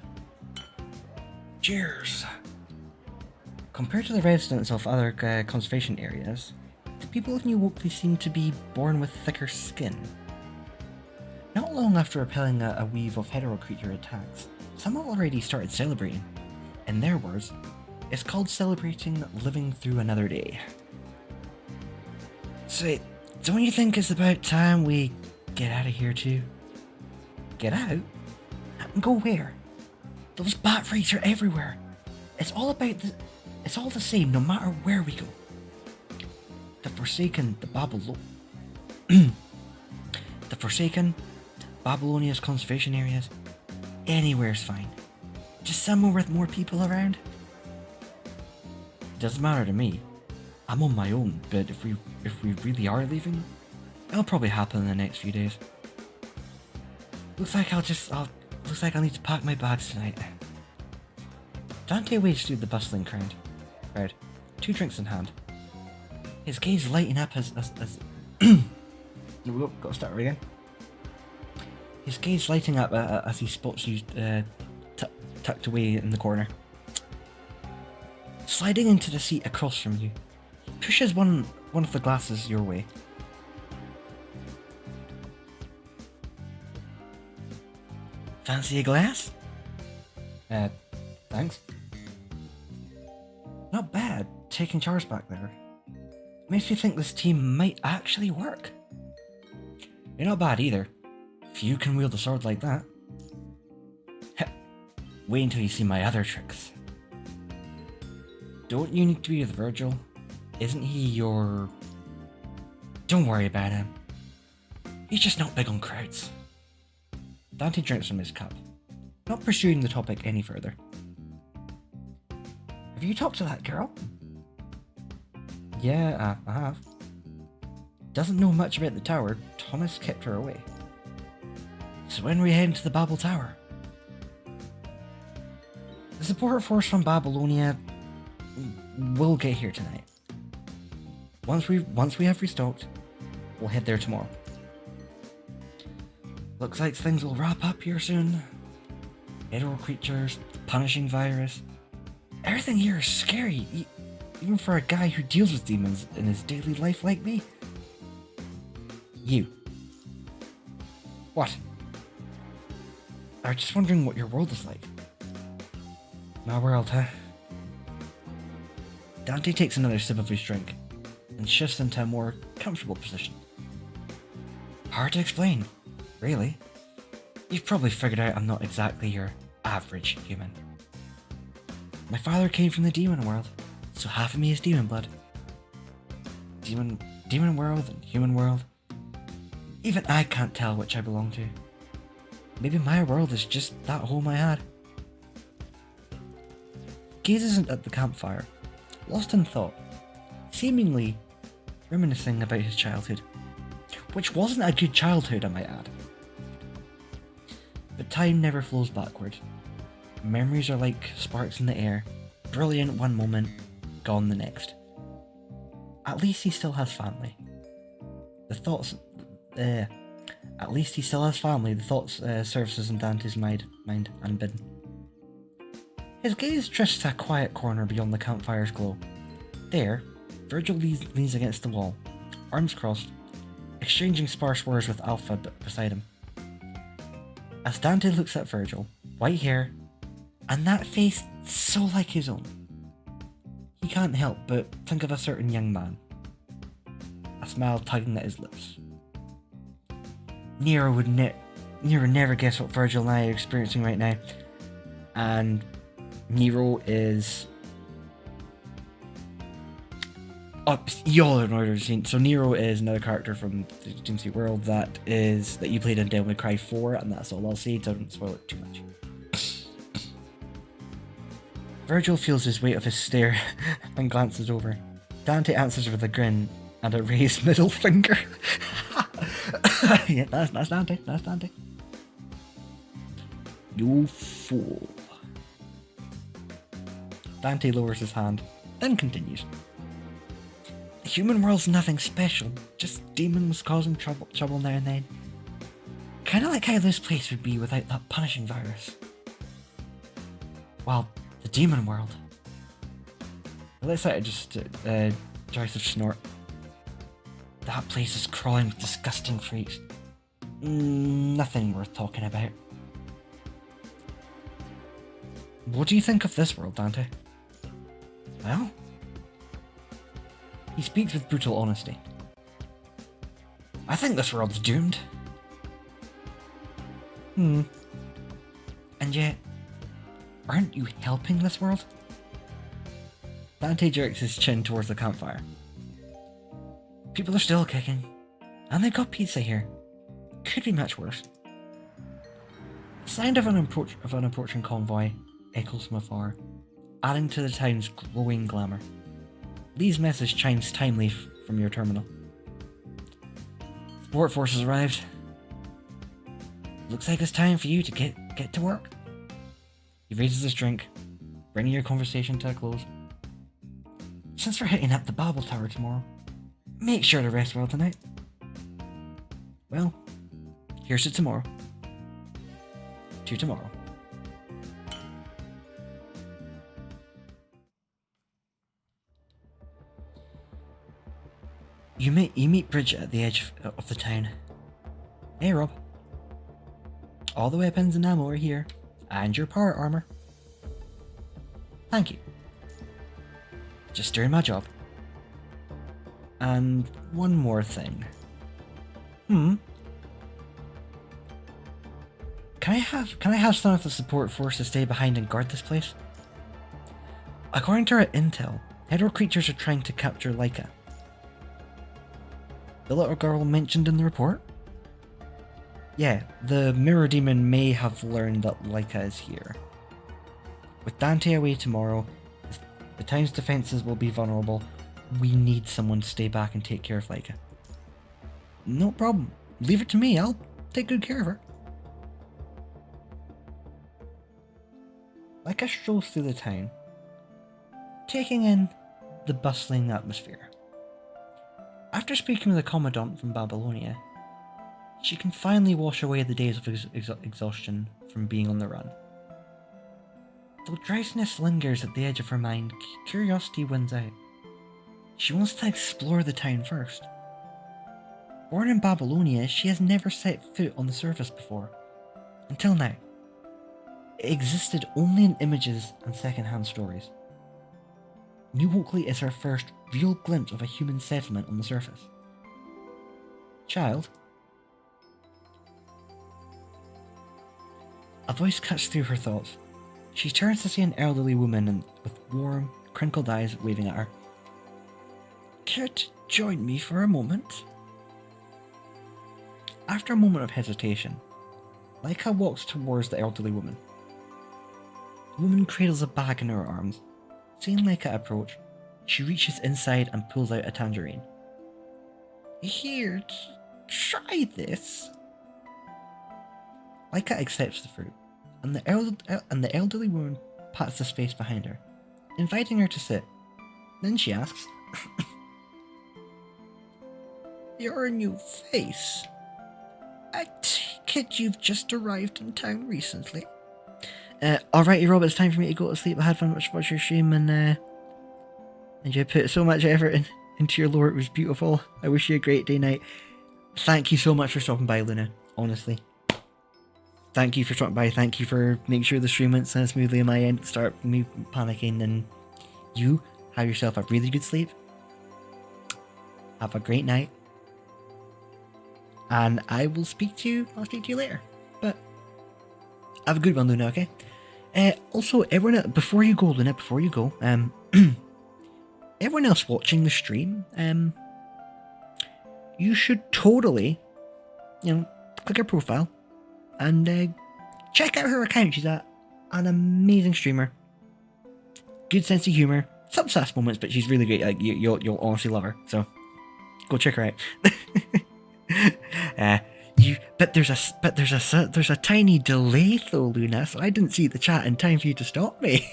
Cheers! Compared to the residents of other conservation areas, the people of New Oakley seem to be born with thicker skin. Not long after repelling a weave of hetero creature attacks, some already started celebrating. In their words, it's called celebrating living through another day. So, don't you think it's about time we get out of here too? Get out? And go where? Those bat rates are everywhere. It's all the same no matter where we go. The Forsaken, the Forsaken, Babylonia's conservation areas, anywhere's fine. Just somewhere with more people around, Doesn't matter to me. I'm on my own, but if we really are leaving, it'll probably happen in the next few days. Looks like I'll need to pack my bags tonight. Dante wades through the bustling crowd, 2 drinks in hand. His gaze lighting up as gotta start again. His gaze lighting up as he spots you tucked away in the corner. Sliding into the seat across from you, he pushes one of the glasses your way. Fancy a glass? Thanks. Not bad, taking charge back there. Makes me think this team might actually work. You're not bad either. Few can wield a sword like that. Wait until you see my other tricks. Don't you need to be with Virgil? Isn't he your... Don't worry about him. He's just not big on crowds. Dante drinks from his cup, not pursuing the topic any further. Have you talked to that girl? Yeah, I have. Doesn't know much about the tower. Thomas kept her away. So when are we heading to the Babel Tower? The support force from Babylonia will get here tonight. Once we have restocked, we'll head there tomorrow. Looks like things will wrap up here soon. Edible creatures, the punishing virus. Everything here is scary, even for a guy who deals with demons in his daily life like me. You. What? I was just wondering what your world is like. My world, huh? Dante takes another sip of his drink and shifts into a more comfortable position. Hard to explain, really. You've probably figured out I'm not exactly your average human. My father came from the demon world, so half of me is demon blood. Demon world and human world. Even I can't tell which I belong to. Maybe my world is just that home I had. Gazes at the campfire, lost in thought, seemingly reminiscing about his childhood, which wasn't a good childhood, I might add. But time never flows backward. Memories are like sparks in the air, brilliant one moment, gone the next. At least he still has family. At least he still has family. The thoughts surfaces in Dante's mind unbidden. His gaze drifts to a quiet corner beyond the campfire's glow. There, Virgil leans against the wall, arms crossed, exchanging sparse words with Alpha beside him. As Dante looks at Virgil, white hair, and that face so like his own, he can't help but think of a certain young man, a smile tugging at his lips. Nero would never guess what Virgil and I are experiencing right now, and Nero is... Oh, y'all are in order to see. So Nero is another character from the DMC world that you played in Devil May Cry 4, and that's all I'll say, so don't spoil it too much. Virgil feels his weight of his stare and glances over. Dante answers with a grin and a raised middle finger. Yeah, that's Dante. That's Dante. You fool. Dante lowers his hand, then continues. The human world's nothing special, just demons causing trouble now and then. Kinda like how this place would be without that punishing virus. Well, the demon world. Let's say just Joseph snort. That place is crawling with disgusting freaks. Nothing worth talking about. What do you think of this world, Dante? Well, he speaks with brutal honesty. I think this world's doomed. And yet, aren't you helping this world? Dante jerks his chin towards the campfire. People are still kicking, and they've got pizza here. Could be much worse. The sound of an approaching convoy echoes from afar, adding to the town's growing glamour. Lee's message chimes timely from your terminal. Support force has arrived. Looks like it's time for you to get to work. He raises his drink, bringing your conversation to a close. Since we're hitting up the Babel Tower tomorrow, make sure to rest well tonight. Well, here's to tomorrow. To tomorrow. You meet Bridget at the edge of the town. Hey, Rob. All the weapons and ammo are here, and your power armor. Thank you. Just doing my job. And one more thing. Can I have some of the support force to stay behind and guard this place? According to our intel, Hedorah creatures are trying to capture Laika. The little girl mentioned in the report? Yeah, the Mirror Demon may have learned that Laika is here. With Dante away tomorrow, the town's defenses will be vulnerable. We need someone to stay back and take care of Laika. No problem. Leave it to me, I'll take good care of her. Laika strolls through the town, taking in the bustling atmosphere. After speaking with the Commandant from Babylonia, she can finally wash away the days of exhaustion from being on the run. Though drowsiness lingers at the edge of her mind, curiosity wins out. She wants to explore the town first. Born in Babylonia, she has never set foot on the surface before. Until now. It existed only in images and second-hand stories. New Oakley is her first real glimpse of a human settlement on the surface. Child? A voice cuts through her thoughts. She turns to see an elderly woman with warm, crinkled eyes waving at her. Care to join me for a moment? After a moment of hesitation, Laika walks towards the elderly woman. The woman cradles a bag in her arms. Seeing Laika approach, she reaches inside and pulls out a tangerine. Here, try this. Laika accepts the fruit, and the elderly woman pats the space behind her, inviting her to sit. Then she asks, You're a new face. I take it you've just arrived in town recently. Alrighty, Rob, it's time for me to go to sleep. I had fun watching your stream, and you put so much effort into your lore. It was beautiful. I wish you a great day, night. Thank you so much for stopping by, Luna. Honestly. Thank you for stopping by. Thank you for making sure the stream went so smoothly on my end. Start me panicking, and you have yourself a really good sleep. Have a great night. And I will speak to you. I'll speak to you later. But have a good one, Luna, okay? Also, everyone, before you go, Luna, before you go, everyone else watching the stream, you should totally, click her profile and check out her account. She's an amazing streamer. Good sense of humor. Some sass moments, but she's really great. Like, you'll honestly love her. So go check her out. But there's a tiny delay though, Luna, so I didn't see the chat in time for you to stop me.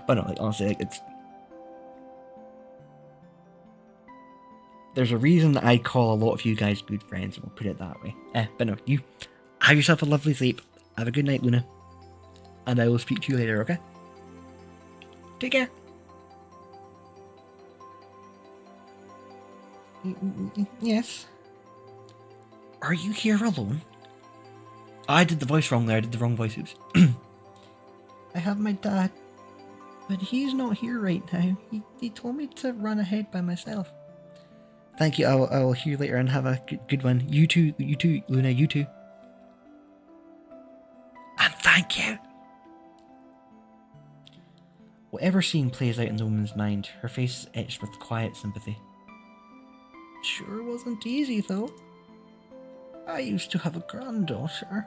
But no, like, honestly, like, there's a reason that I call a lot of you guys good friends, we'll put it that way. But no, you have yourself a lovely sleep. Have a good night, Luna. And I will speak to you later, okay? Take care. Yes. Are you here alone? I did the voice wrong there. I did the wrong voice. Oops. I have my dad, but he's not here right now. He told me to run ahead by myself. Thank you. I will hear you later and have a good one. You too, Luna. You too. And thank you. Whatever scene plays out in the woman's mind, her face is etched with quiet sympathy. Sure wasn't easy though. I used to have a granddaughter.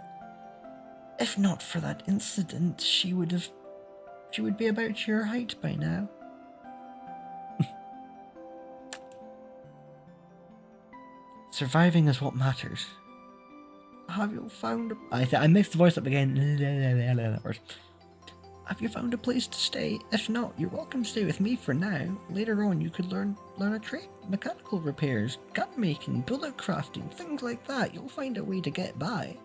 If not for that incident, she would be about your height by now. Surviving is what matters. Have you found I mixed the voice up again. Have you found a place to stay? If not, you're welcome to stay with me for now. Later on, you could learn a trade. Mechanical repairs, gun making, bullet crafting, things like that. You'll find a way to get by.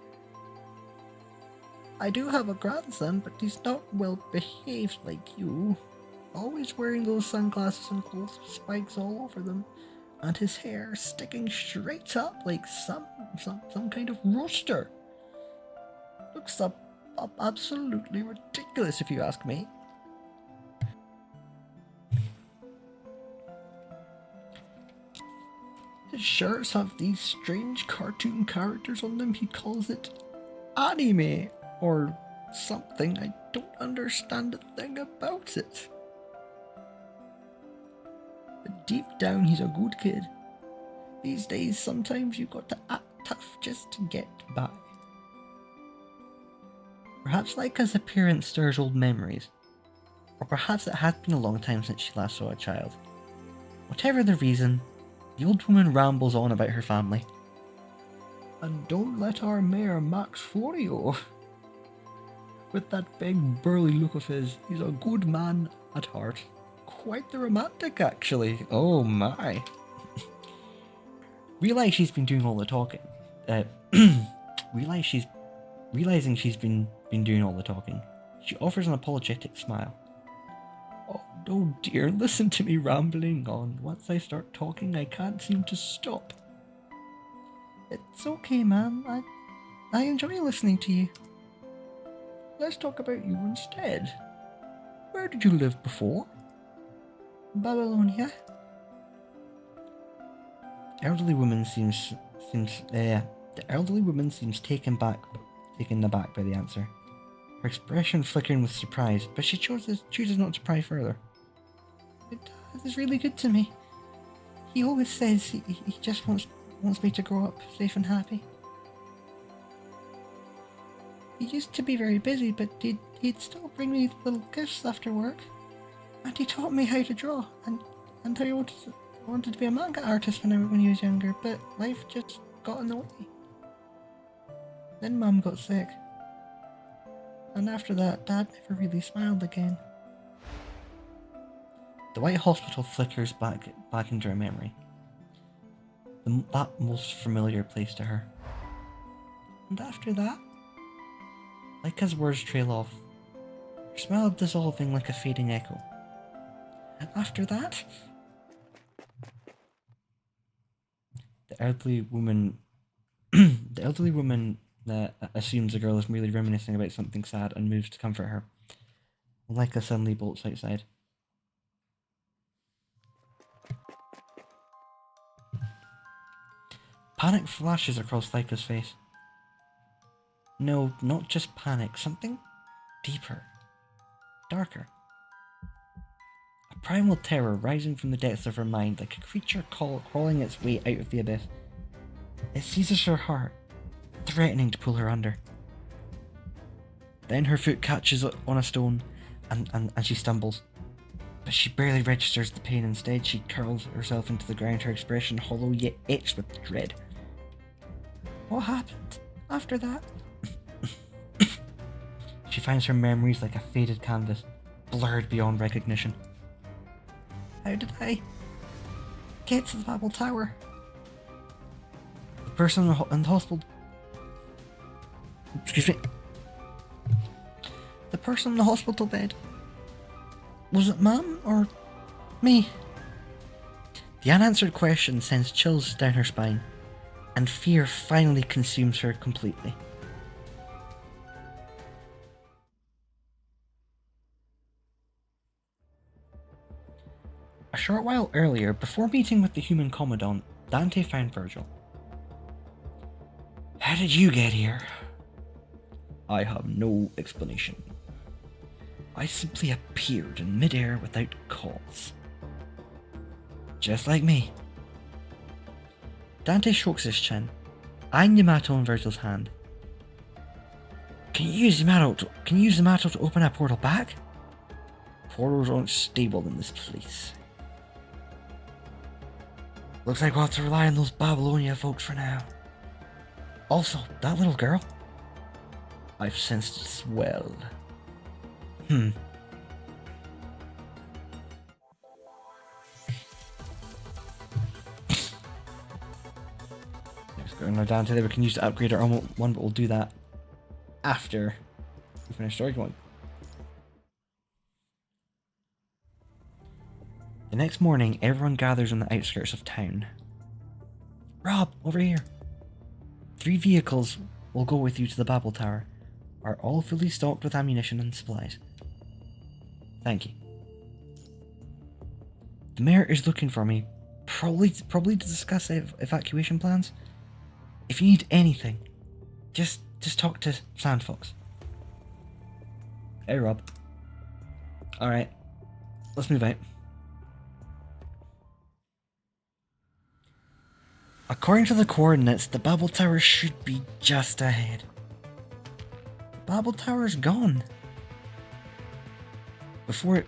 I do have a grandson, but he's not well behaved like you. Always wearing those sunglasses and clothes with spikes all over them. And his hair sticking straight up like some kind of rooster. Looks absolutely ridiculous if you ask me. His shirts have these strange cartoon characters on them. He calls it anime or something. I don't understand a thing about it. But deep down, he's a good kid. These days, sometimes you got to act tough just to get by. Perhaps Laika's appearance stirs old memories. Or perhaps it has been a long time since she last saw a child. Whatever the reason, the old woman rambles on about her family. And don't let our mayor Max Florio. With that big burly look of his, he's a good man at heart. Quite the romantic, actually. Oh my. Realizing she's been doing all the talking. Realizing she's been doing all the talking, she offers an apologetic smile. Oh no, dear, listen to me rambling on. Once I start talking, I can't seem to stop. It's okay, ma'am. I enjoy listening to you. Let's talk about you instead. Where did you live before? Babylonia. The elderly woman seems taken aback by the answer. Her expression flickering with surprise, but she chooses not to pry further. It is really good to me. He always says he just wants me to grow up safe and happy. He used to be very busy, but he'd still bring me little gifts after work. And he taught me how to draw, and I wanted to be a manga artist when he was younger, but life just got in the way. Then Mum got sick. And after that, Dad never really smiled again. The white hospital flickers back into her memory. That most familiar place to her. And after that, like as words trail off, her smile dissolving like a fading echo. And after that, the elderly woman assumes the girl is merely reminiscing about something sad and moves to comfort her. Leica suddenly bolts outside. Panic flashes across Leica's face. No, not just panic, something deeper, darker. A primal terror rising from the depths of her mind like a creature crawling its way out of the abyss. It seizes her heart, threatening to pull her under. Then her foot catches on a stone and she stumbles. But she barely registers the pain. Instead, she curls herself into the ground, her expression hollow yet etched with dread. What happened after that? She finds her memories like a faded canvas, blurred beyond recognition. How did I get to the Babel Tower? The person in the hospital... Excuse me. The person in the hospital bed. Was it Mum or me? The unanswered question sends chills down her spine, and fear finally consumes her completely. A short while earlier, before meeting with the human commandant, Dante found Virgil. How did you get here? I have no explanation. I simply appeared in midair without cause. Just like me. Dante strokes his chin, eyeing Yamato in Virgil's hand. Can you use Yamato to open a portal back? Portals aren't stable in this place. Looks like we'll have to rely on those Babylonia folks for now. Also, that little girl. I've sensed it as well. Let's go down to there. We can use to upgrade our own one, but we'll do that after we finish story going. The next morning, everyone gathers on the outskirts of town. Rob, over here. 3 vehicles will go with you to the Babel Tower. Are all fully stocked with ammunition and supplies. Thank you. The mayor is looking for me, probably to discuss evacuation plans. If you need anything, just talk to Sandfox. Hey, Rob. All right, let's move out. According to the coordinates, the Babel Tower should be just ahead. The Babel Tower's gone. Before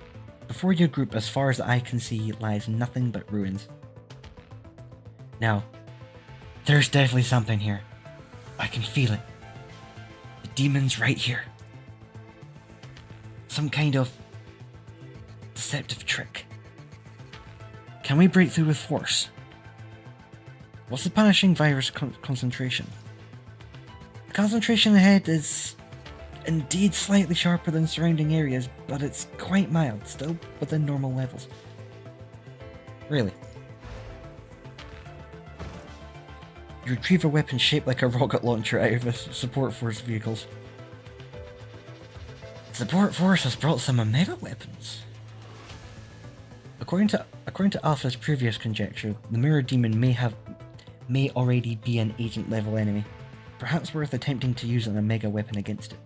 your group, as far as I can see, lies nothing but ruins. Now, there's definitely something here. I can feel it. The demon's right here. Some kind of deceptive trick. Can we break through with force? What's the punishing virus concentration? The concentration ahead is indeed slightly sharper than surrounding areas, but it's quite mild, still within normal levels. Really? You retrieve a weapon shaped like a rocket launcher out of a support force vehicles. Support force has brought some Omega weapons. According to Alpha's previous conjecture, the Mirror Demon may already be an agent level enemy. Perhaps worth attempting to use an Omega weapon against it.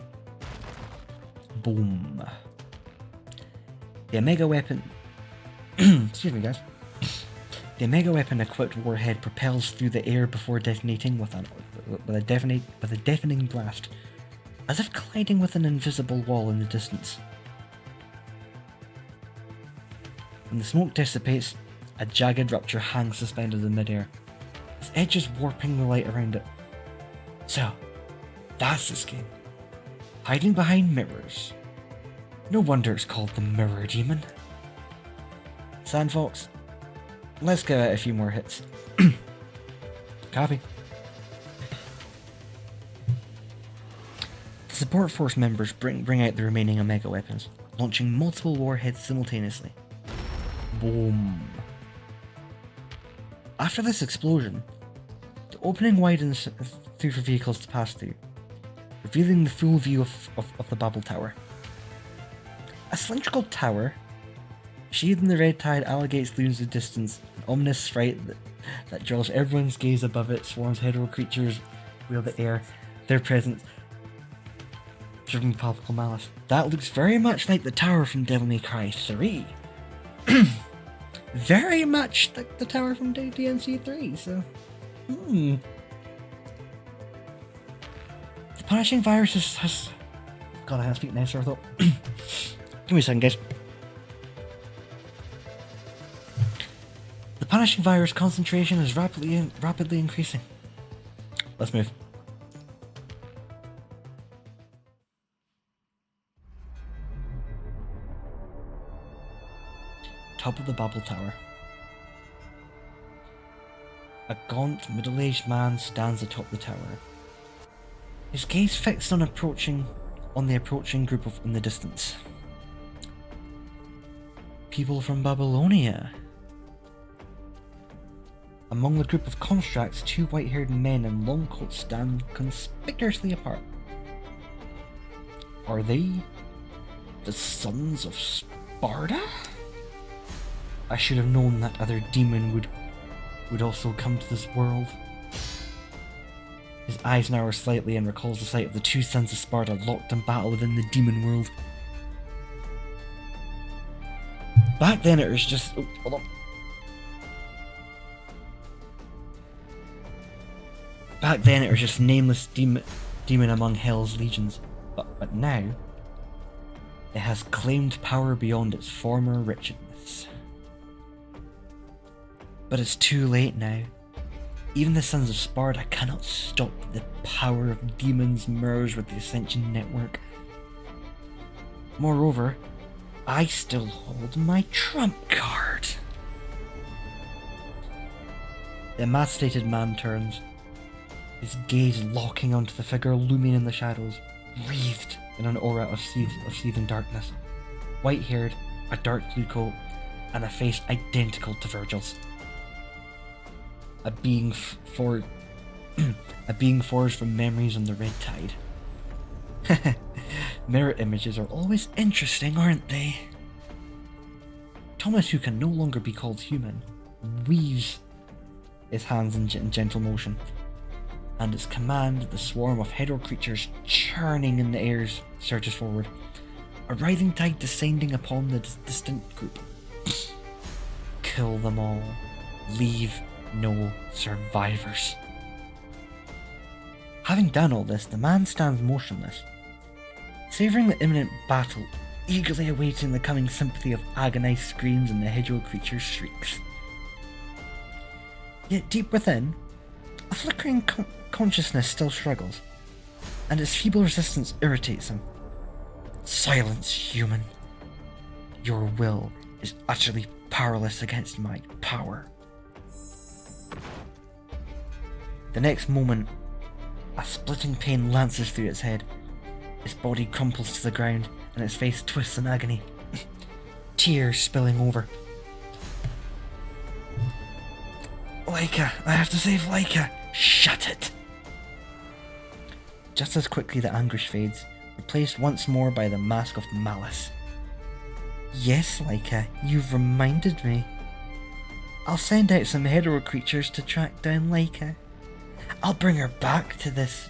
Boom. The Omega weapon... Excuse me, guys. The Omega weapon equipped warhead propels through the air before detonating with a deafening blast, as if colliding with an invisible wall in the distance. When the smoke dissipates, a jagged rupture hangs suspended in midair, its edges warping the light around it. So, that's the scheme. Hiding behind mirrors. No wonder it's called the Mirror Demon. Sandfox, let's give it a few more hits. Copy. The support force members bring out the remaining Omega weapons, launching multiple warheads simultaneously. Boom. After this explosion, the opening widens through for vehicles to pass through, revealing the full view of the Babel Tower. A cylindrical tower, sheathed in the red tide, alligates looms the distance, an ominous fright that draws everyone's gaze above it. Swarms hetero creatures wheel the air, their presence driven palpable malice. That looks very much like the tower from Devil May Cry 3. Very much like the tower from DMC 3, so... The punishing virus has... God, I have to speak nicer, I thought. Give me a second, guys. The punishing virus concentration is rapidly increasing. Let's move. Top of the Babel Tower. A gaunt, middle-aged man stands atop the tower. His gaze fixed on the approaching group in the distance. People from Babylonia. Among the group of constructs, 2 white-haired men in long coats stand conspicuously apart. Are they the sons of Sparta? I should have known that other demon would also come to this world. His eyes narrow slightly and recalls the sight of the 2 sons of Sparta locked in battle within the demon world. Back then it was just... Oh, hold on. Back then it was just nameless demon among Hell's legions. But now, it has claimed power beyond its former wretchedness. But it's too late now. Even the Sons of Sparta cannot stop the power of demons merged with the Ascension Network. Moreover, I still hold my trump card. The emaciated man turns, his gaze locking onto the figure looming in the shadows, wreathed in an aura of seething darkness. White-haired, a dark blue coat, and a face identical to Virgil's. A being forged from memories on the Red Tide. Mirror images are always interesting, aren't they? Thomas, who can no longer be called human, weaves his hands in gentle motion, and its command, the swarm of hetero creatures churning in the airs surges forward, a rising tide descending upon the distant group. Kill them all. Leave no survivors. Having done all this, the man stands motionless, savouring the imminent battle, eagerly awaiting the coming sympathy of agonised screams and the hetero creature's shrieks. Yet deep within, a flickering consciousness still struggles, and its feeble resistance irritates him. Silence, human. Your will is utterly powerless against my power. The next moment, a splitting pain lances through its head. Its body crumples to the ground, and its face twists in agony. Tears spilling over. Laika, I have to save Laika. Shut it! Just as quickly the anguish fades, replaced once more by the mask of malice. Yes, Laika, you've reminded me. I'll send out some hetero creatures to track down Laika. I'll bring her back to this.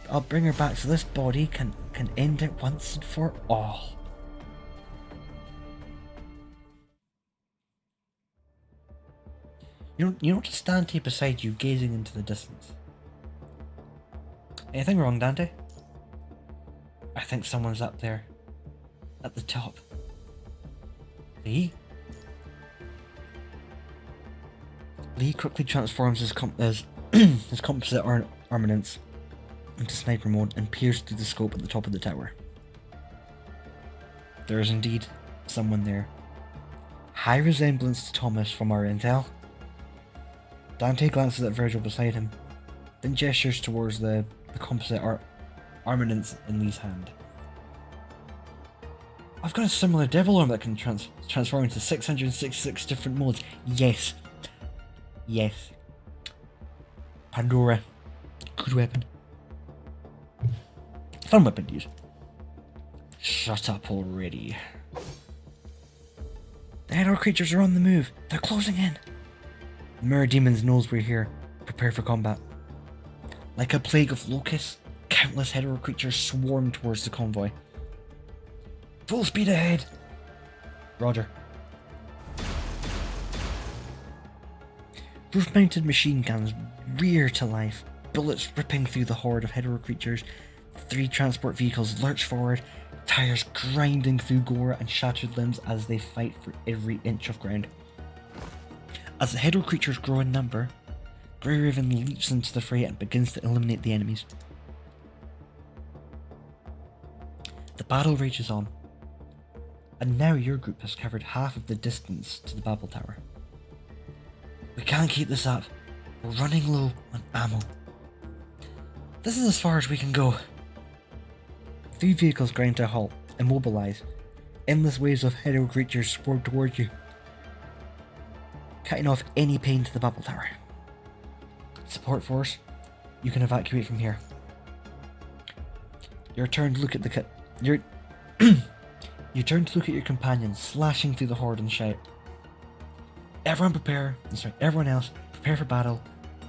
I'll bring her back so this body can end it once and for all. You notice Dante beside you, gazing into the distance. Anything wrong, Dante? I think someone's up there. At the top. Lee? Lee quickly transforms his composite armaments into sniper mode and peers through the scope at the top of the tower. There is indeed someone there. High resemblance to Thomas from our intel. Dante glances at Virgil beside him, then gestures towards the composite armaments in Lee's hand. I've got a similar devil arm that can transform into 666 different modes. Yes. Yes. Pandora. Good weapon. Fun weapon to use. Shut up already. The hetero creatures are on the move. They're closing in. The mirror demons knows we're here. Prepare for combat. Like a plague of locusts, countless hetero creatures swarm towards the convoy. Full speed ahead. Roger. Roof-mounted machine guns rear to life, bullets ripping through the horde of hetero creatures. 3 transport vehicles lurch forward, tires grinding through gore and shattered limbs as they fight for every inch of ground. As the hetero creatures grow in number, Grey Raven leaps into the fray and begins to eliminate the enemies. The battle rages on, and now your group has covered half of the distance to the Babel Tower. We can't keep this up. We're running low on ammo. This is as far as we can go. 3 vehicles grind to a halt, immobilize. Endless waves of hetero creatures swarm toward you, cutting off any pain to the Babel Tower. Support force, you can evacuate from here. You turn to look at you turn to look at your companions slashing through the horde and shout, everyone else, prepare for battle.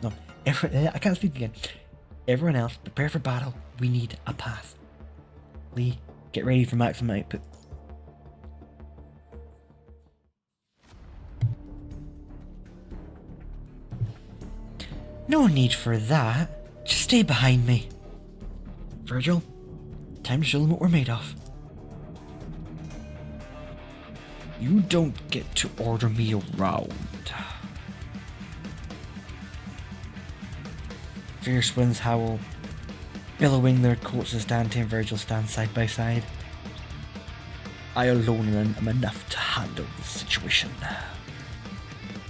No, I can't speak again. Everyone else, prepare for battle. We need a path. Lee, get ready for maximum output. No need for that. Just stay behind me. Virgil, time to show them what we're made of. You don't get to order me around. Fierce winds howl, billowing their coats as Dante and Virgil stand side by side. I alone am enough to handle this situation.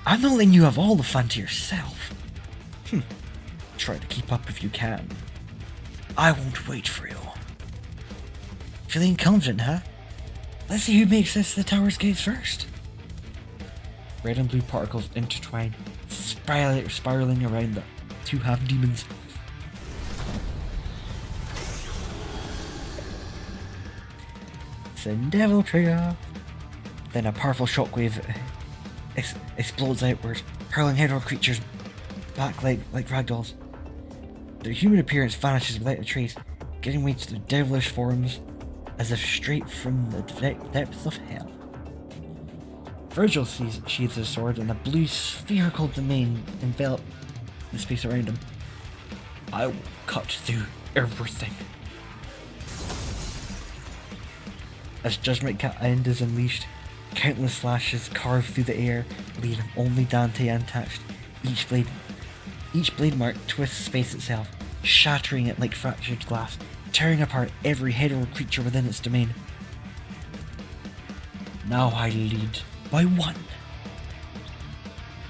I'm not letting you have all the fun to yourself. Try to keep up if you can. I won't wait for you. Feeling confident, huh? Let's see who makes this to the tower's gates first. Red and blue particles intertwine, spiraling around the two half-demons. Send devil trigger. Then a powerful shockwave explodes outward, hurling Hydro creatures back like ragdolls. Their human appearance vanishes without a trace, giving way to their devilish forms as if straight from the depths of hell. Virgil sheathes his sword, and a blue spherical domain envelops the space around him. I will cut through everything. As Judgment End is unleashed, countless slashes carve through the air, leaving only Dante untouched. Each blade mark twists space itself, shattering it like fractured glass, tearing apart every Hydro creature within its domain. Now I lead by one.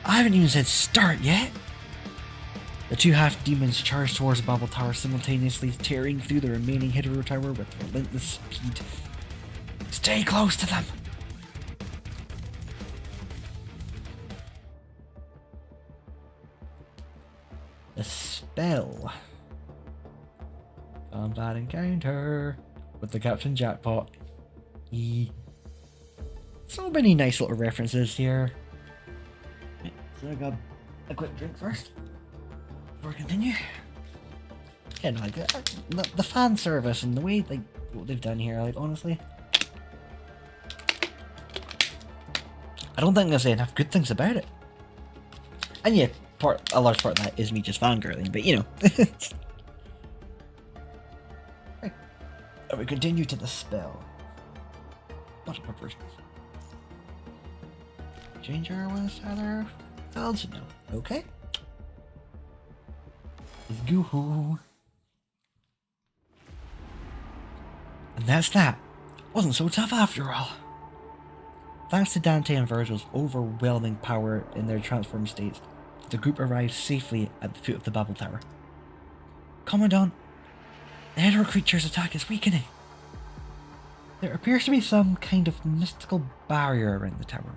I haven't even said start yet. The two half-demons charge towards the Babel Tower, simultaneously tearing through the remaining Hydro Tower with relentless speed. Stay close to them. The spell. Combat encounter with the Captain Jackpot. So many nice little references here. So I got a quick drink first before we continue. Yeah, no, like the fan service and the way like what they've done here, like honestly, I don't think there's enough good things about it. And yeah, a large part of that is me just fangirling, but you know. Right. And we continue to the spell. Not a proportions. Change our one other fields? No. Okay. Let's go. And that's that. Wasn't so tough after all. Thanks to Dante and Virgil's overwhelming power in their transformed states, the group arrives safely at the foot of the Babel Tower. Commandant, the Hydro creature's attack is weakening. There appears to be some kind of mystical barrier around the tower.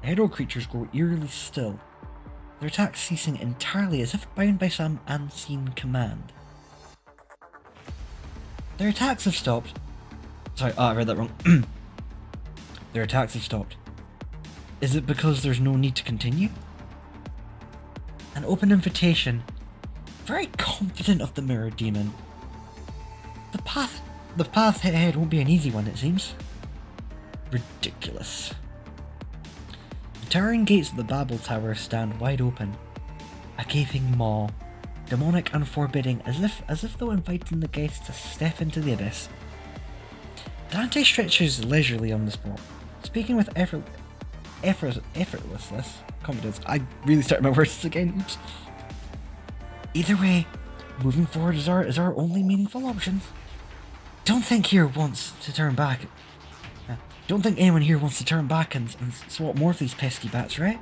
The Hydro creatures grow eerily still, their attacks ceasing entirely as if bound by some unseen command. Their attacks have stopped. Sorry, I read that wrong. Their attacks have stopped. Is it because there's no need to continue? An open invitation. Very confident of the Mirror Demon. The path ahead won't be an easy one, it seems. Ridiculous. The towering gates of the Babel Tower stand wide open. A gaping maw, demonic and forbidding, as if they were inviting the guests to step into the abyss. Dante stretches leisurely on the spot, speaking with effortlessness confidence. I really started my words again. Oops. Either way, moving forward is our only meaningful option. Don't think anyone here wants to turn back and swap more of these pesky bats, right?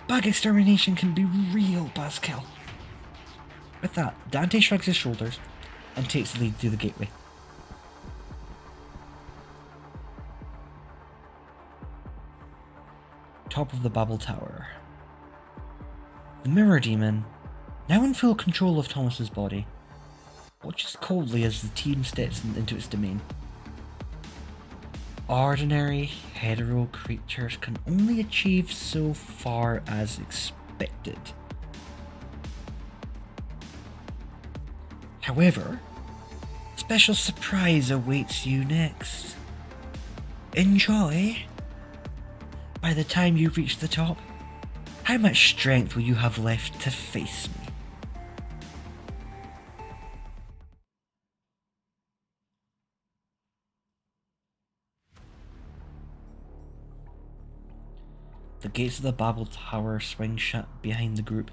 Bug extermination can be real buzzkill. With that, Dante shrugs his shoulders and takes the lead through the gateway. Top of the Babel Tower. The Mirror Demon, now in full control of Thomas's body, watches coldly as the team steps into its domain. Ordinary Hydro creatures can only achieve so far as expected. However, a special surprise awaits you next. Enjoy! By the time you reach the top, how much strength will you have left to face me? The gates of the Babel Tower swing shut behind the group,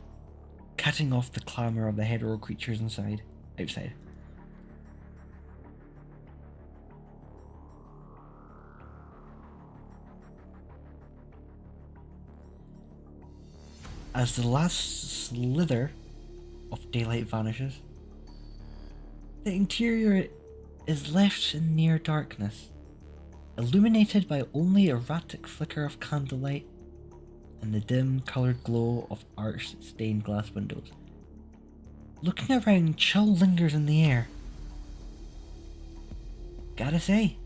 cutting off the clamour of the hetero creatures outside. As the last slither of daylight vanishes, the interior is left in near darkness, illuminated by only erratic flicker of candlelight and the dim coloured glow of arched stained glass windows. Looking around, chill lingers in the air. Gotta say,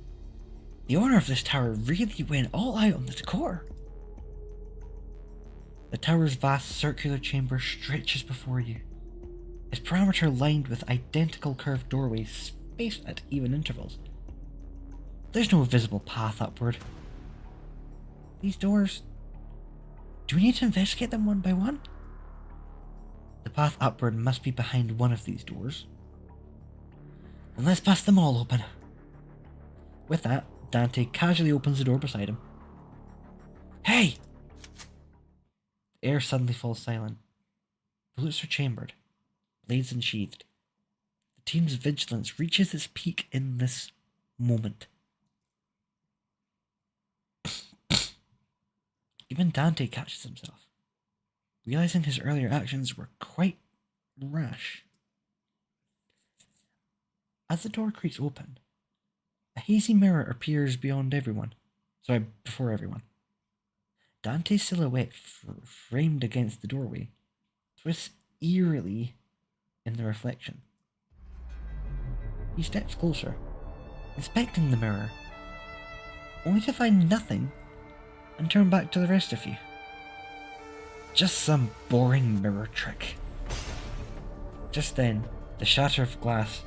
the owner of this tower really went all out on the decor. The tower's vast circular chamber stretches before you, its perimeter lined with identical curved doorways spaced at even intervals. There's no visible path upward. These doors... do we need to investigate them one by one? The path upward must be behind one of these doors. And let's bust them all open. With that, Dante casually opens the door beside him. Hey! The air suddenly falls silent. Bullets are chambered, blades unsheathed. The team's vigilance reaches its peak in this moment. Even Dante catches himself, realizing his earlier actions were quite rash. As the door creaks open, a hazy mirror appears before everyone. Dante's silhouette, framed against the doorway, twists eerily in the reflection. He steps closer, inspecting the mirror, only to find nothing and turn back to the rest of you. Just some boring mirror trick. Just then, the shatter of glass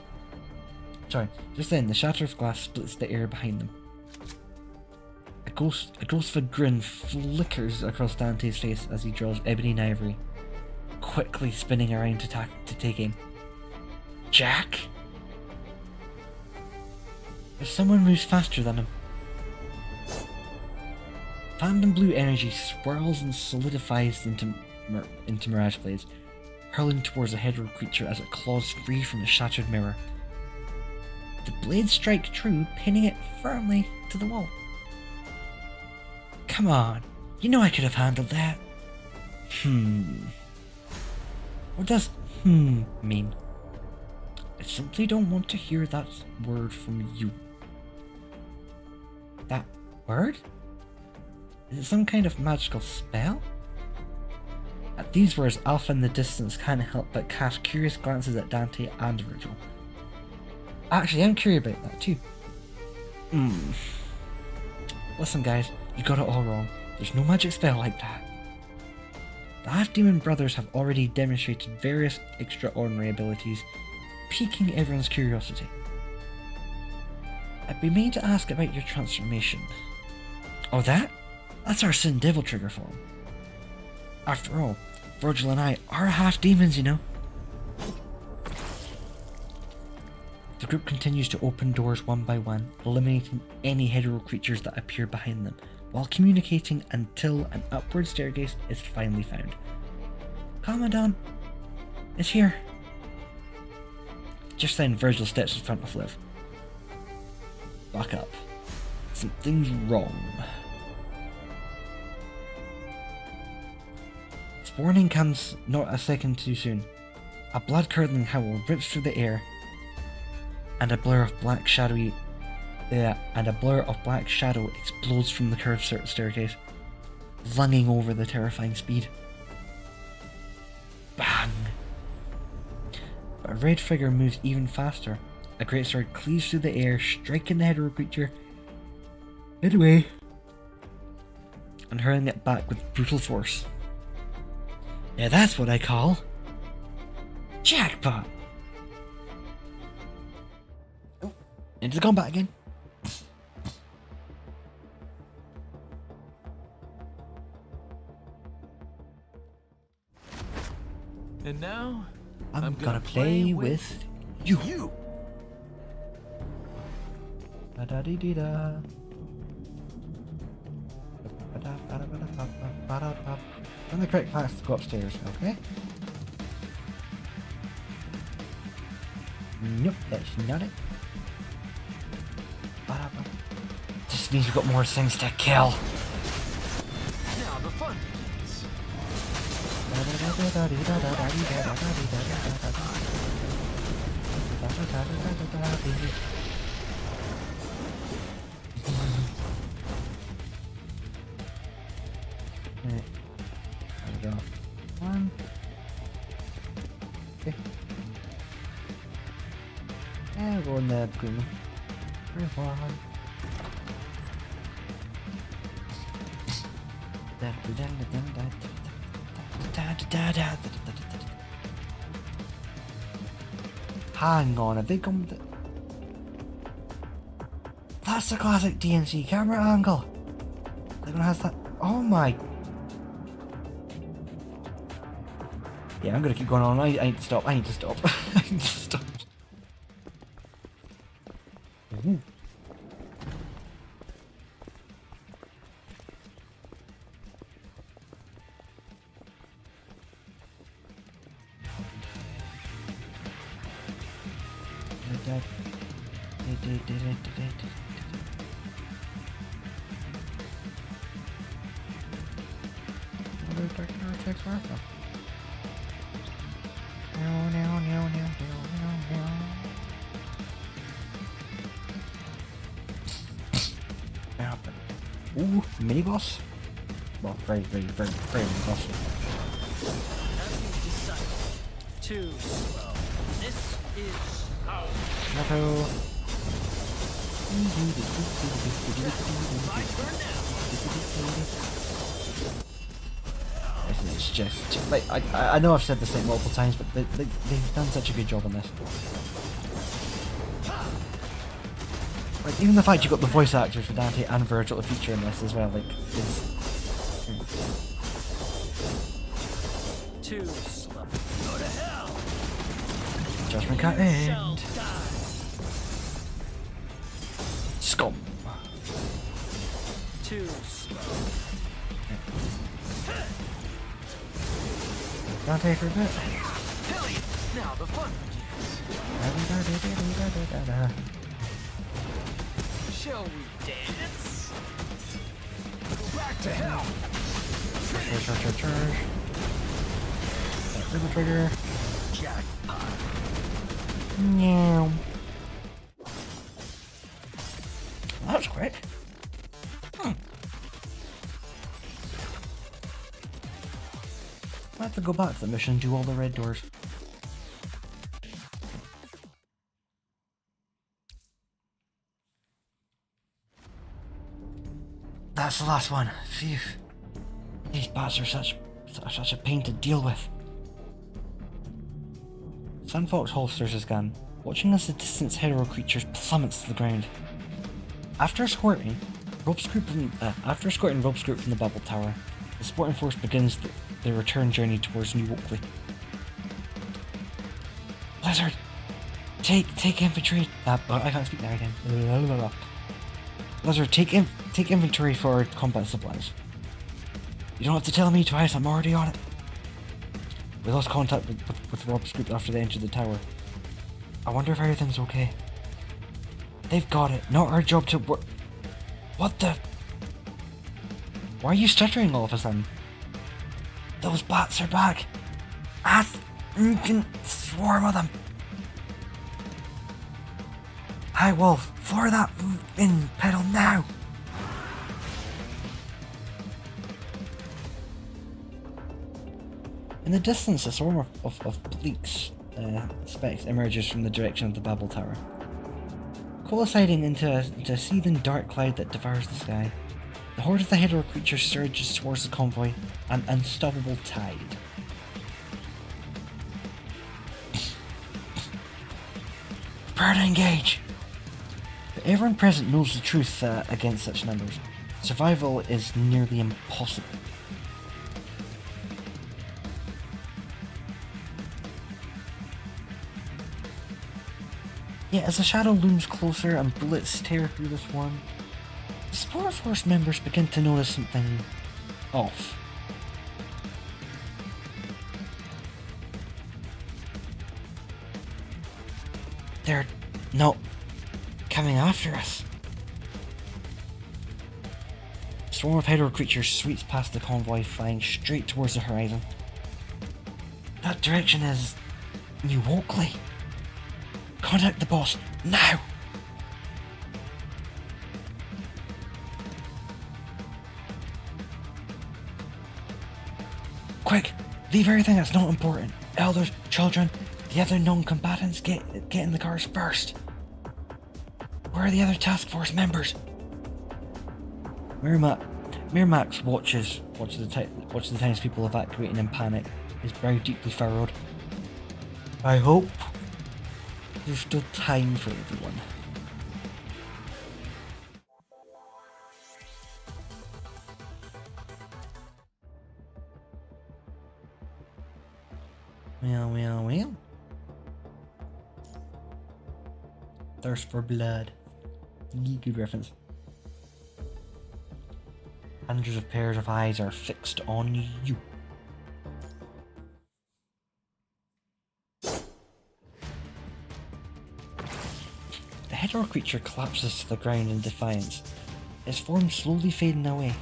splits the air behind them. A ghost of a grin flickers across Dante's face as he draws Ebony and Ivory, quickly spinning around to take aim. Jack? But someone moves faster than him. Phantom blue energy swirls and solidifies into mirage blades, hurling towards a hetero creature as it claws free from the shattered mirror. The blades strike true, pinning it firmly to the wall. Come on, you know I could have handled that. What does mean? I simply don't want to hear that word from you. That word? Is it some kind of magical spell? At these words, Alpha in the distance can't help but cast curious glances at Dante and Virgil. Actually, I'm curious about that too. Listen guys, you got it all wrong. There's no magic spell like that. The half-demon brothers have already demonstrated various extraordinary abilities, piquing everyone's curiosity. I'd be made to ask about your transformation. Oh, that's our Sin Devil trigger form. After all, Virgil and I are half-demons, you know. The group continues to open doors one by one, eliminating any hetero creatures that appear behind them, while communicating until an upward staircase is finally found. Commandant is here. Just then, Virgil steps in front of Liv. Back up. Something's wrong. This warning comes not a second too soon. A blood-curdling howl rips through the air, and a blur of black shadow explodes from the curved staircase, lunging over the terrifying speed. Bang! But a red figure moves even faster. A great sword cleaves through the air, striking the hetero creature midway and hurling it back with brutal force. Now that's what I call jackpot! Oh, into the combat again. And now, I'm gonna play with you. Da-da-dee-dee-da. Find the correct path to go upstairs, okay? Nope, that's not it. Just means we've got more things to kill. Now the fun begins. Right. There we go. One. Okay. And we'll go in the green. One. Hang on, have they come to... That's the classic DMC camera angle! They're gonna have that... Oh my... Yeah, I'm gonna keep going on. I need to stop. I need to stop. I need to stop. Ooh. Ooh, mini boss. Well, very mini boss. Too slow. This is how. Nato. My turn now. This is just like I know I've said this like multiple times, but they've done such a good job on this. Like, even the fact you got the voice actors for Dante and Virgil to feature in this as well, like, is... Too slow. Go to hell. Judgment can't end. Scum. Too slow. Dante for a bit. Hell yeah. Now the fun begins. Shall we dance? Go back to hell. Charge. That river trigger. Jackpot. Meow. That was quick. I have to go back to the mission and do all the red doors. That's the last one. Phew. These bats are such a pain to deal with. Sunfox holsters his gun, watching as the distant hetero creature plummets to the ground. After escorting Rope's group from the Bubble Tower, the Sporting Force begins their return journey towards New Oakley. Blizzard, take infantry. I can't speak now again. Blizzard, take inventory for combat supplies. You don't have to tell me twice, I'm already on it. We lost contact with Rob's group after they entered the tower. I wonder if everything's okay. They've got it, not our job to work. What the? Why are you stuttering all of a sudden? Those bats are back. I can swarm of them. Hi Wolf, floor that in pedal now. In the distance, a swarm of bleak specks emerges from the direction of the Babel Tower, coinciding into a seething dark cloud that devours the sky. The horde of the Hydro creature surges towards the convoy, an unstoppable tide. Prepare to engage! But everyone present knows the truth against such numbers. Survival is nearly impossible. Yet as the shadow looms closer and bullets tear through the swarm, the Spore Force members begin to notice something off. they're not coming after us. A swarm of hydro creatures sweeps past the convoy, flying straight towards the horizon. That direction is New Oakley. Contact the boss now! Quick! Leave everything that's not important. Elders, children, the other non-combatants, get in the cars first. Where are the other task force members? Miramax watches the townspeople evacuating in panic, his brow deeply furrowed. I hope there's still time for everyone. Well. Thirst for blood. Good reference. Hundreds of pairs of eyes are fixed on you. The hetero creature collapses to the ground in defiance, its form slowly fading away.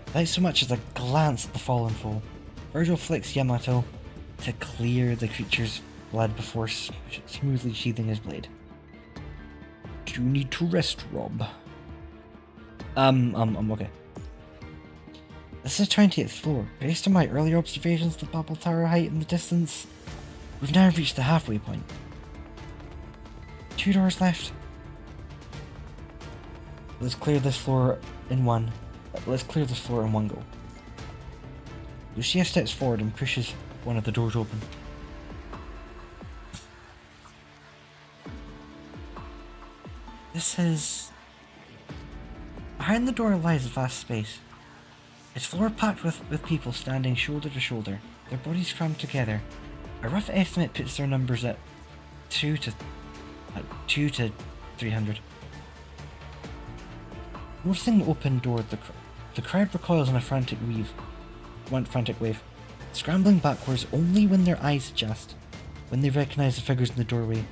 Without so much as a glance at the fallen foe, Virgil flicks Yamato to clear the creature's blood before smoothly sheathing his blade. You need to rest, Rob. I'm okay. This is the 20th floor. Based on my earlier observations of the Bubble Tower height in the distance, we've now reached the halfway point. 2 doors left. Let's clear this floor in one go. Lucia steps forward and pushes one of the doors open. Behind the door lies a vast space. Its floor packed with people standing shoulder to shoulder, their bodies crammed together. A rough estimate puts their numbers at 2 to 300. Noticing the open door, the crowd recoils in a frantic wave, scrambling backwards only when their eyes adjust. When they recognize the figures in the doorway,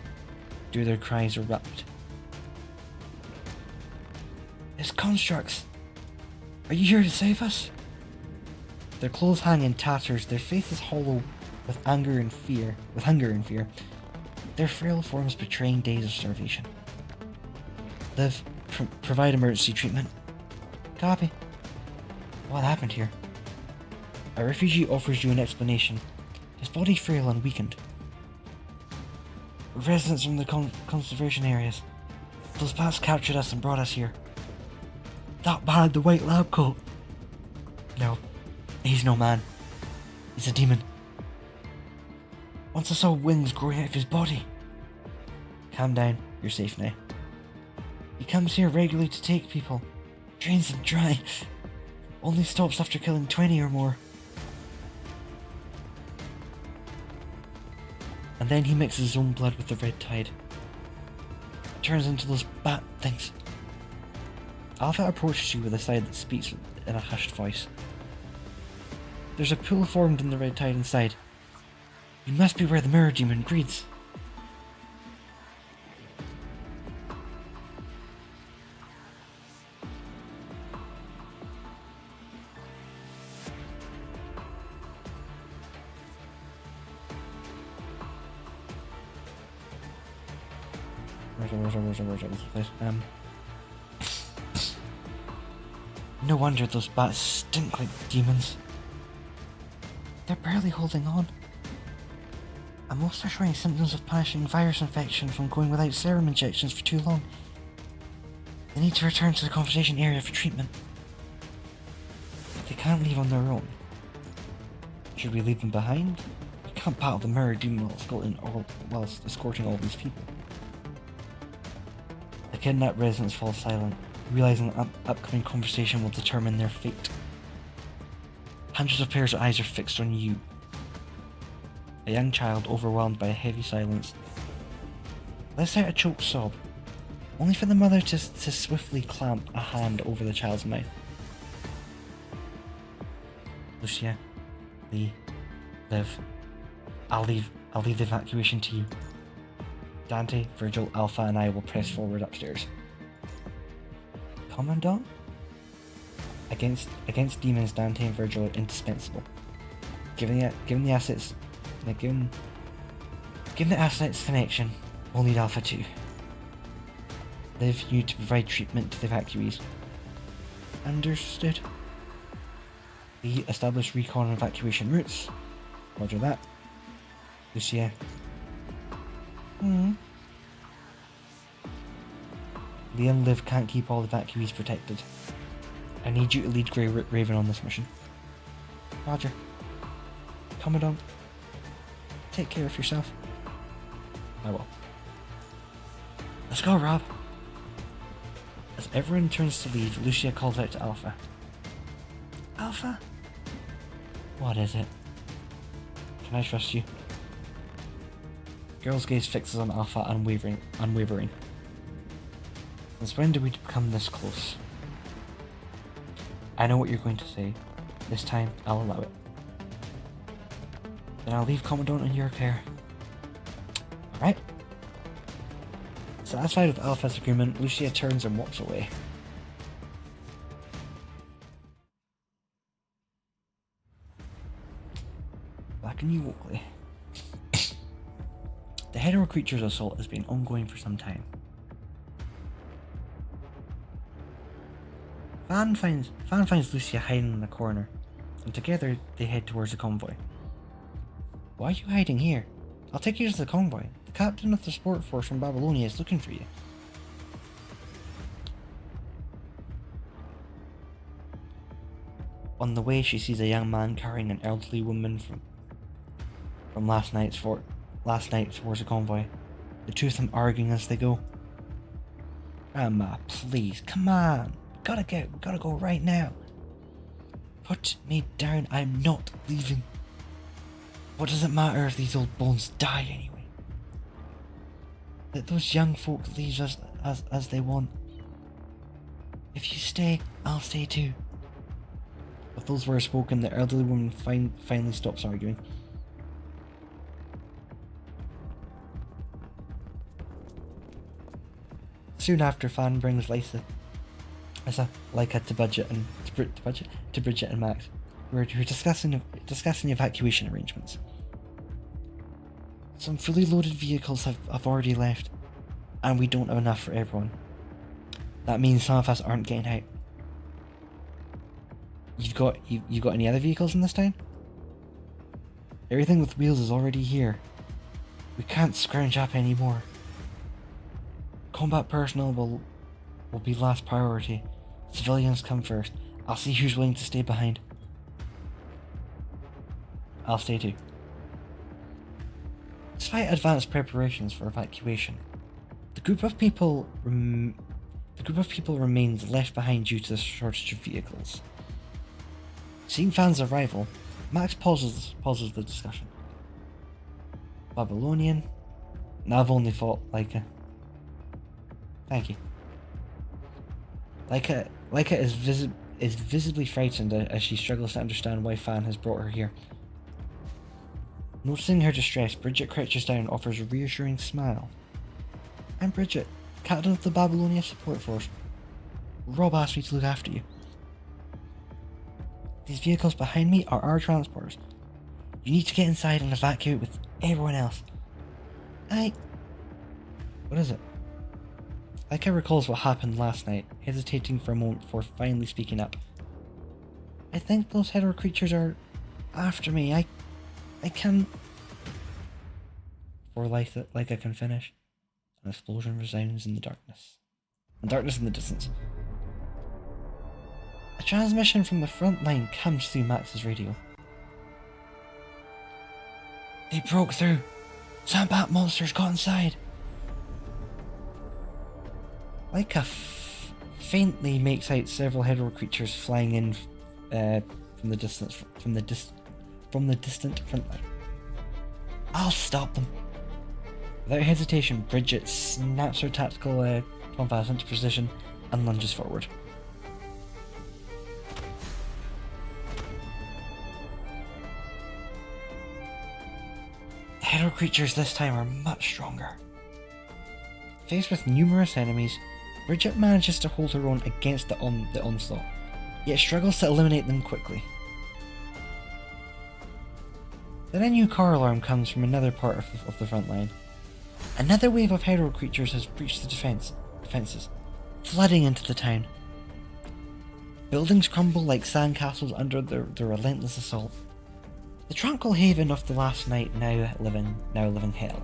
do their cries erupt. It's constructs! Are you here to save us? Their clothes hang in tatters, their faces hollow with hunger and fear, their frail forms betraying days of starvation. Liv, provide emergency treatment. Copy. What happened here? A refugee offers you an explanation, his body frail and weakened. Residents from the conservation areas. Those bats captured us and brought us here. That man in the white lab coat. No, he's no man. He's a demon. Once I saw wings growing out of his body. Calm down, you're safe now. He comes here regularly to take people, drains them dry, only stops after killing 20 or more. And then he mixes his own blood with the red tide. Turns into those bat things. Alpha approaches you with a side that speaks in a hushed voice. There's a pool formed in the red tide inside. You must be where the mirror demon breeds. No wonder those bats stink like demons. They're barely holding on. And most are showing symptoms of punishing virus infection from going without serum injections for too long. They need to return to the conversation area for treatment. They can't leave on their own. Should we leave them behind? We can't battle the mirror demon whilst escorting all these people. The kidnapped residents fall silent, realizing the upcoming conversation will determine their fate. Hundreds of pairs of eyes are fixed on you. A young child overwhelmed by a heavy silence lets out a choked sob, only for the mother to swiftly clamp a hand over the child's mouth. Lucia, Lee, Liv, I'll leave the evacuation to you. Dante, Virgil, Alpha, and I will press forward upstairs. Commandant? Against demons, Dante and Virgil are indispensable. Given the assets connection, we'll need Alpha too. Liv, you to provide treatment to the evacuees. Understood. We establish recon and evacuation routes. Roger that. Lucia. Liam, Liv can't keep all the evacuees protected. I need you to lead Grey Raven on this mission. Roger. Commandant, take care of yourself. I will. Let's go, Rob. As everyone turns to leave, Lucia calls out to Alpha. Alpha? What is it? Can I trust you? Girl's gaze fixes on Alpha, unwavering. Since when did we become this close? I know what you're going to say. This time, I'll allow it. Then I'll leave Commandant in your care. Alright. Satisfied with Alpha's agreement, Lucia turns and walks away. Back in New Oakley. The hetero creature's assault has been ongoing for some time. Fan finds Lucia hiding in the corner, and together they head towards the convoy. Why are you hiding here? I'll take you to the convoy. The captain of the support force from Babylonia is looking for you. On the way, she sees a young man carrying an elderly woman from last night towards the convoy. The two of them arguing as they go. Grandma, please, come on. We gotta go right now. Put me down, I'm not leaving. What does it matter if these old bones die anyway? Let those young folk leave us as they want. If you stay, I'll stay too. With those words spoken, the elderly woman finally stops arguing. Soon after, Fan brings Lyca to Bridget and Max, who are discussing evacuation arrangements. Some fully loaded vehicles have already left, and we don't have enough for everyone. That means some of us aren't getting out. You got any other vehicles in this town? Everything with wheels is already here. We can't scrounge up anymore. Combat personnel will be last priority. Civilians come first. I'll see who's willing to stay behind. I'll stay too. Despite advanced preparations for evacuation, the group of people remains left behind due to the shortage of vehicles. Seeing Fan's arrival, Max pauses the discussion. Babylonian, now I've only fought Lyca. Thank you. Lyca is visibly frightened as she struggles to understand why Fan has brought her here. Noticing her distress, Bridget crouches down and offers a reassuring smile. I'm Bridget, captain of the Babylonia support force. Rob asked me to look after you. These vehicles behind me are our transporters. You need to get inside and evacuate with everyone else. What is it? Lyca recalls what happened last night, hesitating for a moment before finally speaking up. I think those hetero creatures are after me. I can... Before Lyca can finish, an explosion resounds in the darkness. And darkness in the distance. A transmission from the front line comes through Max's radio. They broke through. Sandbat monsters got inside. Lyca faintly makes out several hetero creatures flying in from the distant front line. I'll stop them. Without hesitation, Bridget snaps her tactical compass into position and lunges forward. The hetero creatures this time are much stronger. Faced with numerous enemies, Bridget manages to hold her own against the onslaught, yet struggles to eliminate them quickly. Then a new car alarm comes from another part of the front line. Another wave of hero creatures has breached the defences, flooding into the town. Buildings crumble like sandcastles under their relentless assault. The tranquil haven of the last night now living hell.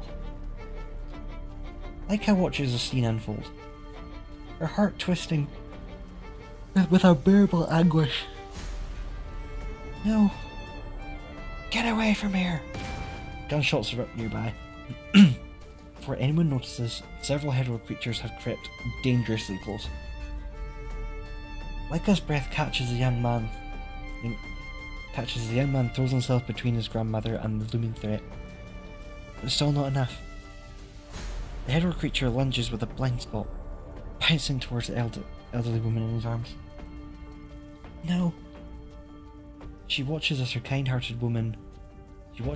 Leica watches the scene unfold, her heart twisting with unbearable anguish. No. Get away from here! Gunshots erupt nearby. Before anyone notices, several hero creatures have crept dangerously close. Leica's breath catches the young man, throws himself between his grandmother and the looming threat. But it's still not enough. The hero creature lunges with a blind spot, pouncing towards the elderly woman in his arms. No. She watches as the kind-hearted woman from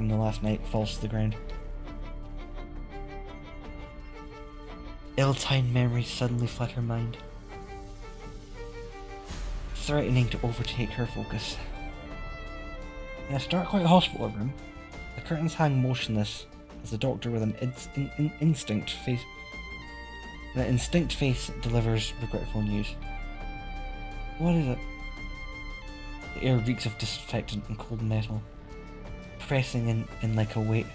the last night falls to the ground. Ill-timed memories suddenly flood her mind, threatening to overtake her focus. In a stark-white hospital room, the curtains hang motionless as the doctor with an instinct face delivers regretful news. What is it? The air reeks of disinfectant and cold metal, pressing in like a weight.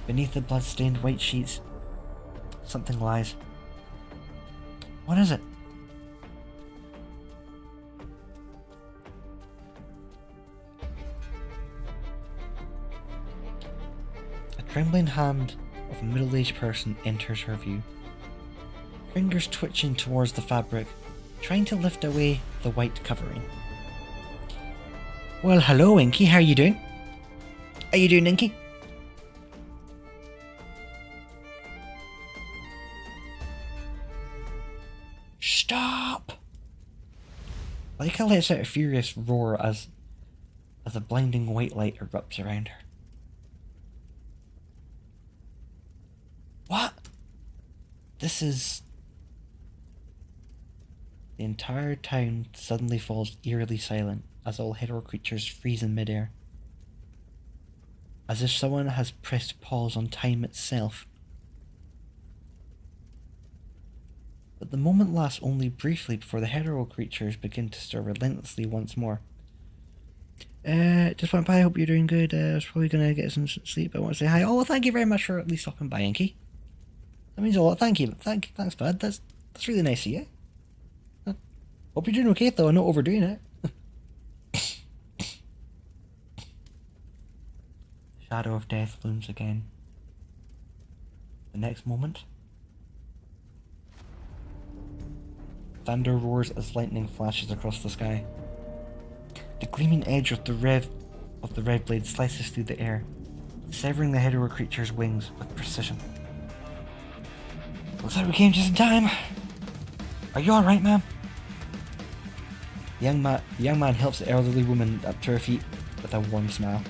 Beneath the blood-stained white sheets, something lies. What is it? A trembling hand of a middle-aged person enters her view, fingers twitching towards the fabric, trying to lift away the white covering. Well, hello, Inky. How you doing? How you doing, Inky? Stop! Leica lets out a furious roar as a blinding white light erupts around her. What? This is... The entire town suddenly falls eerily silent as all hero creatures freeze in midair. As if someone has pressed pause on time itself. But the moment lasts only briefly before the hero creatures begin to stir relentlessly once more. Just went by, hope you're doing good. I was probably gonna get some sleep. I want to say hi. Oh, well, thank you very much for at least stopping by, Inky. That means a lot. Thank you. Thanks, bud. That's really nice of you. Hope you're doing okay though, and not overdoing it. Shadow of death looms again. The next moment, thunder roars as lightning flashes across the sky. The gleaming edge of the red blade slices through the air, severing the hero creature's wings with precision. Looks like we came just in time. Are you alright, ma'am? The young man helps the elderly woman up to her feet with a warm smile.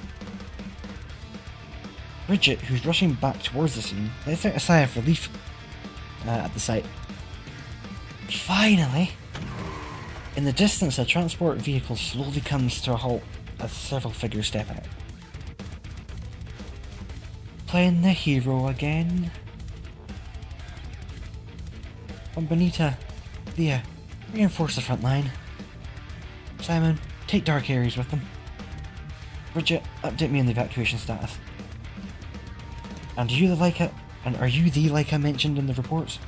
Bridget, who's rushing back towards the scene, lets out a sigh of relief at the sight. Finally! In the distance, a transport vehicle slowly comes to a halt as several figures step out. Playing the hero again? From Bonita, Leah, reinforce the front line. Simon, take dark areas with them. Bridget, update me on the evacuation status. And are you the Leica mentioned in the reports?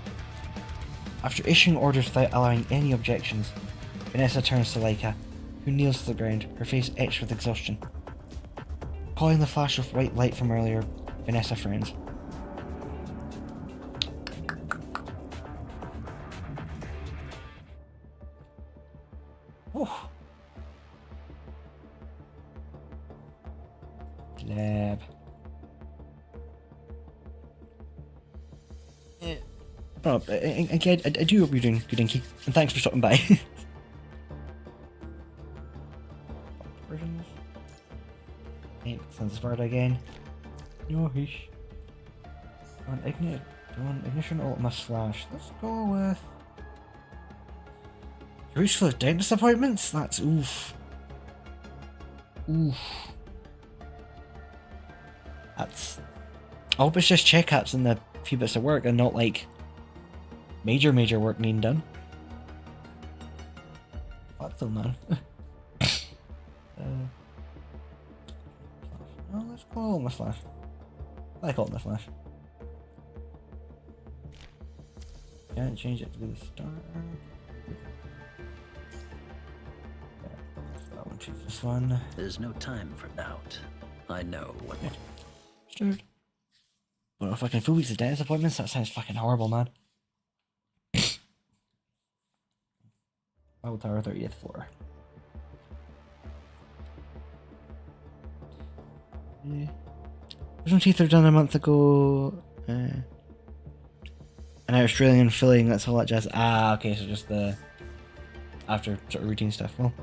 After issuing orders without allowing any objections, Vanessa turns to Leica, who kneels to the ground, her face etched with exhaustion. Calling the flash of white light from earlier, Vanessa frowns. Whew. Lab. Oh, again, I do hope you're doing good, Inky, and thanks for stopping by. Hey, Santa Sparta again. No, hish. On ignite, on ignition Ultima slash. Let's go with. You reach for the dentist appointments? That's oof. Oof. That's. I hope it's just checkups and a few bits of work and not like major work needing done. Fuck them, man. Oh, let's call Ultima slash. I like Ultima slash. Can't change it to be the star. That one, choose this one. There's no time for doubt. I know what. Start. What a fucking full weeks of dentist appointments? That sounds fucking horrible, man. Tower 30th floor. Wisdom teeth are done a month ago. An Australian filling, that's all that jazz. Ah, okay, so just the after sort of routine stuff. Well,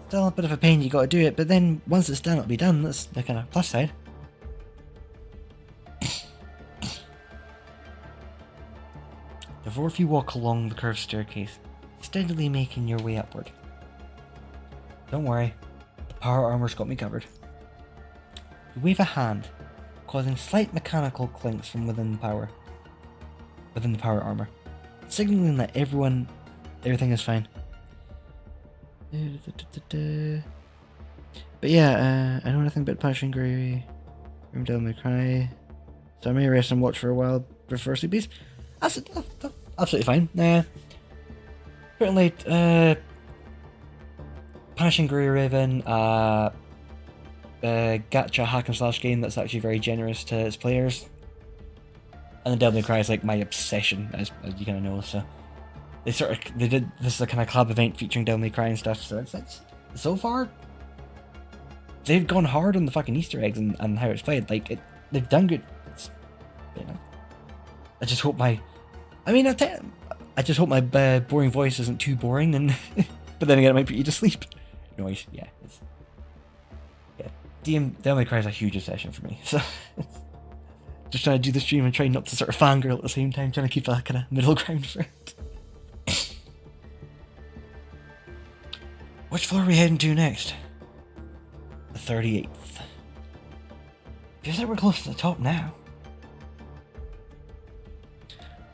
still a bit of a pain, you gotta do it, but then once it's done, it'll be done. That's the kind of plus side. The four of you walk along the curved staircase, steadily making your way upward. Don't worry, the power armor's got me covered. You wave a hand, causing slight mechanical clinks from within the power armor, signaling that everything is fine. But yeah, I know nothing but punishing Grey. I'm down my cry, so I may rest and watch for a while before sleep. Absolutely fine. Certainly, punishing Grey Raven, gacha hack and slash game that's actually very generous to its players. And then Devil May Cry is like my obsession, as you kind of know. So they did this is a kind of collab event featuring Devil May Cry and stuff. So it's so far they've gone hard on the fucking Easter eggs and how it's played. Like they've done good. You know, I just hope my boring voice isn't too boring, and but then again it might put you to sleep. Noise, yeah. Devil May Cry is a huge obsession for me, so just trying to do the stream and trying not to sort of fangirl at the same time, trying to keep that kind of middle ground for it. Which floor are we heading to next? The 38th. Feels like we're close to the top now.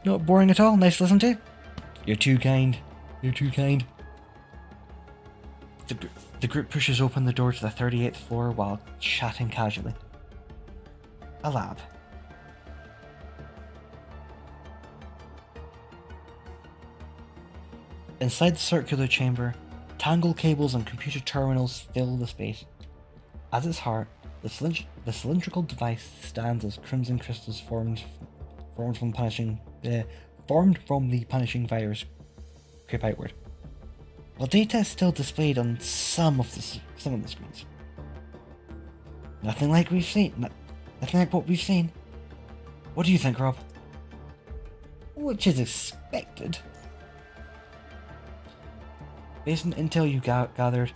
Not boring at all, nice to listen to. You're too kind. You're too kind. The group pushes open the door to the 38th floor while chatting casually. A lab. Inside the circular chamber, tangled cables and computer terminals fill the space. At its heart, the cylindrical device stands as crimson crystals formed from the punishing virus creep outward. While data is still displayed on some of the screens. Nothing like what we've seen. What do you think, Rob? Which is expected. Based on intel you gathered,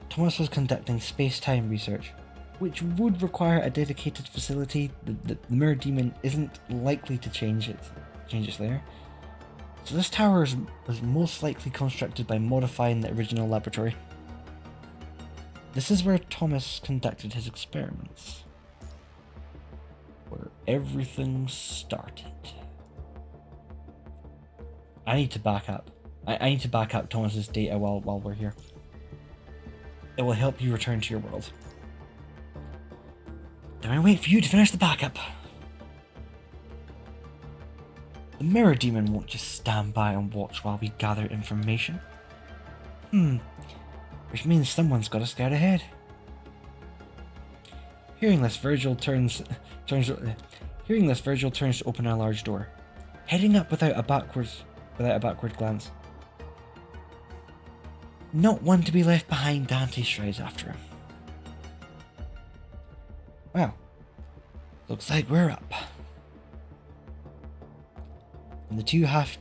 Thomas was conducting space-time research, which would require a dedicated facility. The Mirror Demon isn't likely to change its lair. So this tower was most likely constructed by modifying the original laboratory. This is where Thomas conducted his experiments. Where everything started. I need to back up. I need to back up Thomas's data while we're here. It will help you return to your world. Then I wait for you to finish the backup. The Mirror Demon won't just stand by and watch while we gather information. Which means someone's got to scout ahead. Hearing this, Virgil turns to open a large door, heading up without a backward glance. Not one to be left behind, Dante strides after him. Well, looks like we're up. And the two half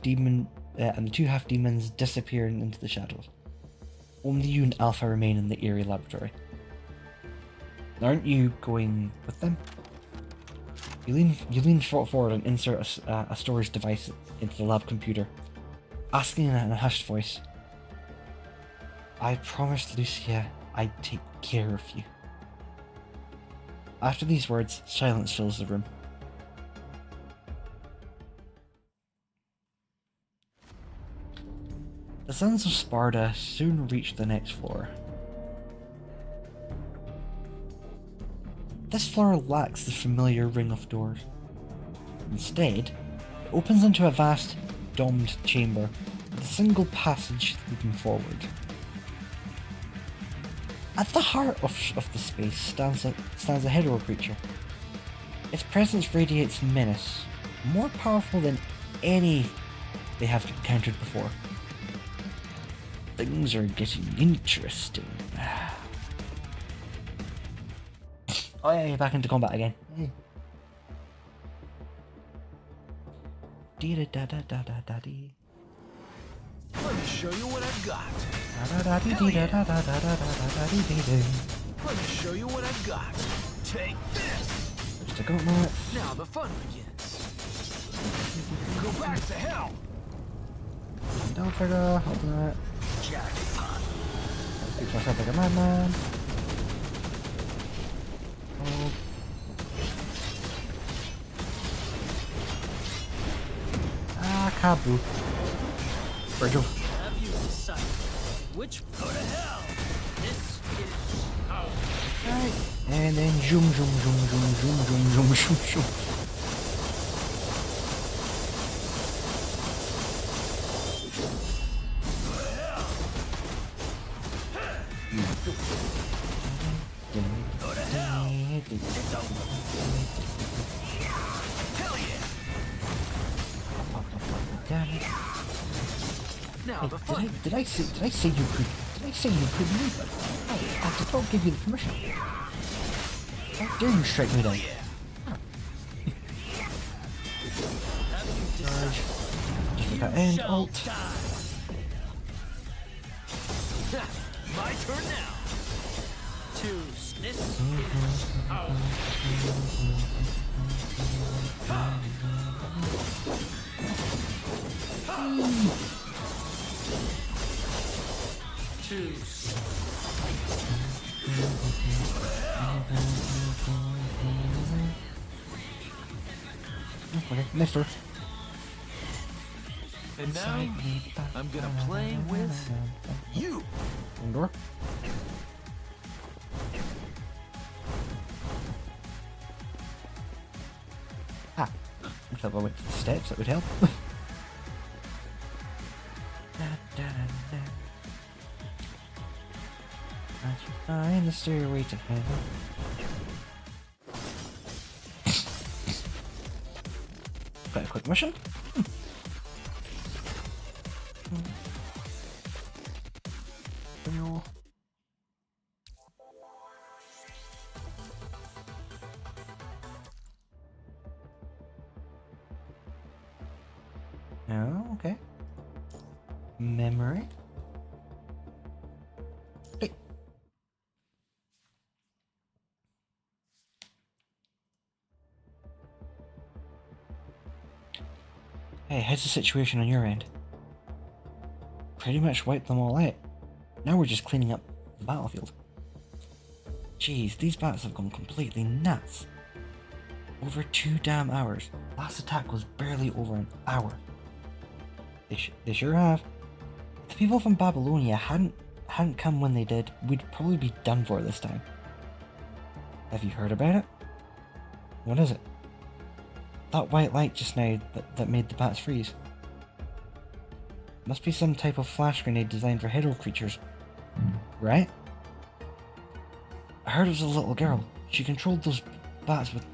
demons disappear into the shadows. Only you and Alpha remain in the eerie laboratory. Aren't you going with them? You lean forward and insert a storage device into the lab computer, asking in a hushed voice, "I promised Lucia I'd take care of you." After these words, silence fills the room. The Sons of Sparta soon reach the next floor. This floor lacks the familiar ring of doors. Instead, it opens into a vast, domed chamber with a single passage leading forward. At the heart of the space stands a hero creature. Its presence radiates menace, more powerful than any they have encountered before. Things are getting interesting. Oh yeah, you're back into combat again. Dee-da-da-da-da-da-da-dee. Let me show you what I've got. Let Let me show you what I've got. Take this. Just a gauntlet. Now the fun begins. Go back to hell. Down trigger, hold that. Jackpot. Keep myself like a madman. Oh. Ah, kaboo. Virgil. Have you decided which go to hell? This is how. Right. And then zoom, zoom, zoom, zoom, zoom, zoom, zoom, zoom, zoom. Now the fun. Did I say you could? Did I say you could leave it? I did not give you the permission. How dare you strike me down? Charge. Just look at end alt. My turn now. Choose this. Choose. Okay, mister. And now I'm gonna play with you. Indoor. Ah, if I went to the steps, that would help. As you find the stairway to heaven. Quite a quick mission. Oh, okay. Memory. Hey, how's the situation on your end? Pretty much wiped them all out. Now we're just cleaning up the battlefield. Jeez, these bats have gone completely nuts. Over 2 damn hours. Last attack was barely over an hour. They sure have. If the people from Babylonia hadn't come when they did, we'd probably be done for this time. Have you heard about it? What is it? That white light just now that made the bats freeze. Must be some type of flash grenade designed for hero creatures. Right? I heard it was a little girl. She controlled those bats with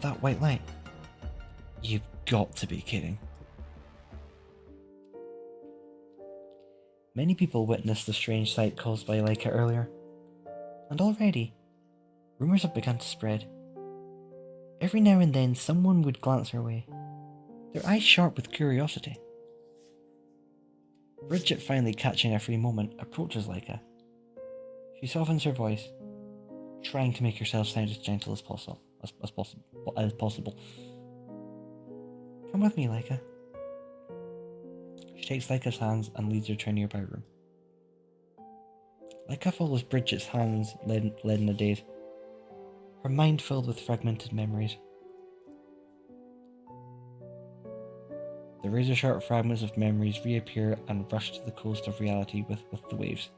that white light. You've got to be kidding. Many people witnessed the strange sight caused by Leica earlier. And already, rumours have begun to spread. Every now and then someone would glance her way, their eyes sharp with curiosity. Bridget, finally catching a free moment, approaches Leica. She softens her voice, trying to make herself sound as gentle as possible. as possible. Come with me, Leica. She takes Leica's hands and leads her to a nearby room. Leica follows Bridget's hands led in a daze, her mind filled with fragmented memories. The razor-sharp fragments of memories reappear and rush to the coast of reality with the waves.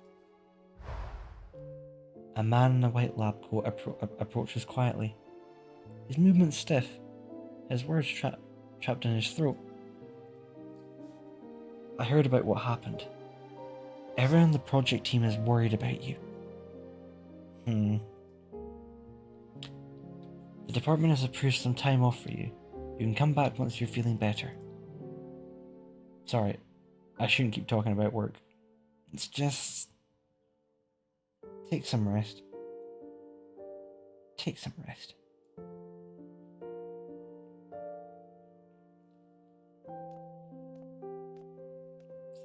A man in a white lab coat approaches quietly, his movements stiff, his words trapped in his throat. I heard about what happened. Everyone on the project team is worried about you. The department has approved some time off for you. You can come back once you're feeling better. Sorry, I shouldn't keep talking about work. It's just... take some rest. Take some rest.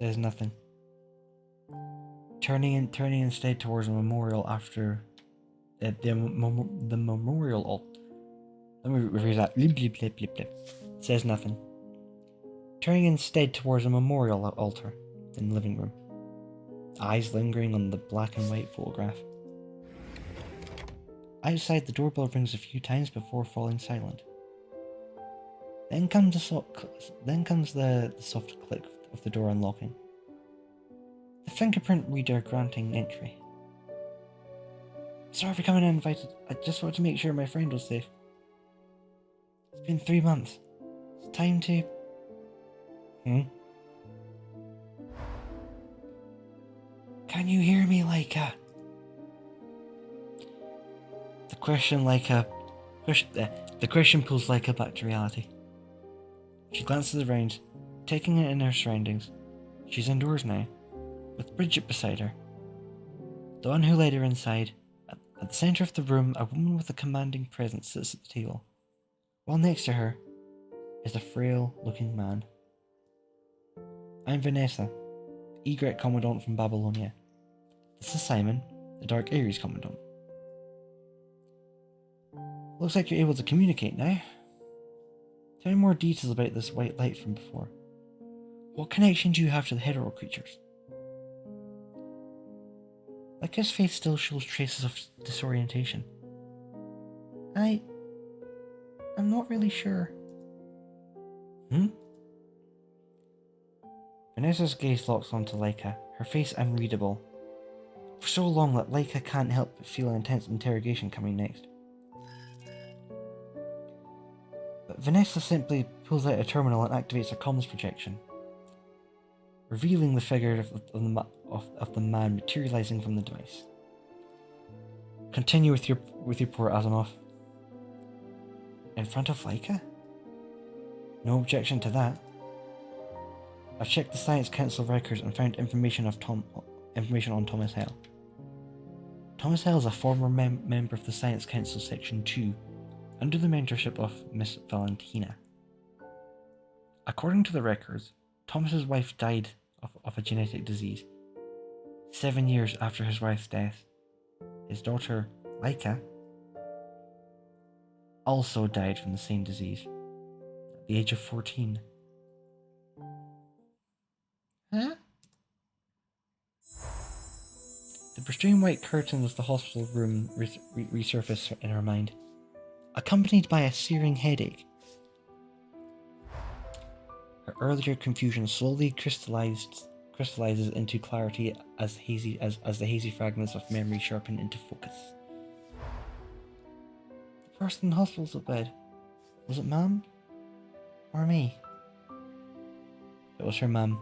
Says nothing. Turning instead towards a memorial after the memorial altar. Let me rephrase that. Blip, blip, blip, blip, blip. Says nothing. Turning instead towards a memorial altar in the living room. Eyes lingering on the black and white photograph. Outside, the doorbell rings a few times before falling silent. Then comes the soft click of the door unlocking. The fingerprint reader granting entry. Sorry for coming uninvited. I just wanted to make sure my friend was safe. It's been 3 months. It's time to... Can you hear me, Leica? The question pulls Leica back to reality. She glances around, taking it in her surroundings. She's indoors now, with Bridget beside her. The one who led her inside. At the centre of the room, a woman with a commanding presence sits at the table, while next to her is a frail-looking man. I'm Vanessa, Egret Commandant from Babylonia. This is Simon, the Dark Ares Commandant. Looks like you're able to communicate now. Tell me more details about this white light from before. What connection do you have to the hetero creatures? Like his face still shows traces of disorientation. I'm not really sure. Vanessa's gaze locks onto Leica, her face unreadable. For so long that Leica can't help but feel an intense interrogation coming next. But Vanessa simply pulls out a terminal and activates a comms projection, revealing the figure of the man materializing from the device. Continue with your report, Asimov. In front of Leica? No objection to that. I've checked the Science Council records and found information on Thomas Hell. Thomas Hell is a former member of the Science Council Section 2, under the mentorship of Miss Valentina. According to the records, Thomas's wife died of a genetic disease. 7 years after his wife's death, his daughter, Leica, also died from the same disease, at the age of 14. Huh? The pristine white curtains of the hospital room resurface in her mind, accompanied by a searing headache. Her earlier confusion slowly crystallizes into clarity as the hazy fragments of memory sharpen into focus. The person in the hospital's at bed. Was it Mum? Or me? It was her mum.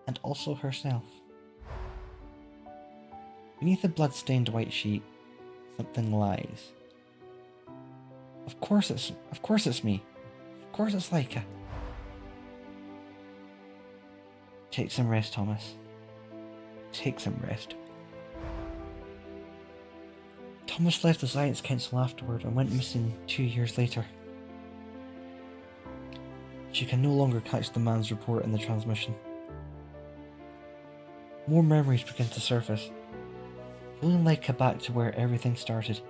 And also herself. Beneath the blood-stained white sheet, something lies. Of course it's me. Of course it's Leica. Take some rest, Thomas. Take some rest. Thomas left the Science Council afterward and went missing 2 years later. She can no longer catch the man's report in the transmission. More memories begin to surface, pulling Leica back to where everything started.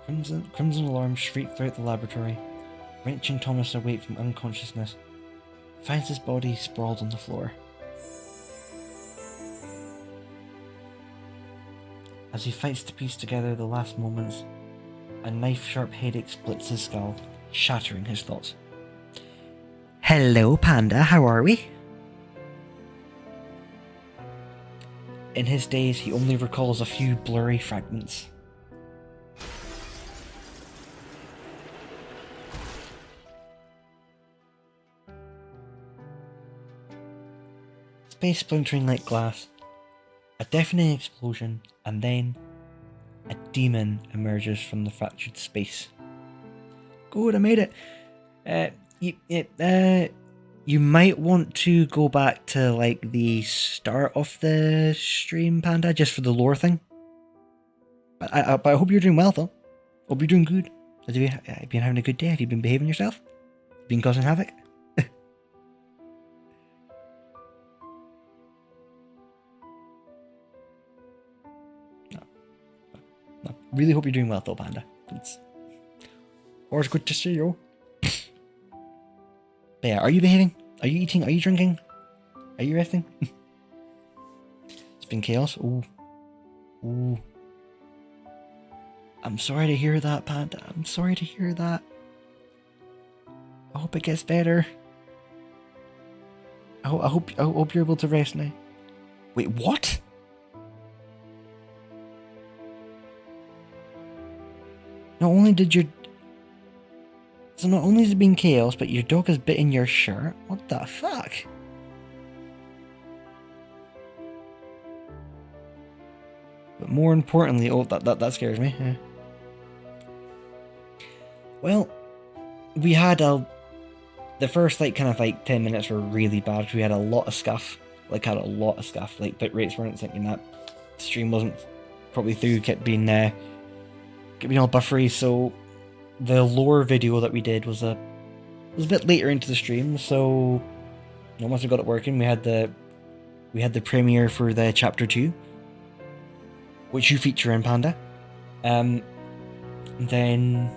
Crimson alarms shriek throughout the laboratory, wrenching Thomas awake from unconsciousness. He finds his body sprawled on the floor. As he fights to piece together the last moments, a knife-sharp headache splits his skull, shattering his thoughts. Hello, Panda, how are we? In his daze, he only recalls a few blurry fragments. Space splintering like glass, a deafening explosion, and then a demon emerges from the fractured space. Good, I made it. You might want to go back to like the start of the stream, Panda, just for the lore thing. But I hope you're doing well, though. Hope you're doing good. Have you been having a good day? Have you been behaving yourself? Been causing havoc? No, really hope you're doing well, though, Panda. It's always good to see you. But yeah, are you behaving? Are you eating? Are you drinking? Are you resting? It's been chaos. Ooh. Ooh. I'm sorry to hear that, Panda. I'm sorry to hear that. I hope it gets better. I hope you're able to rest now. Wait, what? Not only did your... So not only has it been chaos, but your dog has bitten your shirt? What the fuck? But more importantly... Oh, that scares me. Yeah. Well, we had the first, like, kind of, like, 10 minutes were really bad. We had a lot of scuff. Like, bit rates weren't thinking that. The stream wasn't probably through, kept being all buffery, so... The lore video that we did was a bit later into the stream, so once we got it working, we had the premiere for the chapter 2, which you feature in, Panda. And then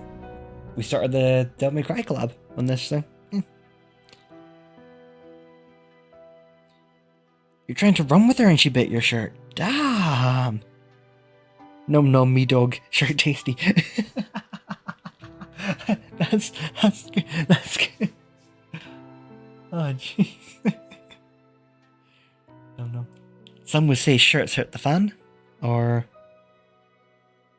we started the Devil May Cry collab on this thing. You're trying to run with her and she bit your shirt. Damn. Nom nom me dog, shirt tasty. That's good. Oh jeez. No. Some would say shirts hurt the fan, or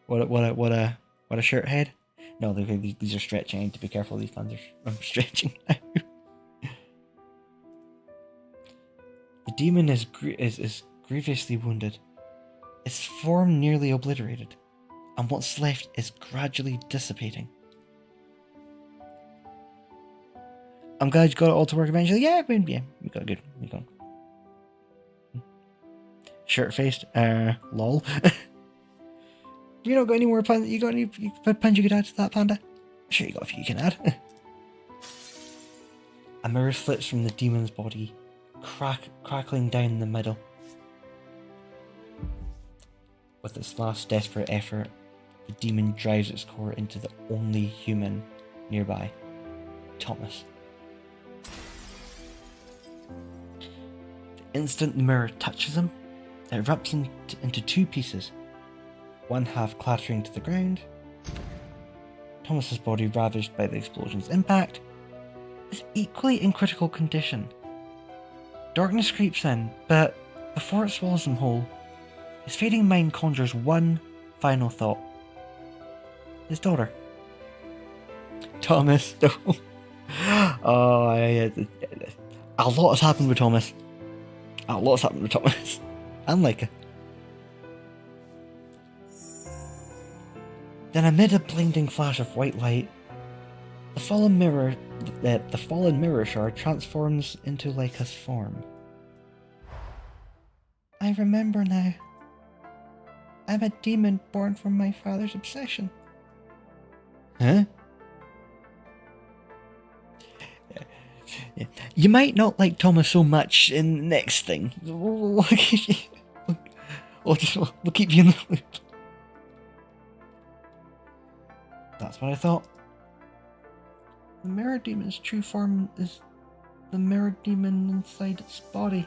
what a shirt head. No, these are stretching. I need to be careful. These fans I'm stretching now. The demon is grievously wounded. Its form nearly obliterated, and what's left is gradually dissipating. I'm glad you got it all to work eventually. Yeah, we got it good. We got it. Shirt-faced. Lol. You don't got any more puns? You got any puns you could add to that, Panda? I'm sure you got a few you can add. A mirror slips from the demon's body, crackling down the middle. With its last desperate effort, the demon drives its core into the only human nearby, Thomas. The instant the mirror touches him, it erupts into two pieces, one half clattering to the ground. Thomas's body, ravaged by the explosion's impact, is equally in critical condition. Darkness creeps in, but before it swallows him whole, his fading mind conjures one final thought. His daughter. Thomas. Oh, yeah. A lot has happened with Thomas. And Leica. Then amid a blinding flash of white light, the fallen mirror shard transforms into Leica's form. I remember now. I'm a demon born from my father's obsession. Huh? Yeah. You might not like Thomas so much in the next thing. We'll keep you in the loop. That's what I thought. The mirror demon's true form is the mirror demon inside its body.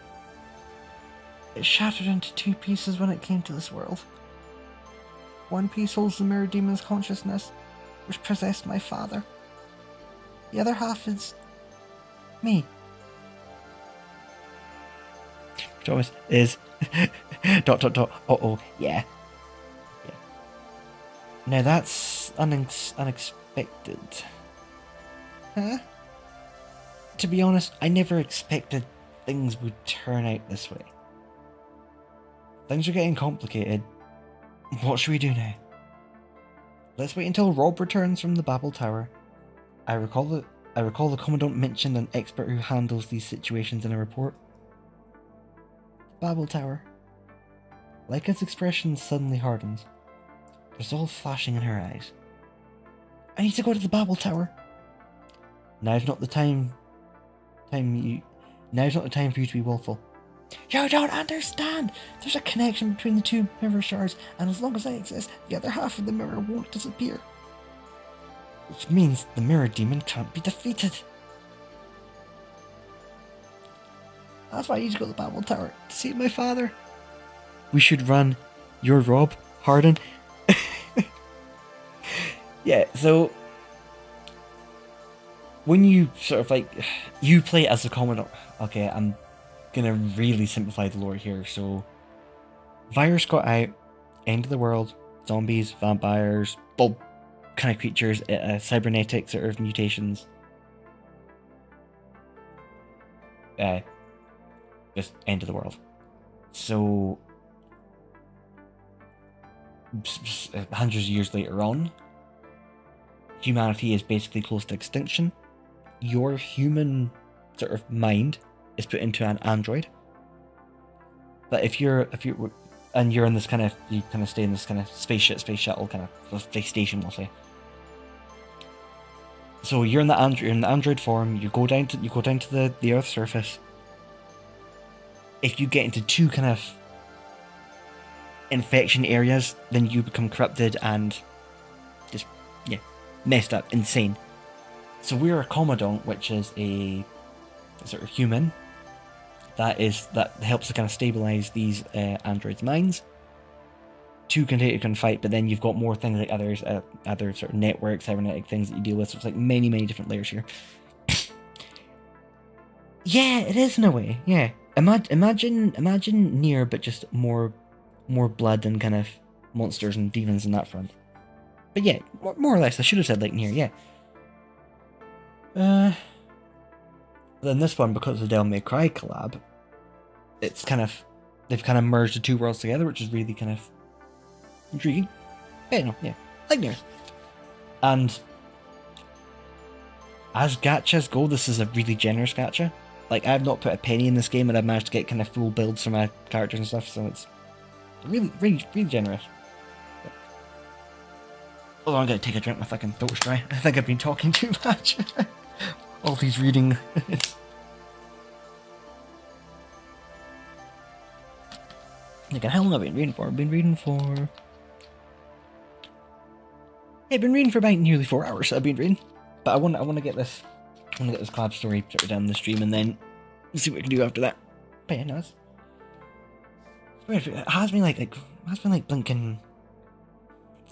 It shattered into 2 pieces when it came to this world. One piece holds the mirror demon's consciousness, which possessed my father. The other half is me. Thomas is uh-oh, yeah. Now that's unexpected. Huh? To be honest, I never expected things would turn out this way. Things are getting complicated. What should we do now? Let's wait until Rob returns from the Babel Tower. I recall the Commandant mentioned an expert who handles these situations in a report. Babel Tower. Leica's expression suddenly hardens, resolve flashing in her eyes. I need to go to the Babel Tower. Now's not the time for you to be willful. You don't understand! There's a connection between the 2 mirror shards, and as long as I exist, the other half of the mirror won't disappear. Which means the mirror demon can't be defeated. That's why I need to go to the Babel Tower, to see my father. We should run. You're Rob Harden. Yeah, so when you sort of like, you play as the Commandant. Okay, I'm gonna really simplify the lore here. So, virus got out, end of the world, zombies, vampires, all kind of creatures, cybernetic sort of mutations. Just end of the world. So, hundreds of years later on, humanity is basically close to extinction. Your human sort of mind is put into an android. But if you're and you're in this kind of, you kind of stay in this kind of space shuttle kind of space station, we'll say. So you're in the android form. You go down to the Earth's surface. If you get into 2 kind of infection areas, then you become corrupted and just messed up, insane. So we're a Commandant, which is a sort of human that helps to kind of stabilize these androids' minds. 2 can fight, but then you've got more things like other sort of networks, cybernetic things that you deal with. So it's like many different layers here. Yeah, it is in a way. Yeah, imagine Nier, but just more blood and kind of monsters and demons in that front. But yeah, more or less, I should have said like Nier. Yeah. Then this one, because of the Devil May Cry collab, it's kind of, they've kind of merged the 2 worlds together, which is really kind of intriguing. Yeah, like Nier. And as gachas go, this is a really generous gacha. Like, I've not put a penny in this game, and I've managed to get kind of full builds for my characters and stuff, so it's really generous. Hold on, I'm gonna take a drink, my fucking throat's dry. I think I've been talking too much. All these reading. Like, how long have I been reading for? I've been reading for about nearly 4 hours. I've been reading, but I want to get this collab story sort of down the stream, and then see what we can do after that. But yeah, no, it's weird. It has been like blinking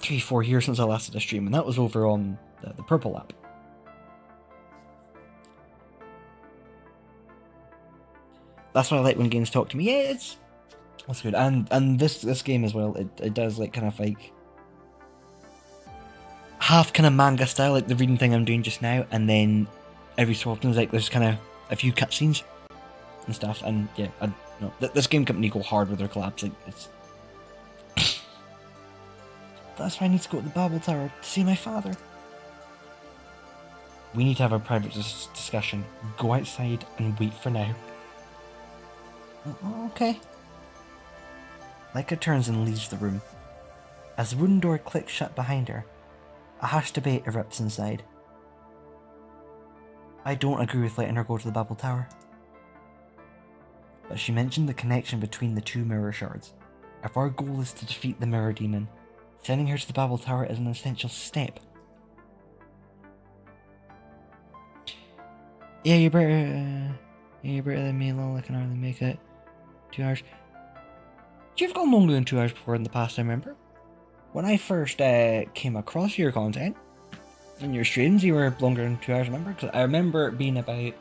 3-4 years since I last did a stream, and that was over on the Purple app. That's what I like when games talk to me. Yeah, that's good. And this game as well, it does like kind of like half kind of manga style, like the reading thing I'm doing just now, and then every so often there's kind of a few cutscenes and stuff. And yeah, this game company go hard with their collabs. Like, it's that's why I need to go to the Babel Tower to see my father. We need to have a private discussion. Go outside and wait for now. Okay. Leica turns and leaves the room. As the wooden door clicks shut behind her, a hushed debate erupts inside. I don't agree with letting her go to the Babel Tower. But she mentioned the connection between the 2 mirror shards. If our goal is to defeat the mirror demon, sending her to the Babel Tower is an essential step. Yeah, you're better. You're better than me. Lol, I can hardly make it. 2 hours. You've gone longer than 2 hours before in the past, I remember. When I first came across your content and your streams, you were longer than 2 hours, remember? Because I remember it being about...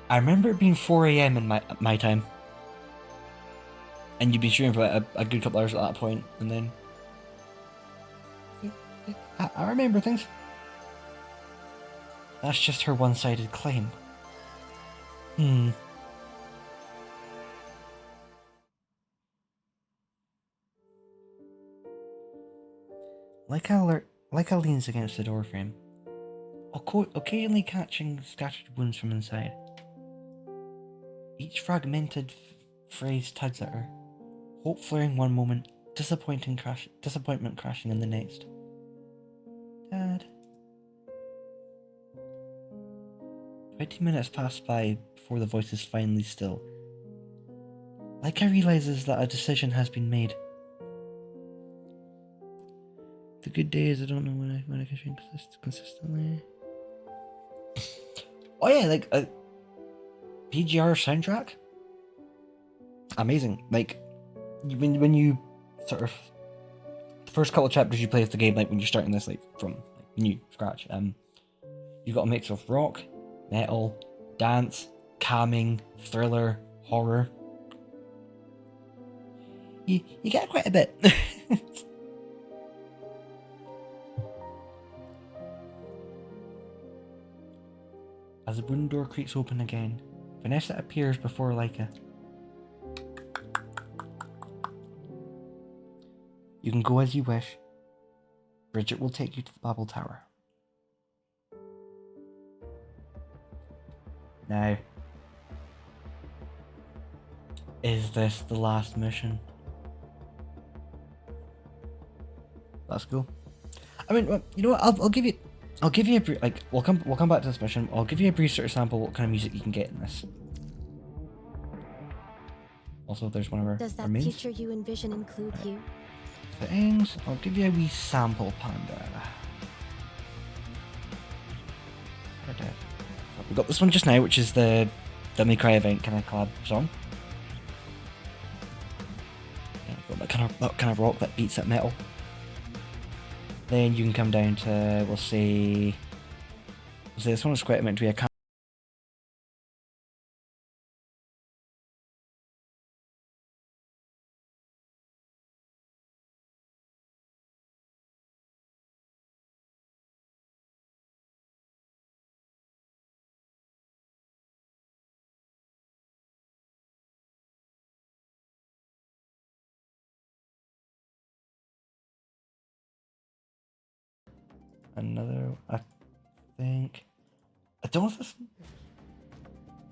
I remember it being 4 AM in my time. And you'd be streaming for a good couple hours at that point, and then... I remember things. That's just her one-sided claim. Like how leans against the door frame, occasionally catching scattered wounds from inside. Each fragmented phrase tugs at her, hope flaring one moment, disappointment crashing in the next. Dad. 20 minutes pass by before the voice is finally still. Leica realizes that a decision has been made. The good days, I don't know when I can stream consistently. Oh yeah, like a PGR soundtrack. Amazing. Like when you sort of the first couple of chapters you play of the game, like when you're starting this like from new scratch, you've got a mix of rock, metal, dance, calming, thriller, horror. You get quite a bit. As the wooden door creaks open again, Vanessa appears before Leica. You can go as you wish. Bridget will take you to the Babel Tower. Now, is this the last mission? That's cool. I mean, well, you know what? I'll give you a brief, like we'll come back to this mission. I'll give you a brief sort of sample what kind of music you can get in this. Also, there's one of our Does that mains. future you envision include you? Settings. I'll give you a wee sample, Panda. Okay. We got this one just now, which is the Dummy Cry event kind of collab song. Yeah, got that kind of rock that beats that metal. Then you can come down to, we'll say this one is quite meant to be a another, I think. I don't know if this.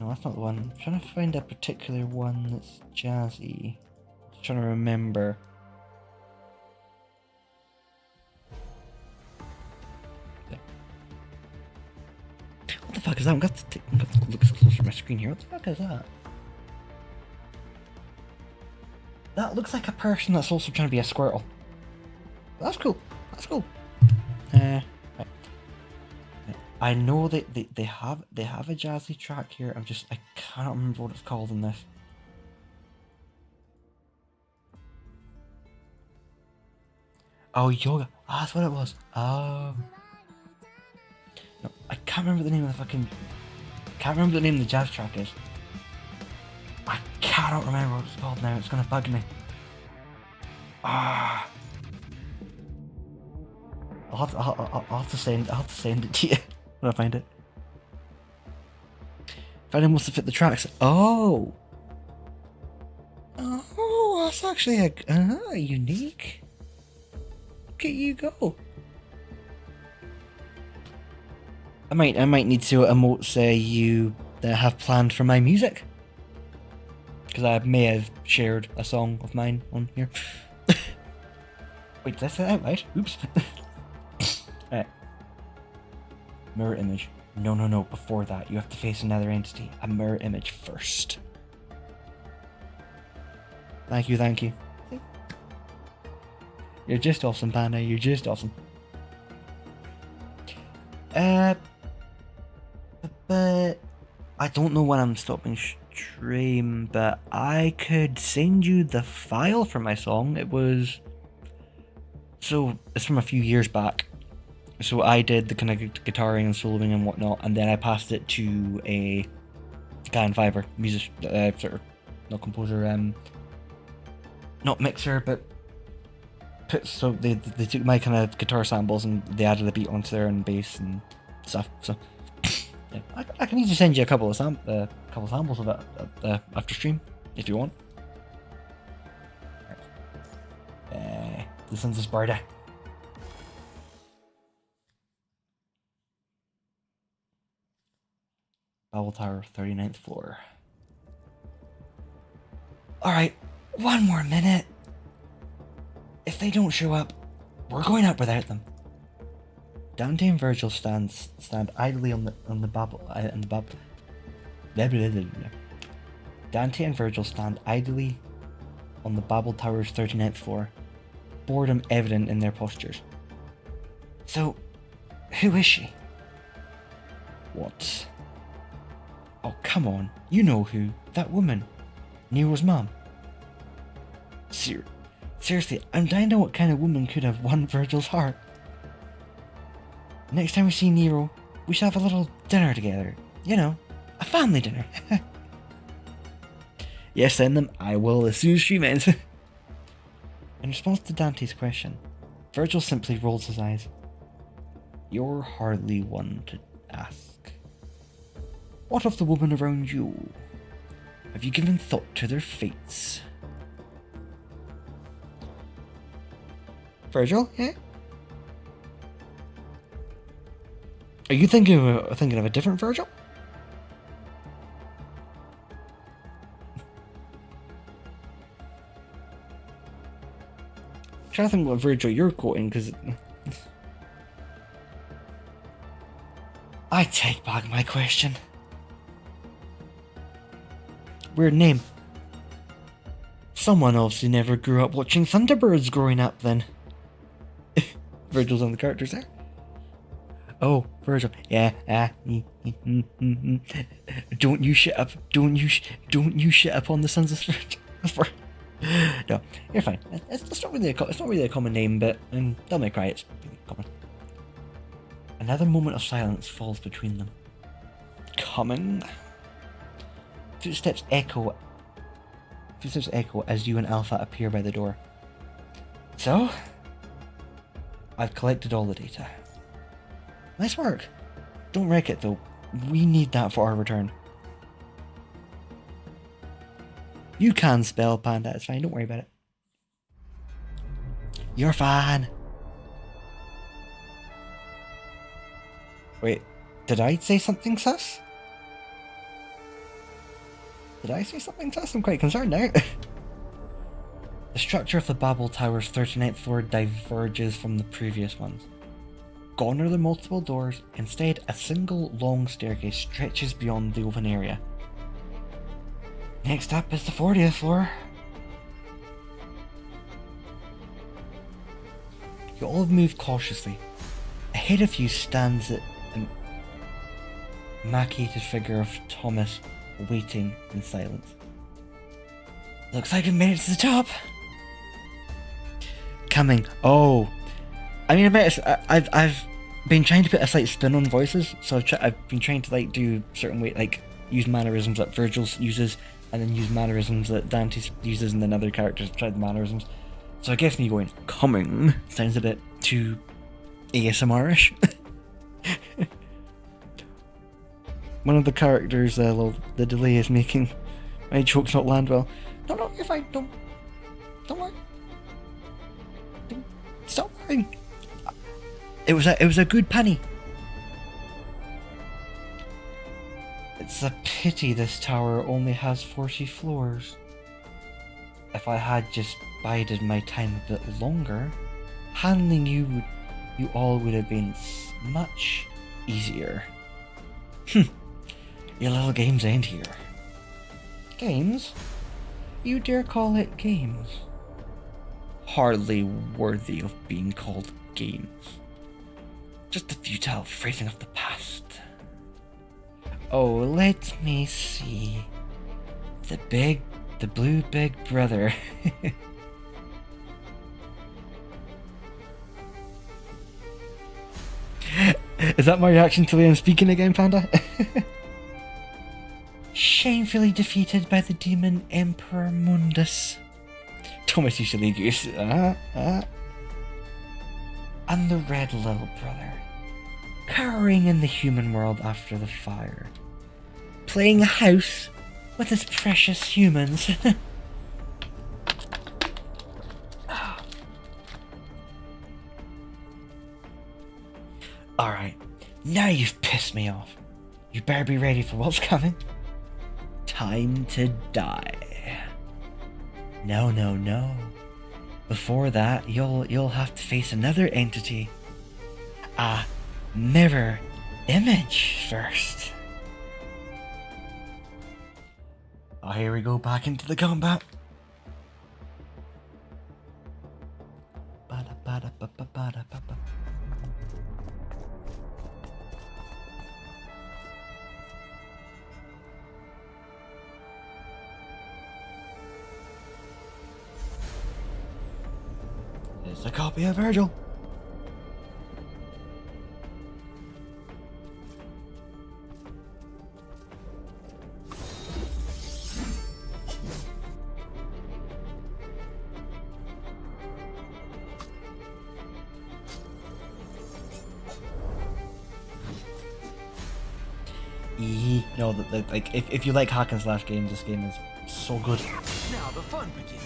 No, that's not the one. I'm trying to find a particular one that's jazzy. Just trying to remember. Yeah. What the fuck is that? I'm going to look closer at my screen here. What the fuck is that? That looks like a person that's also trying to be a squirrel. That's cool. That's cool. Right. I know that they have a jazzy track here. I cannot remember what it's called in this. Oh, yoga. Ah, that's what it was. Oh. No, I can't remember the name of the fucking. Can't remember the name of the jazz track is. I cannot remember what it's called now. It's gonna bug me. I'll have to send it to you when I find it. Find it must have fit the tracks. Oh, that's actually a unique. Look at you go. I might need to emote you that have planned for my music, because I may have shared a song of mine on here. Wait, did I say that out loud? Oops. Right. Mirror image. No. Before that, you have to face another entity. A mirror image first. Thank you. You're just awesome, Panda. You're just awesome. I don't know when I'm stopping stream, but I could send you the file for my song. It's from a few years back. So I did the kind of guitaring and soloing and whatnot, and then I passed it to a guy in Fiverr, not composer, not mixer, but so they took my kind of guitar samples and they added a beat onto there and bass and stuff. So yeah, I can easily send you a couple of samples of it after stream if you want. Listen to Sparta. Babel Tower, 39th floor. Alright, one more minute. If they don't show up, we're going up without them. Dante and Virgil stand idly on the Babel. Dante and Virgil stand idly on the Babel Tower's 39th floor, boredom evident in their postures. So, who is she? What? Oh, come on. You know who. That woman. Nero's mom. Seriously, I'm dying to know what kind of woman could have won Virgil's heart. Next time we see Nero, we should have a little dinner together. You know, a family dinner. Yes, send them. I will as soon as stream ends. In response to Dante's question, Virgil simply rolls his eyes. You're hardly one to ask. What of the women around you? Have you given thought to their fates? Virgil, yeah? Are you thinking of a different Virgil? I'm trying to think what Virgil you're quoting, because I take back my question. Weird name. Someone obviously never grew up watching Thunderbirds growing up then. Virgil's on the characters there. Oh, Virgil. Yeah. Don't you shit up. Don't you shit up on the Sons of Virgil. No, you're fine. It's not really a common name, but don't make cry. It's common. Another moment of silence falls between them. Coming. Footsteps echo as you and Alpha appear by the door. So, I've collected all the data. Nice work. Don't wreck it though. We need that for our return. You can spell, Panda. It's fine. Don't worry about it. You're fine. Wait, did I say something sus? I'm quite concerned now. The structure of the Babel Tower's 39th floor diverges from the previous ones. Gone are the multiple doors, instead a single long staircase stretches beyond the open area. Next up is the 40th floor. You all have moved cautiously. Ahead of you stands the emaciated figure of Thomas, waiting in silence. Looks like we made it to the top. Coming. Oh, I mean, I've been trying to put a slight spin on voices, so I've been trying to like do certain way, like use mannerisms that Virgil uses, and then use mannerisms that Dante uses, and then other characters try the mannerisms. So I guess me going coming sounds a bit too ASMR-ish. One of the characters, the delay is making my jokes not land well. No, you're fine. Don't worry. Stop worrying. It was a good penny. It's a pity this tower only has 40 floors. If I had just bided my time a bit longer, handling you all would have been much easier. Your little games end here. Games? You dare call it games? Hardly worthy of being called games. Just a futile phrasing of the past. Oh, let me see. The blue big brother. Is that my reaction to Liam speaking again, Panda? Shamefully defeated by the demon Emperor Mundus. Thomas usually goose. And the red little brother, cowering in the human world after the fire, playing a house with his precious humans. Alright, now you've pissed me off. You better be ready for what's coming. Time to die. No, no, no. Before that, you'll have to face another entity. A mirror image first. Oh, here we go, back into the combat. Ba-da-ba-da-ba-ba-ba-da-ba-ba. It's a copy of Virgil. No, like if you like hack and slash games, this game is so good. Now the fun begins.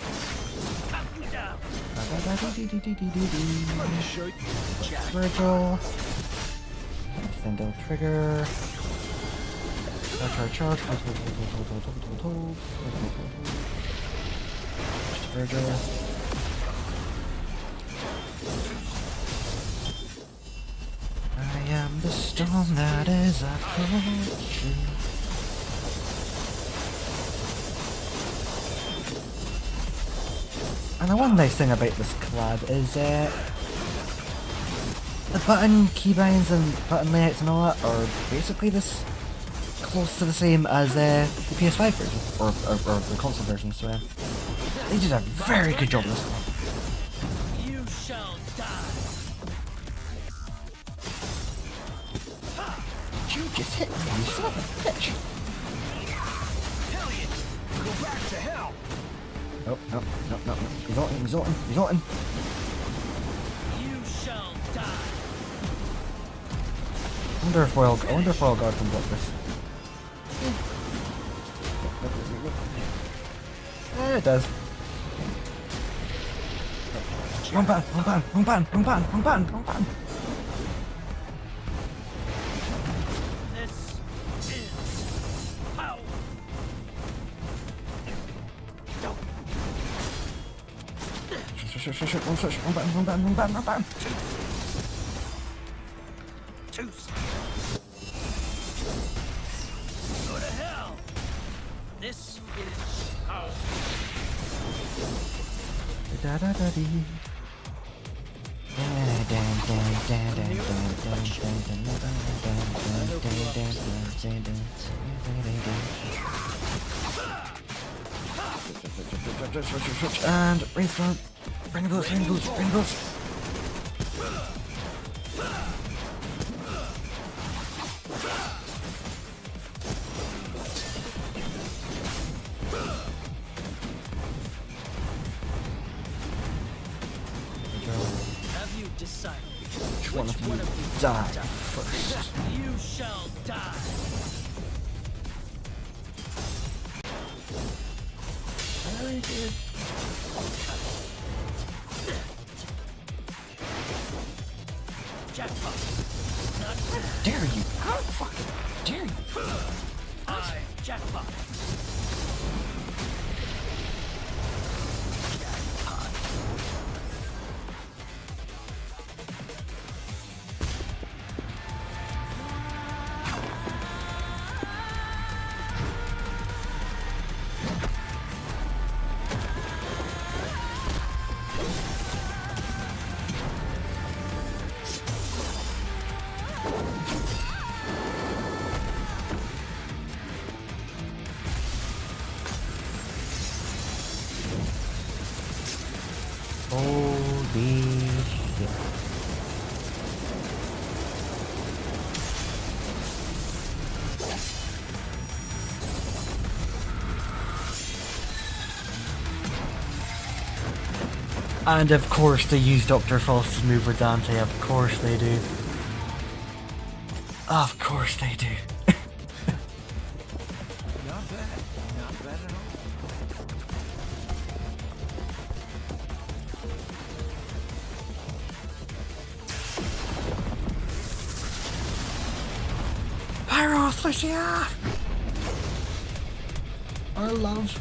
Virgil. Send trigger. Charge. Virgil. I am the storm that is approaching. And the one nice thing about this collab is the button keybinds and button layouts and all that are basically this close to the same as the PS5 version or the console version. So they did a very good job with this one. You shall die. You just hit me, you son of a bitch! Hellion, go back to hell. Oh, no. Resulting. You shall die. I wonder if Foil Guard can block this. There it does. Wrong button. This is power. Wrong button. Go to hell. This is power. Da-da-da-dee. And brainstorm. Bring boost. Have you decided Which one of you die first? You shall die. Very good. Jackpot. Not How dare you? How fucking dare you? I jackpot. Holy shit. And of course they use Dr. Faust's move with Dante, of course they do. Of course they do. Not bad. Not bad at all. Pyrothracia! Our love.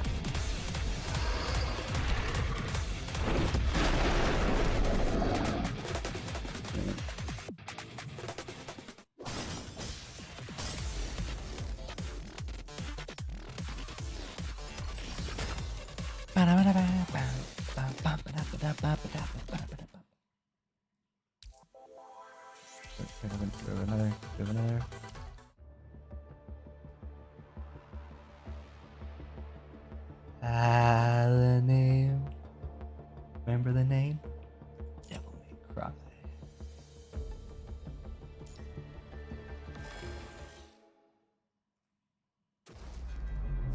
Another. The name. Remember the name? Devil May Cry.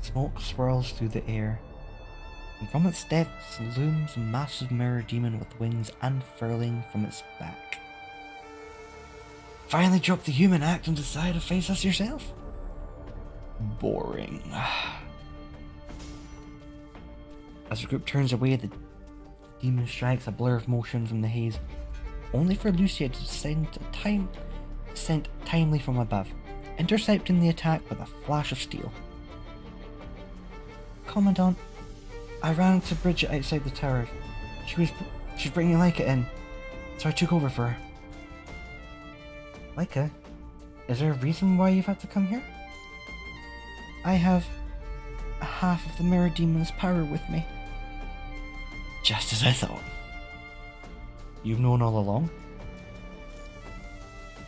Smoke swirls through the air, and from its depths looms a massive mirror demon with wings unfurling from its back. Finally drop the human act and decide to face us yourself? Boring. As the group turns away, the demon strikes a blur of motion from the haze, only for Lucia to descend timely from above, intercepting the attack with a flash of steel. Commandant, I ran to Bridget outside the tower. She's bringing Leica in, so I took over for her. Leica, is there a reason why you've had to come here? I have half of the Mirror Demon's power with me. Just as I thought. You've known all along?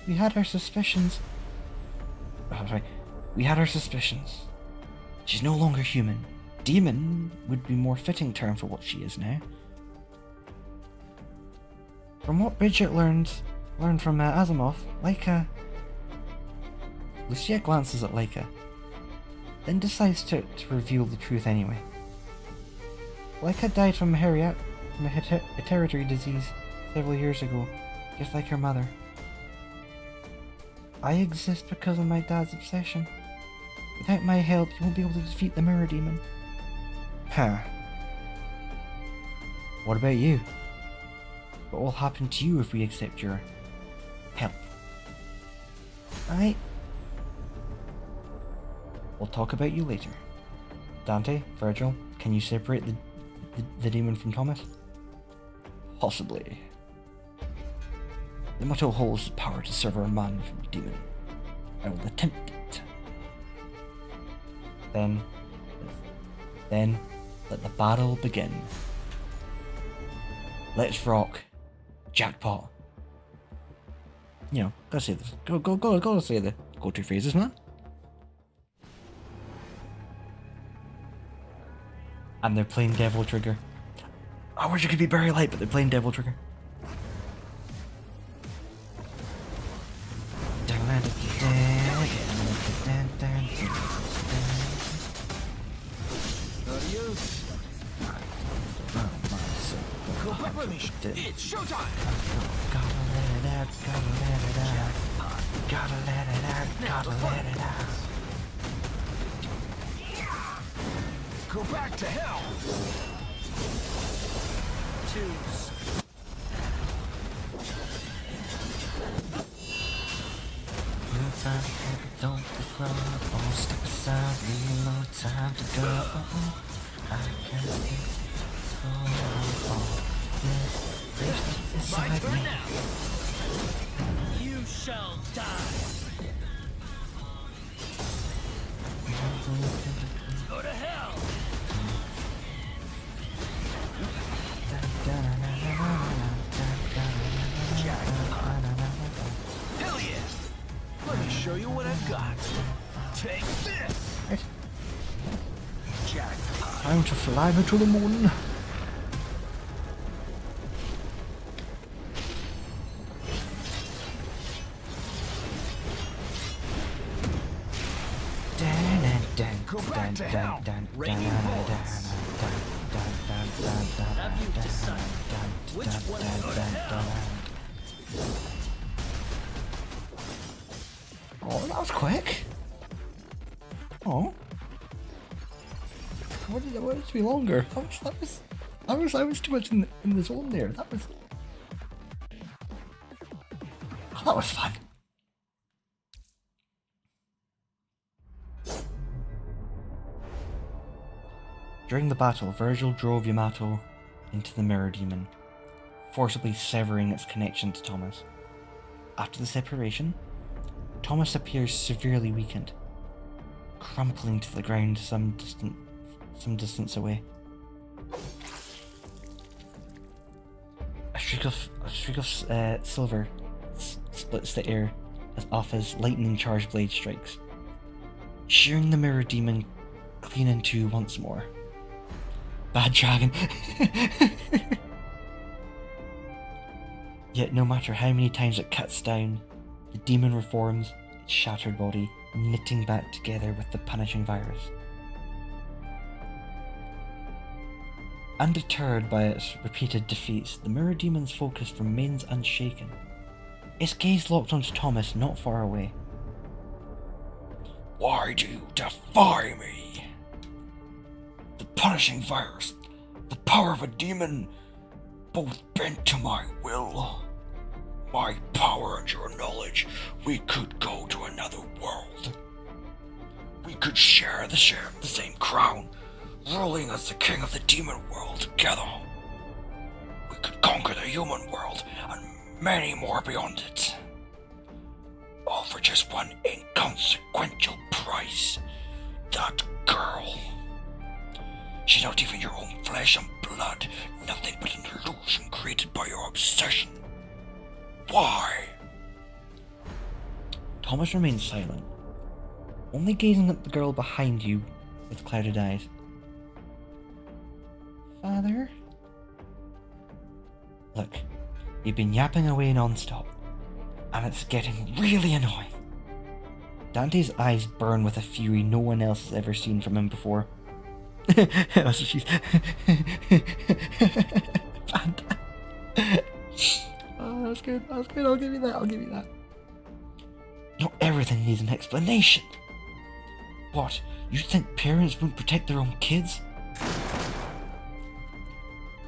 We had our suspicions. We had our suspicions. She's no longer human. Demon would be a more fitting term for what she is now. From what Bridget learned from Asimov, Leica... Lucia glances at Leica, then decides to reveal the truth anyway. Leica died from a hereditary disease several years ago, just like her mother. I exist because of my dad's obsession. Without my help, you won't be able to defeat the Mirror Demon. Huh. What about you? What will happen to you if we accept your help? Alright. We'll talk about you later. Dante, Virgil, can you separate the demon from Thomas? Possibly. The motto holds the power to sever a man from a demon. I will attempt it. Then let the battle begin. Let's rock. Jackpot. You know, gotta say this. Go say the go-to phrases, man. And they're playing Devil Trigger. I wish it could be Barry Light, but they're playing Devil Trigger. It's showtime! Gotta let it out, gotta let it out. Gotta let it out, gotta let it out. Go back to hell! Don't be slow, or step aside, reload, time to go. I can't think so long. This My turn now. You shall die. Go to hell. Hell yeah. Let me show you what I've got. Take this. Time to fly me to the moon. to hell. Raining bullets. Have you decided which one to go to hell? Oh, that was quick. Oh. What did it want it to be longer? I was too much in the zone there. That was fun. During the battle, Virgil drove Yamato into the Mirror Demon, forcibly severing its connection to Thomas. After the separation, Thomas appears severely weakened, crumpling to the ground some distance away. A streak of silver splits the air as off his lightning charged blade strikes, shearing the Mirror Demon clean in two once more. Bad dragon. Yet no matter how many times it cuts down, the demon reforms its shattered body, knitting back together with the punishing virus. Undeterred by its repeated defeats, the Mirror Demon's focus remains unshaken, its gaze locked onto Thomas not far away. Why do you defy me? The punishing virus, the power of a demon, both bent to my will. My power and your knowledge, we could go to another world. We could share the same crown, ruling as the king of the demon world together. We could conquer the human world and many more beyond it. All for just one inconsequential price. That girl. She's not even your own flesh and blood, nothing but an illusion created by your obsession. Why? Thomas remains silent, only gazing at the girl behind you with clouded eyes. Father? Look, you've been yapping away non-stop, and it's getting really annoying. Dante's eyes burn with a fury no one else has ever seen from him before. That's what she's... Oh, that's good, I'll give you that. Not everything needs an explanation. What, you think parents won't protect their own kids?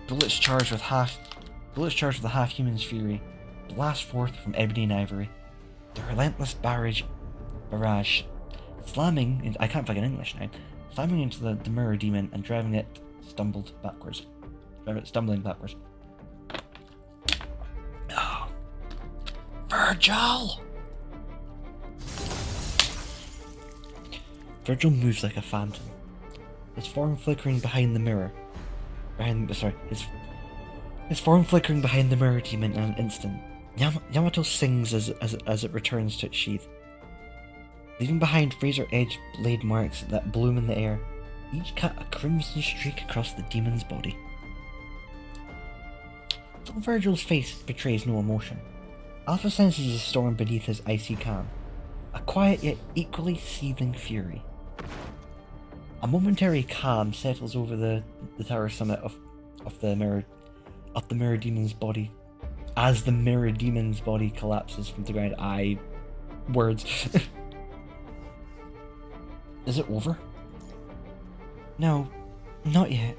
Bullets charged with a half-human's fury blast forth from ebony and ivory. The relentless barrage slamming into, I can't fucking English now, slamming into the Mirror Demon and driving it stumbling backwards. Oh. Virgil! Virgil moves like a phantom, his form flickering behind the mirror. His form flickering behind the Mirror Demon in an instant. Yamato sings as it returns to its sheath, leaving behind razor-edged blade marks that bloom in the air, each cut a crimson streak across the demon's body. Though Virgil's face betrays no emotion, Alpha senses a storm beneath his icy calm, a quiet yet equally seething fury. A momentary calm settles over the tower summit of the Mirror Demon's body, as the Mirror Demon's body collapses from the ground. Words. Is it over? No, not yet.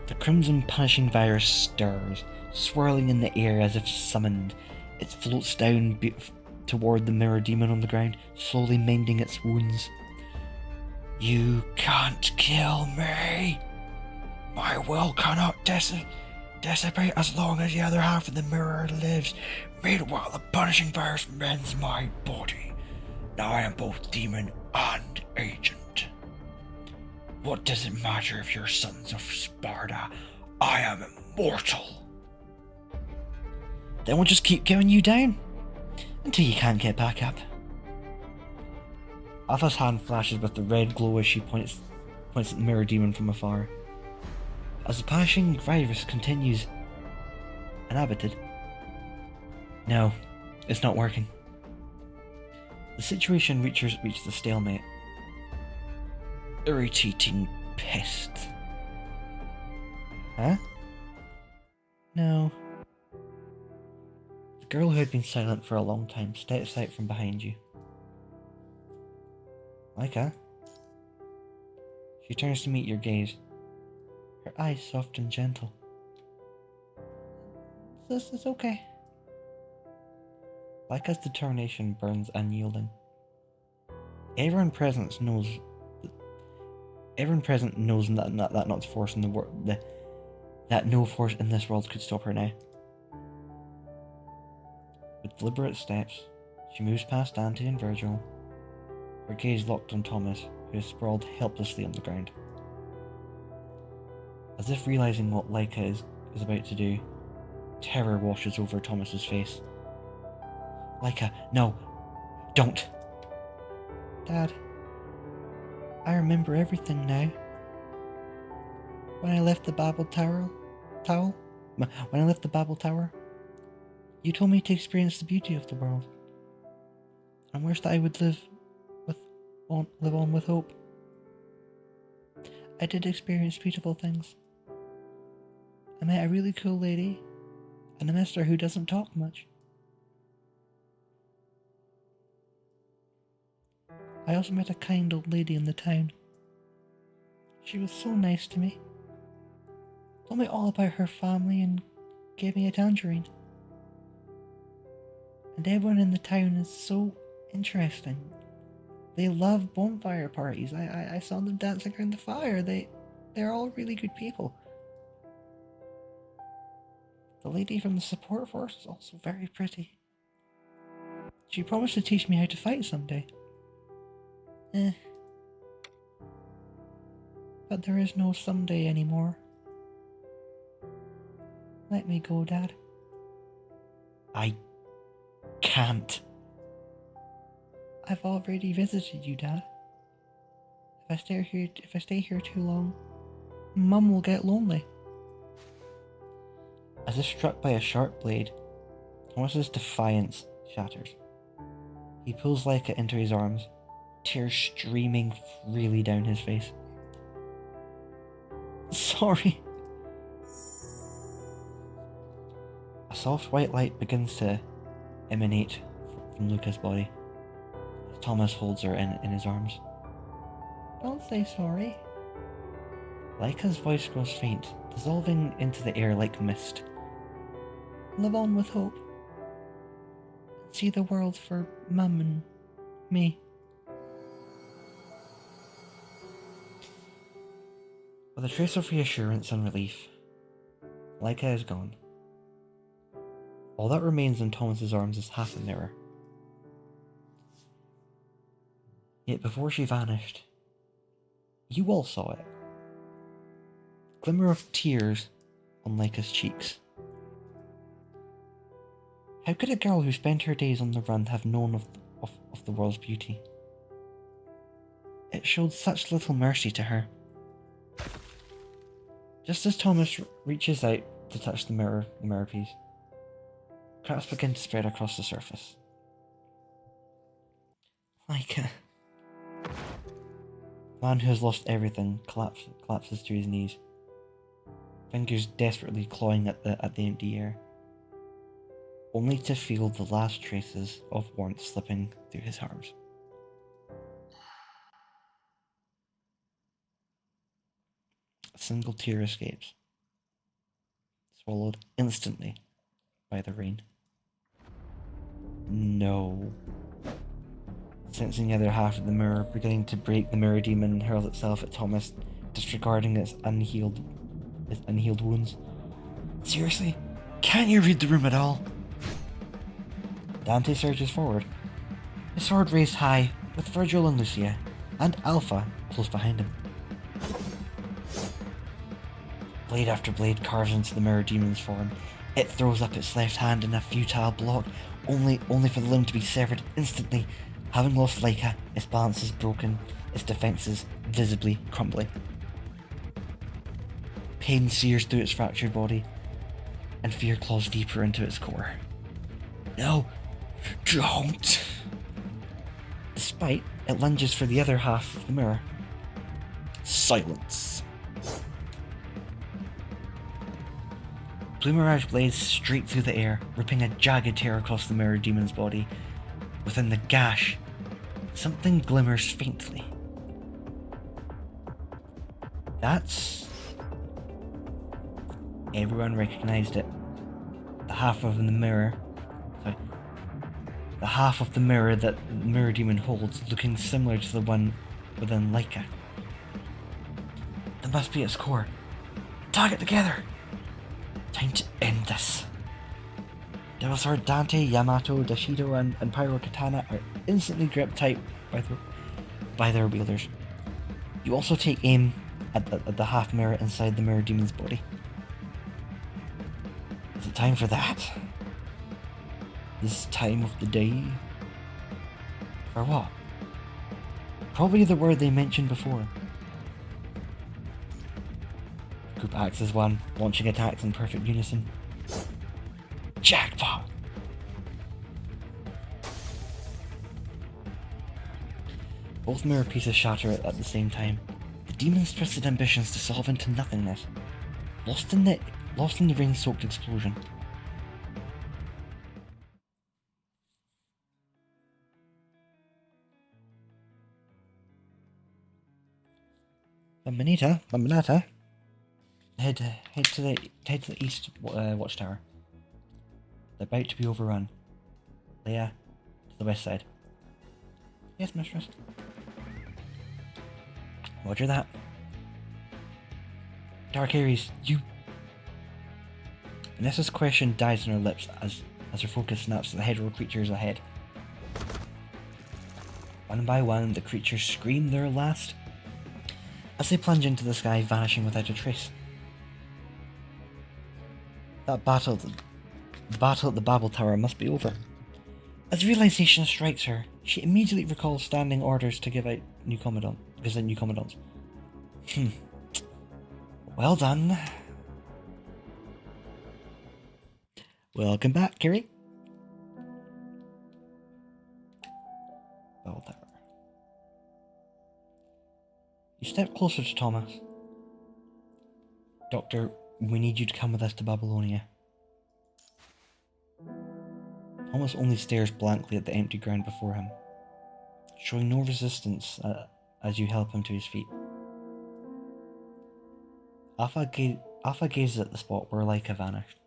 The crimson punishing virus stirs, swirling in the air as if summoned. It floats down toward the Mirror Demon on the ground, slowly mending its wounds. You can't kill me. My will cannot dissipate as long as the other half of the mirror lives. Meanwhile, the punishing virus mends my body. Now I am both demon and agent. What does it matter if you're sons of Sparta? I am immortal. Then we'll just keep going you down until you can't get back up. Alpha's hand flashes with the red glow as she points at the Mirror Demon from afar. As the punishing virus continues unabated. No, it's not working. The situation reaches a stalemate. irritating pest. Huh? No. The girl who had been silent for a long time steps out from behind you. Leica? She turns to meet your gaze, her eyes soft and gentle. This is okay. Leica's determination burns unyielding. Everyone present knows that not force in the world, that no force in this world could stop her now. With deliberate steps, she moves past Dante and Virgil, her gaze locked on Thomas, who is sprawled helplessly on the ground. As if realizing what Leica is about to do, terror washes over Thomas's face. Leica, no, don't. Dad, I remember everything now. When I left the Babel Tower, you told me to experience the beauty of the world, and wished that I would live on with hope. I did experience beautiful things. I met a really cool lady, and a mister who doesn't talk much. I also met a kind old lady in the town. She was so nice to me. Told me all about her family and gave me a tangerine. And everyone in the town is so interesting. They love bonfire parties. I saw them dancing around the fire. They're all really good people. The lady from the support force is also very pretty. She promised to teach me how to fight someday. But there is no someday anymore. Let me go, Dad. I can't. I've already visited you, Dad. If I stay here too long, Mum will get lonely. As if struck by a sharp blade, Thomas's defiance shatters. He pulls Leica into his arms, tears streaming freely down his face. Sorry. A soft white light begins to emanate from Luca's body as Thomas holds her in his arms. Don't say sorry. Leica's voice grows faint, dissolving into the air like mist. Live on with hope. See the world for Mum and me. With a trace of reassurance and relief, Leica is gone. All that remains in Thomas's arms is half a mirror. Yet before she vanished, you all saw it. Glimmer of tears on Leica's cheeks. How could a girl who spent her days on the run have known of the world's beauty? It showed such little mercy to her. Just as Thomas reaches out to touch the mirror piece, cracks begin to spread across the surface. Leica. The man who has lost everything collapses to his knees, fingers desperately clawing at the empty air, only to feel the last traces of warmth slipping through his arms. A single tear escapes, swallowed instantly by the rain. No. Sensing the other half of the mirror beginning to break, the mirror demon hurls itself at Thomas, disregarding its unhealed wounds. Seriously? Can't you read the room at all? Dante surges forward, his sword raised high, with Virgil and Lucia, and Alpha close behind him. Blade after blade carves into the mirror demon's form. It throws up its left hand in a futile block, only for the limb to be severed instantly. Having lost Leica, its balance is broken, its defences visibly crumbling. Pain sears through its fractured body, and fear claws deeper into its core. No, don't! Despite, it lunges for the other half of the mirror. Silence. Blue Mirage blades straight through the air, ripping a jagged tear across the mirror demon's body. Within the gash, something glimmers faintly. That's... Everyone recognized it. The half of the mirror... Sorry. The half of the mirror that the mirror demon holds, looking similar to the one within Leica. That must be its core. Tag it together! Time to end this. Devil Sword, Dante, Yamato, Dashido, and Pyro Katana are instantly gripped tight by their wielders. You also take aim at the half mirror inside the mirror demon's body. Is it time for that? This time of the day? For what? Probably the word they mentioned before. Group acts as one, launching attacks in perfect unison. Jackpot! Both mirror pieces shatter at the same time. The demon's twisted ambitions dissolve into nothingness, lost in the rain-soaked explosion. Bambanata. Head to the east watchtower. They're about to be overrun. Leia, to the west side. Yes, mistress. Roger that. Dark Ares, you... Vanessa's question dies on her lips as her focus snaps at the head-roll creatures ahead. One by one, the creatures scream their last as they plunge into the sky, vanishing without a trace. That battle at the Babel Tower must be over. As realization strikes her, she immediately recalls standing orders to give out new commandants. Well done. Welcome back, Kiri. Babel Tower. You step closer to Thomas. Doctor, we need you to come with us to Babylonia. Thomas only stares blankly at the empty ground before him, showing no resistance as you help him to his feet. Alpha gazes at the spot where Leica vanished,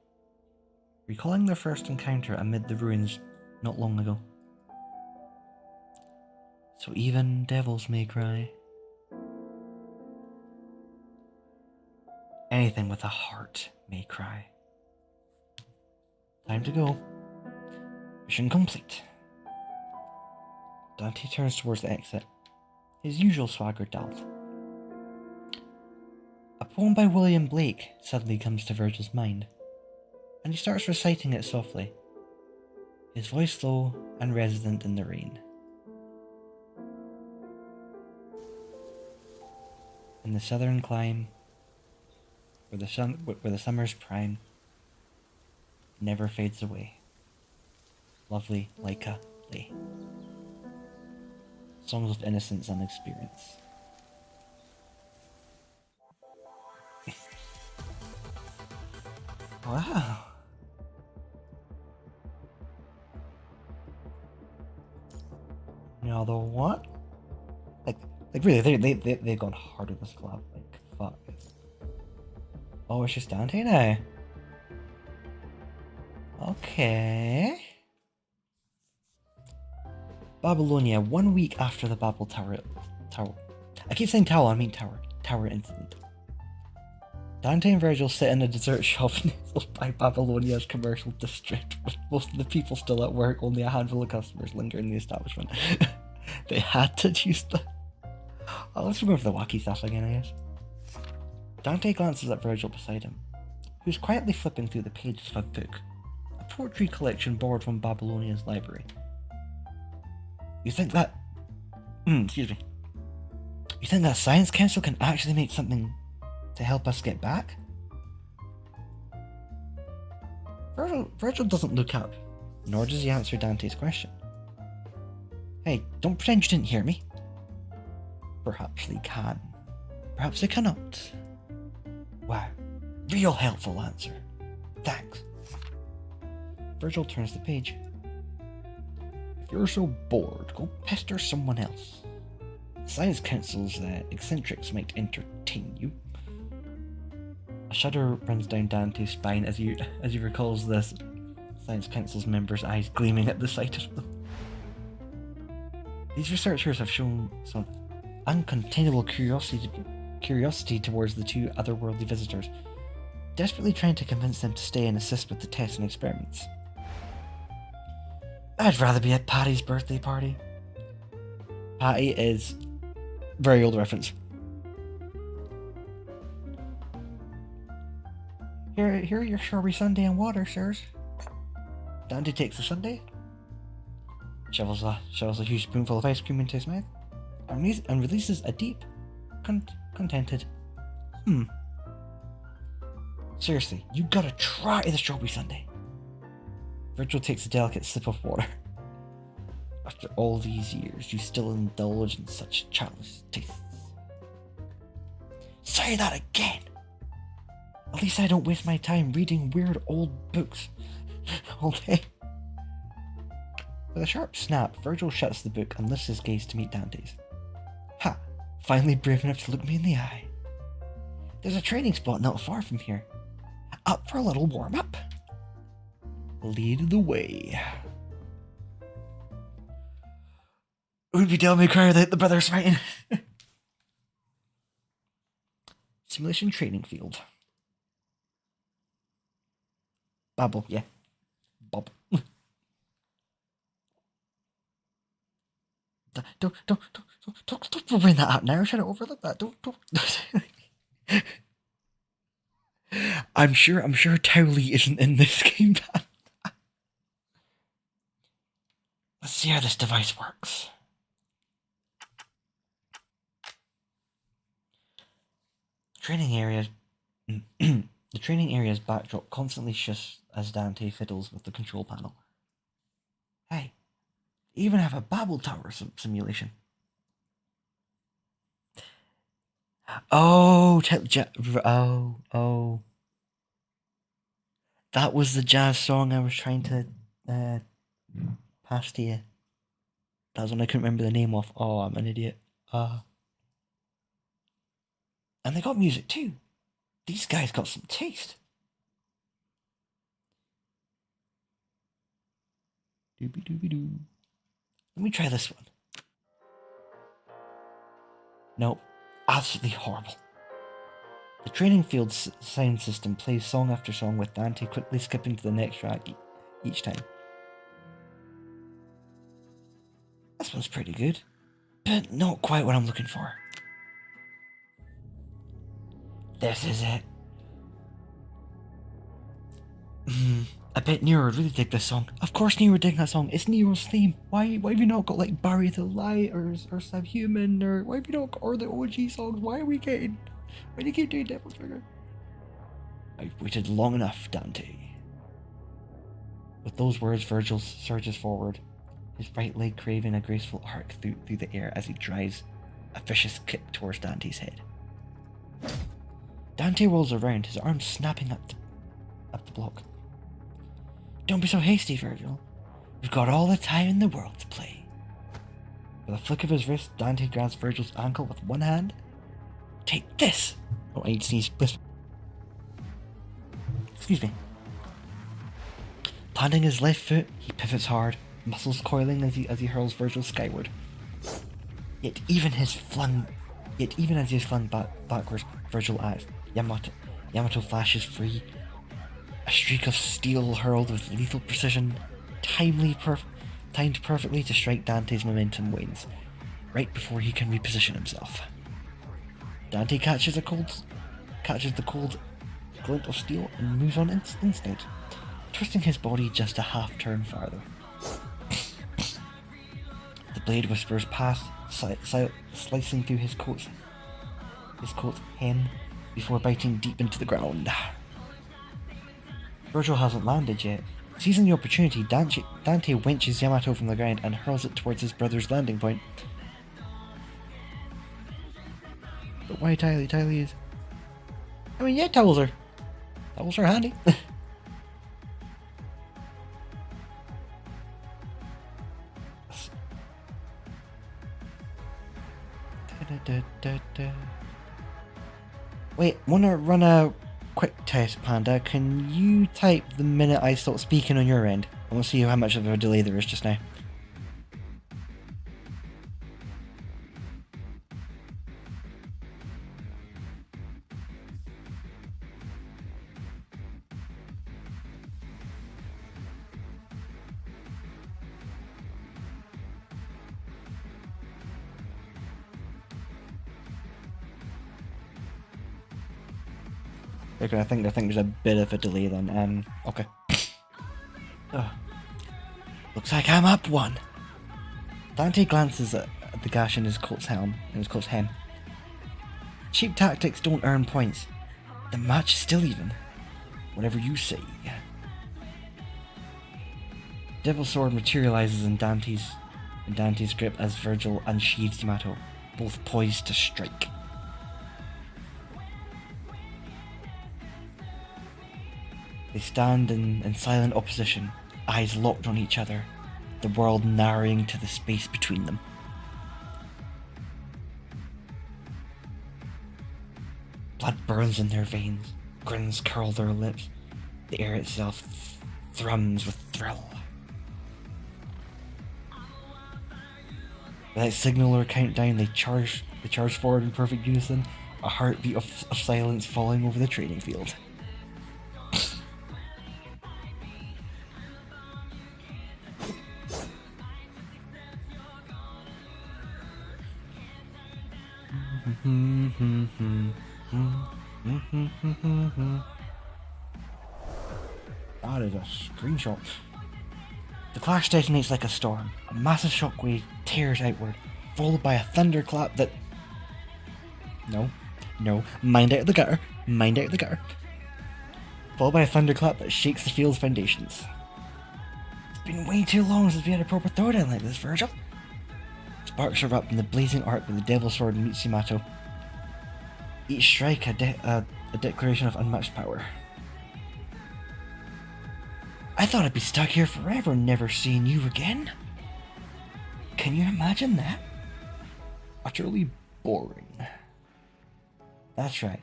recalling their first encounter amid the ruins not long ago. So even devils may cry. Anything with a heart may cry. Time to go. Mission complete. Dante turns towards the exit, his usual swagger dulled. A poem by William Blake suddenly comes to Virgil's mind, and he starts reciting it softly, his voice low and resonant in the rain. In the southern clime, where the summer's prime never fades away. Lovely Leica lay. Songs of innocence and experience. Wow. Now the what? Like really, they've gone hard with this collab. Like fuck. Oh, it's just Dante now. Okay. Babylonia, 1 week after the Babel Tower. I keep saying tower, I mean tower. Tower incident. Dante and Virgil sit in a dessert shop nestled by Babylonia's commercial district, with most of the people still at work, only a handful of customers linger in the establishment. They had to use the... Oh, let's remove the wacky stuff again, I guess. Dante glances at Virgil beside him, who's quietly flipping through the pages of a book, a poetry collection borrowed from Babylonia's library. You think that... excuse me. You think that Science Council can actually make something to help us get back? Virgil doesn't look up, nor does he answer Dante's question. Hey, don't pretend you didn't hear me. Perhaps they can. Perhaps they cannot. Wow. Real helpful answer. Thanks. Virgil turns the page. If you're so bored, go pester someone else. The Science Council's eccentrics might entertain you. A shudder runs down Dante's spine as he recalls this Science Council's members' eyes gleaming at the sight of them. These researchers have shown some uncontainable curiosity towards the two otherworldly visitors, desperately trying to convince them to stay and assist with the tests and experiments. I'd rather be at Patty's birthday party. Patty is very old reference. Here are your strawberry sundae and water, sirs. Dante takes the sundae, shovels a huge spoonful of ice cream into his mouth, and releases a deep, contented Seriously, you gotta try the strawberry sundae. Virgil takes a delicate sip of water. After all these years, you still indulge in such childish tastes. Say that again! At least I don't waste my time reading weird old books all day. With a sharp snap, Virgil shuts the book and lifts his gaze to meet Dante's. Ha! Finally brave enough to look me in the eye. There's a training spot not far from here. Up for a little warm-up. Lead the way. Would be tell me cry that the brothers fighting. Simulation training field. Babble, yeah. Bob. Don't bring that up now. I'm trying to overlook that. Don't. I'm sure Towley isn't in this game. Let's see how this device works. The training area's backdrop constantly shifts as Dante fiddles with the control panel. Hey, they even have a Babel Tower simulation. Oh, that was the jazz song I was trying to pass to you. That was one I couldn't remember the name of. Oh, I'm an idiot. And they got music too. These guys got some taste. Doobie-doobie-doo. Let me try this one. Nope. Absolutely horrible. The training field's sound system plays song after song with Dante quickly skipping to the next track each time. This one's pretty good, but not quite what I'm looking for. This is it. I bet Nero would really dig this song. Of course Nero would dig that song. It's Nero's theme. Why have you not got like Barry the Light or Subhuman or why have you not got or the OG songs? Why do you keep doing Devil Trigger? I've waited long enough, Dante. With those words, Virgil surges forward, his right leg craving a graceful arc through the air as he drives a vicious kick towards Dante's head. Dante rolls around, his arms snapping up the block. Don't be so hasty, Virgil. We've got all the time in the world to play. With a flick of his wrist, Dante grabs Virgil's ankle with one hand. Take this! Oh, I need to sneeze. Excuse me. Planting his left foot, he pivots hard, muscles coiling as he hurls Virgil skyward. Yet even as he is flung backwards, Virgil acts. Yamato flashes free. A streak of steel hurled with lethal precision, timed perfectly to strike Dante's momentum wanes, right before he can reposition himself. Dante catches the cold glint of steel and moves on instinct, twisting his body just a half turn farther. The blade whispers past, slicing through his coat's hem before biting deep into the ground. Virgil hasn't landed yet. Seizing the opportunity, Dante winches Yamato from the ground and hurls it towards his brother's landing point. But why Tiley? Tiley is... I mean, yeah, towels are handy. Wait, wanna run a quick test, Panda? Can you type the minute I stop speaking on your end? I want to see how much of a delay there is just now. Okay, I think there's a bit of a delay then. Okay. Ugh. Looks like I'm up one. Dante glances at the gash in his coat's hem. Cheap tactics don't earn points. The match is still even. Whatever you say. Devil Sword materializes in Dante's grip as Virgil unsheathes Yamato, both poised to strike. They stand in silent opposition, eyes locked on each other, the world narrowing to the space between them. Blood burns in their veins, grins curl their lips, the air itself thrums with thrill. Without signal or countdown, they charge forward in perfect unison, a heartbeat of silence falling over the training field. That is a screenshot. The clash detonates like a storm. A massive shockwave tears outward, followed by a thunderclap that... No. Mind out of the gutter. Followed by a thunderclap that shakes the field's foundations. It's been way too long since we had a proper throwdown like this, Virgil. Sparks erupt in the blazing arc where the Devil Sword meets Yamato. Each strike a declaration of unmatched power. I thought I'd be stuck here forever, never seeing you again. Can you imagine that? Utterly boring. That's right.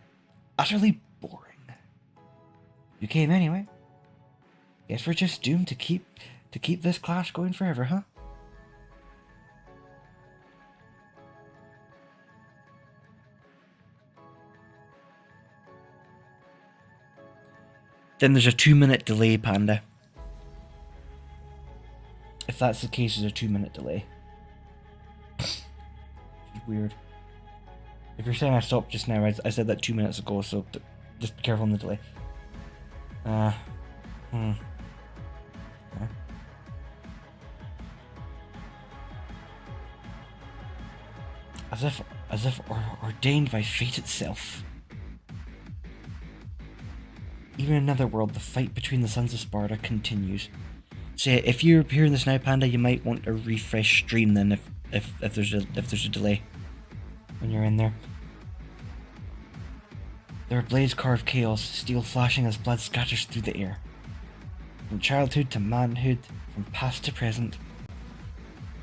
Utterly boring. You came anyway. Guess we're just doomed to keep this clash going forever, huh? Then there's a 2-minute delay, Panda. If that's the case, there's a 2-minute delay. It's weird. If you're saying I stopped just now, I said that 2 minutes ago, so just be careful on the delay. Okay. As if ordained by fate itself. Even in another world, the fight between the Sons of Sparta continues. So yeah, if you're hearing this now, Panda, you might want a refresh stream then if there's a delay when you're in there. There are blades carved chaos, steel flashing as blood scatters through the air. From childhood to manhood, from past to present,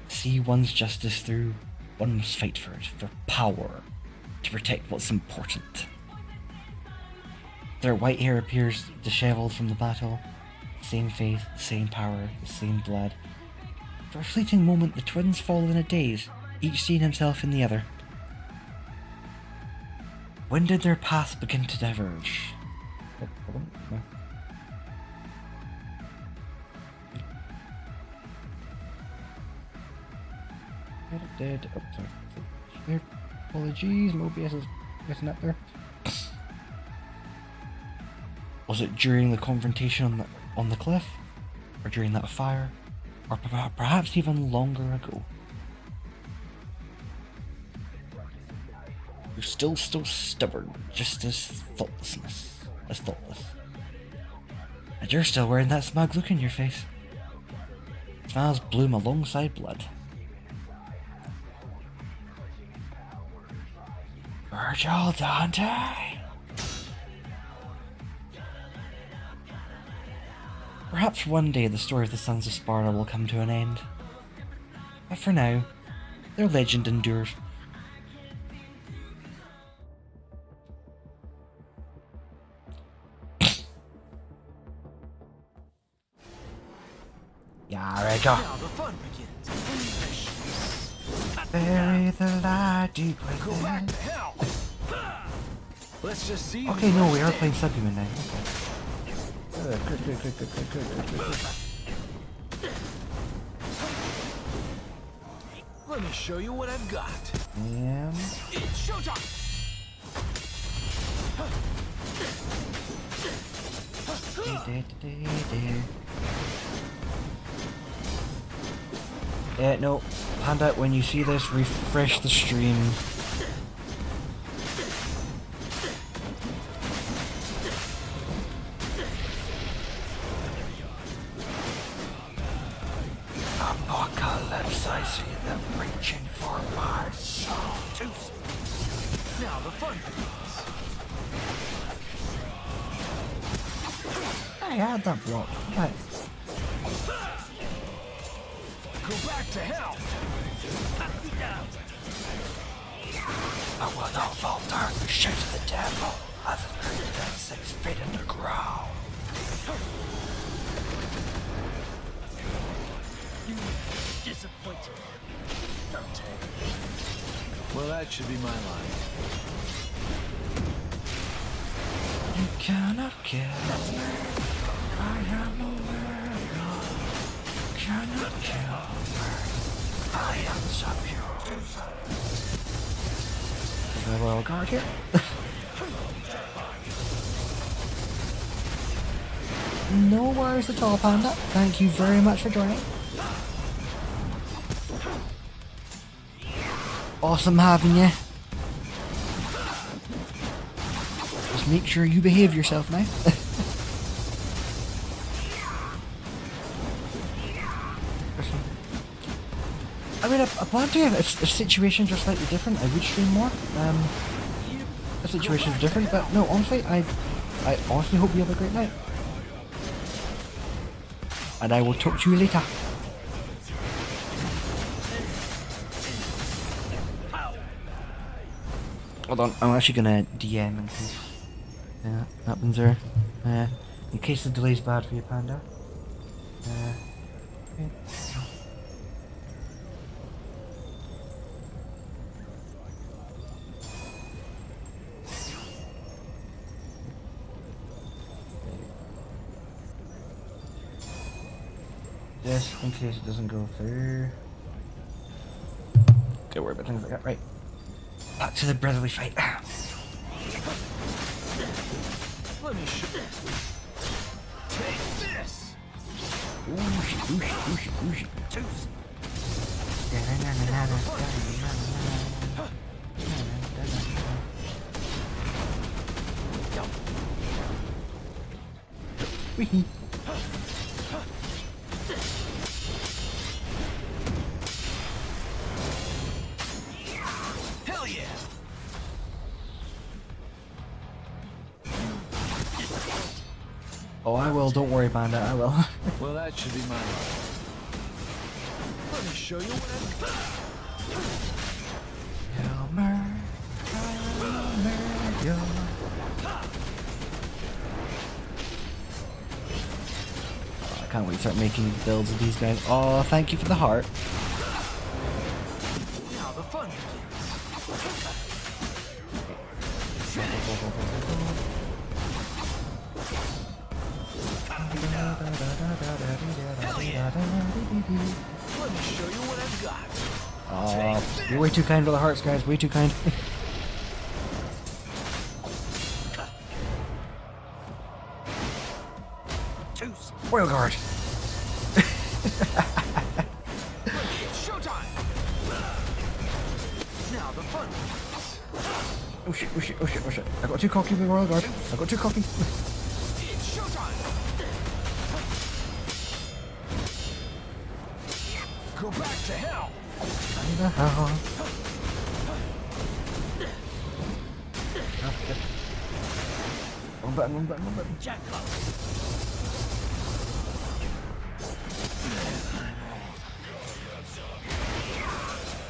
see one's justice through. One must fight for it, for power, to protect what's important. Their white hair appears dishevelled from the battle. Same faith, same power, the same blood. For a fleeting moment, the twins fall in a daze, each seeing himself in the other. When did their paths begin to diverge? No. Dead. Oh, sorry. There. Apologies, Mobius is getting up there. Was it during the confrontation on the cliff? Or during that fire? Or perhaps even longer ago? You're still so stubborn, just as thoughtless. And you're still wearing that smug look in your face. Smiles bloom alongside blood. Virgil Dante. Perhaps one day the story of the Sons of Sparta will come to an end. But for now, their legend endures. Yeah, we go. Now the fun begins. Bury the light deep Go back within. to hell. Let's just see. Okay, who no, we are stands. playing Subhuman now. Okay. Good. Let me show you what I've got. And It's showtime. no, Panda, when you see this, refresh the stream. Apocalypse, I see them reaching for my soul. Now the fun begins. I had that block. Right. Go back to hell. I will not falter. Shout to the devil. I've heard that 6 feet in the ground. Disappointed. Well, that should be my line. You cannot kill me. I am a miracle. You cannot kill me. I am Subhuman. Is my royal guard here? No worries at all, Panda. Thank you very much for joining. Awesome having you. Just make sure you behave yourself now. I mean, I plan to, if situations are slightly different, I would stream more. If situations are different, but no, honestly, I honestly hope you have a great night. And I will talk to you later. Hold on, I'm actually gonna DM in case that happens there. In case the delay's bad for you, Panda. Okay. Just in case it doesn't go through. Don't worry about things like that, right? Back to the brotherly fight. Let me show you. Take this. Oosh. Wee. Hell yeah. Oh, I will. Don't worry, Panda. I will. Well, that should be my line. Let me show you what I've got. I can't wait to start making builds of these guys. Oh, thank you for the heart. Now the fun begins. Let me show you what I've got. Oh, you're way too kind to the hearts, guys. Way too kind. Royal guard. It's showtime. Now the fun begins. Oh shit. I got too cocky with Royal guard. I got too cocky. It's showtime. Go back to hell. Wrong button, wrong button, wrong button. Jackpot.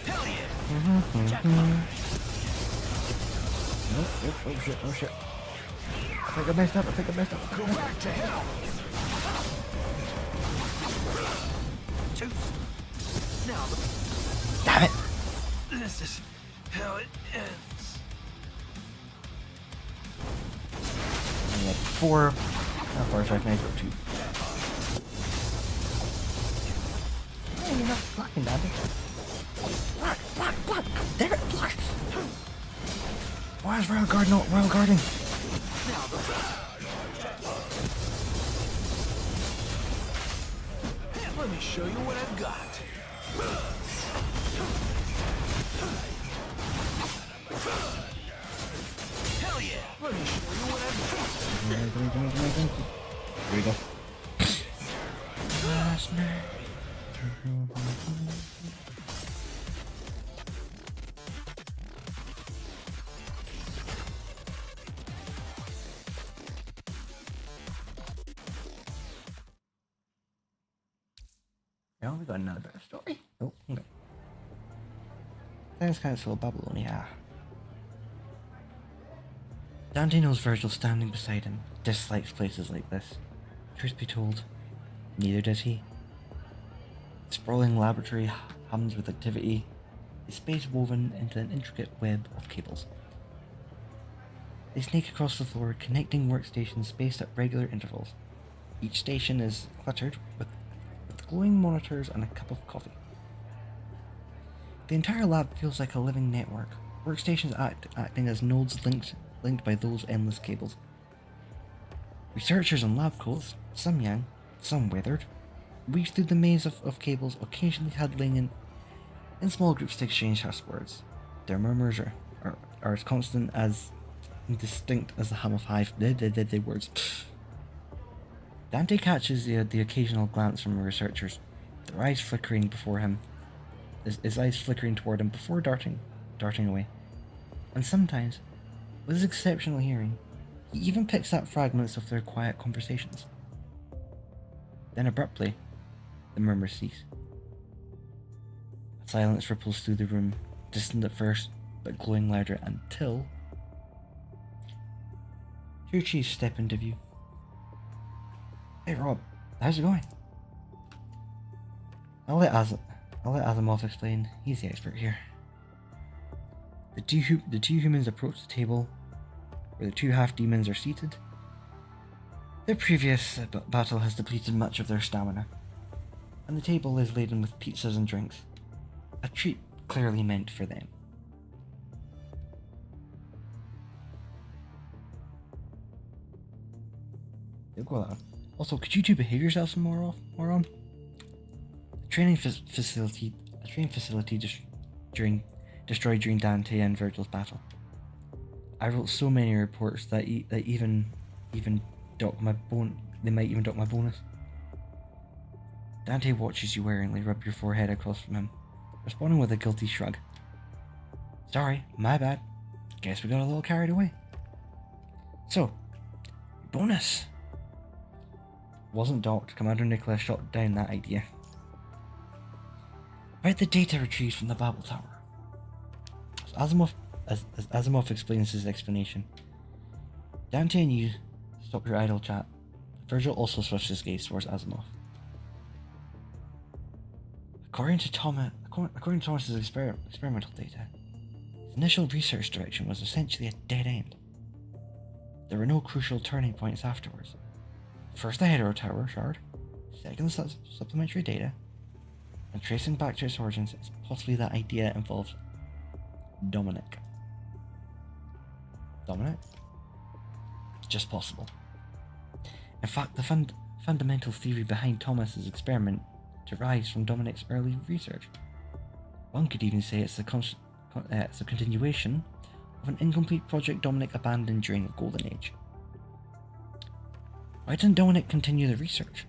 Hell yeah. Jackpot. Nope, nope, oh shit, oh shit. I think I messed up, I think I messed up. Go back to hell. Toast. Now Damn it! this is how it ends. We had 4. Not 4, so I can go 2. Hey, you're not blocking, Daddy. Block! Damn it, block! Why is Royal Guard not Royal Guarding? Let me show you what I've got. Hell yeah! Let me show you what I've got. Here we go. Last night. Yeah, we got another bit of story. Oh, okay. Thanks, Council of Babylonia. Dante knows Virgil standing beside him dislikes places like this. Truth be told, neither does he. The sprawling laboratory hums with activity, a space woven into an intricate web of cables. They snake across the floor, connecting workstations spaced at regular intervals. Each station is cluttered with glowing monitors and a cup of coffee. The entire lab feels like a living network, workstations acting as nodes linked by those endless cables. Researchers and lab coats, some young, some withered, weave through the maze of cables, occasionally huddling in small groups to exchange harsh words. Their murmurs are as constant as indistinct as the hum of hive words. Dante catches the occasional glance from the researchers, their eyes flickering before him, his eyes flickering toward him before darting away. And sometimes, with his exceptional hearing, he even picks up fragments of their quiet conversations. Then abruptly, the murmurs cease. Silence ripples through the room, distant at first, but glowing louder until two chiefs step into view. Hey Rob, how's it going? I'll let Asimov explain. He's the expert here. The two humans approach the table, where the two half-demons are seated. Their previous battle has depleted much of their stamina, and the table is laden with pizzas and drinks, a treat clearly meant for them. Also, could you two behave yourselves some more on? A training facility destroyed during Dante and Virgil's battle. I wrote so many reports that even dock my they might even dock my bonus. Dante watches you warily rub your forehead across from him, responding with a guilty shrug. Sorry, my bad. Guess we got a little carried away. So, bonus. Wasn't docked. Commander Nicholas shot down that idea. About the data retrieved from the Babel Tower. As Asimov explains his explanation, Dante and you stop your idle chat. Virgil also swifts his gaze towards Asimov. According to Thomas's experimental data, his initial research direction was essentially a dead end. There were no crucial turning points afterwards. First the Hetero Tower shard, second the supplementary data, and tracing back to its origins, it's possibly that idea involved Dominic. Dominic? It's just possible. In fact, the fundamental theory behind Thomas's experiment derives from Dominic's early research. One could even say it's a continuation of an incomplete project Dominic abandoned during the Golden Age. Why didn't Dominic continue the research?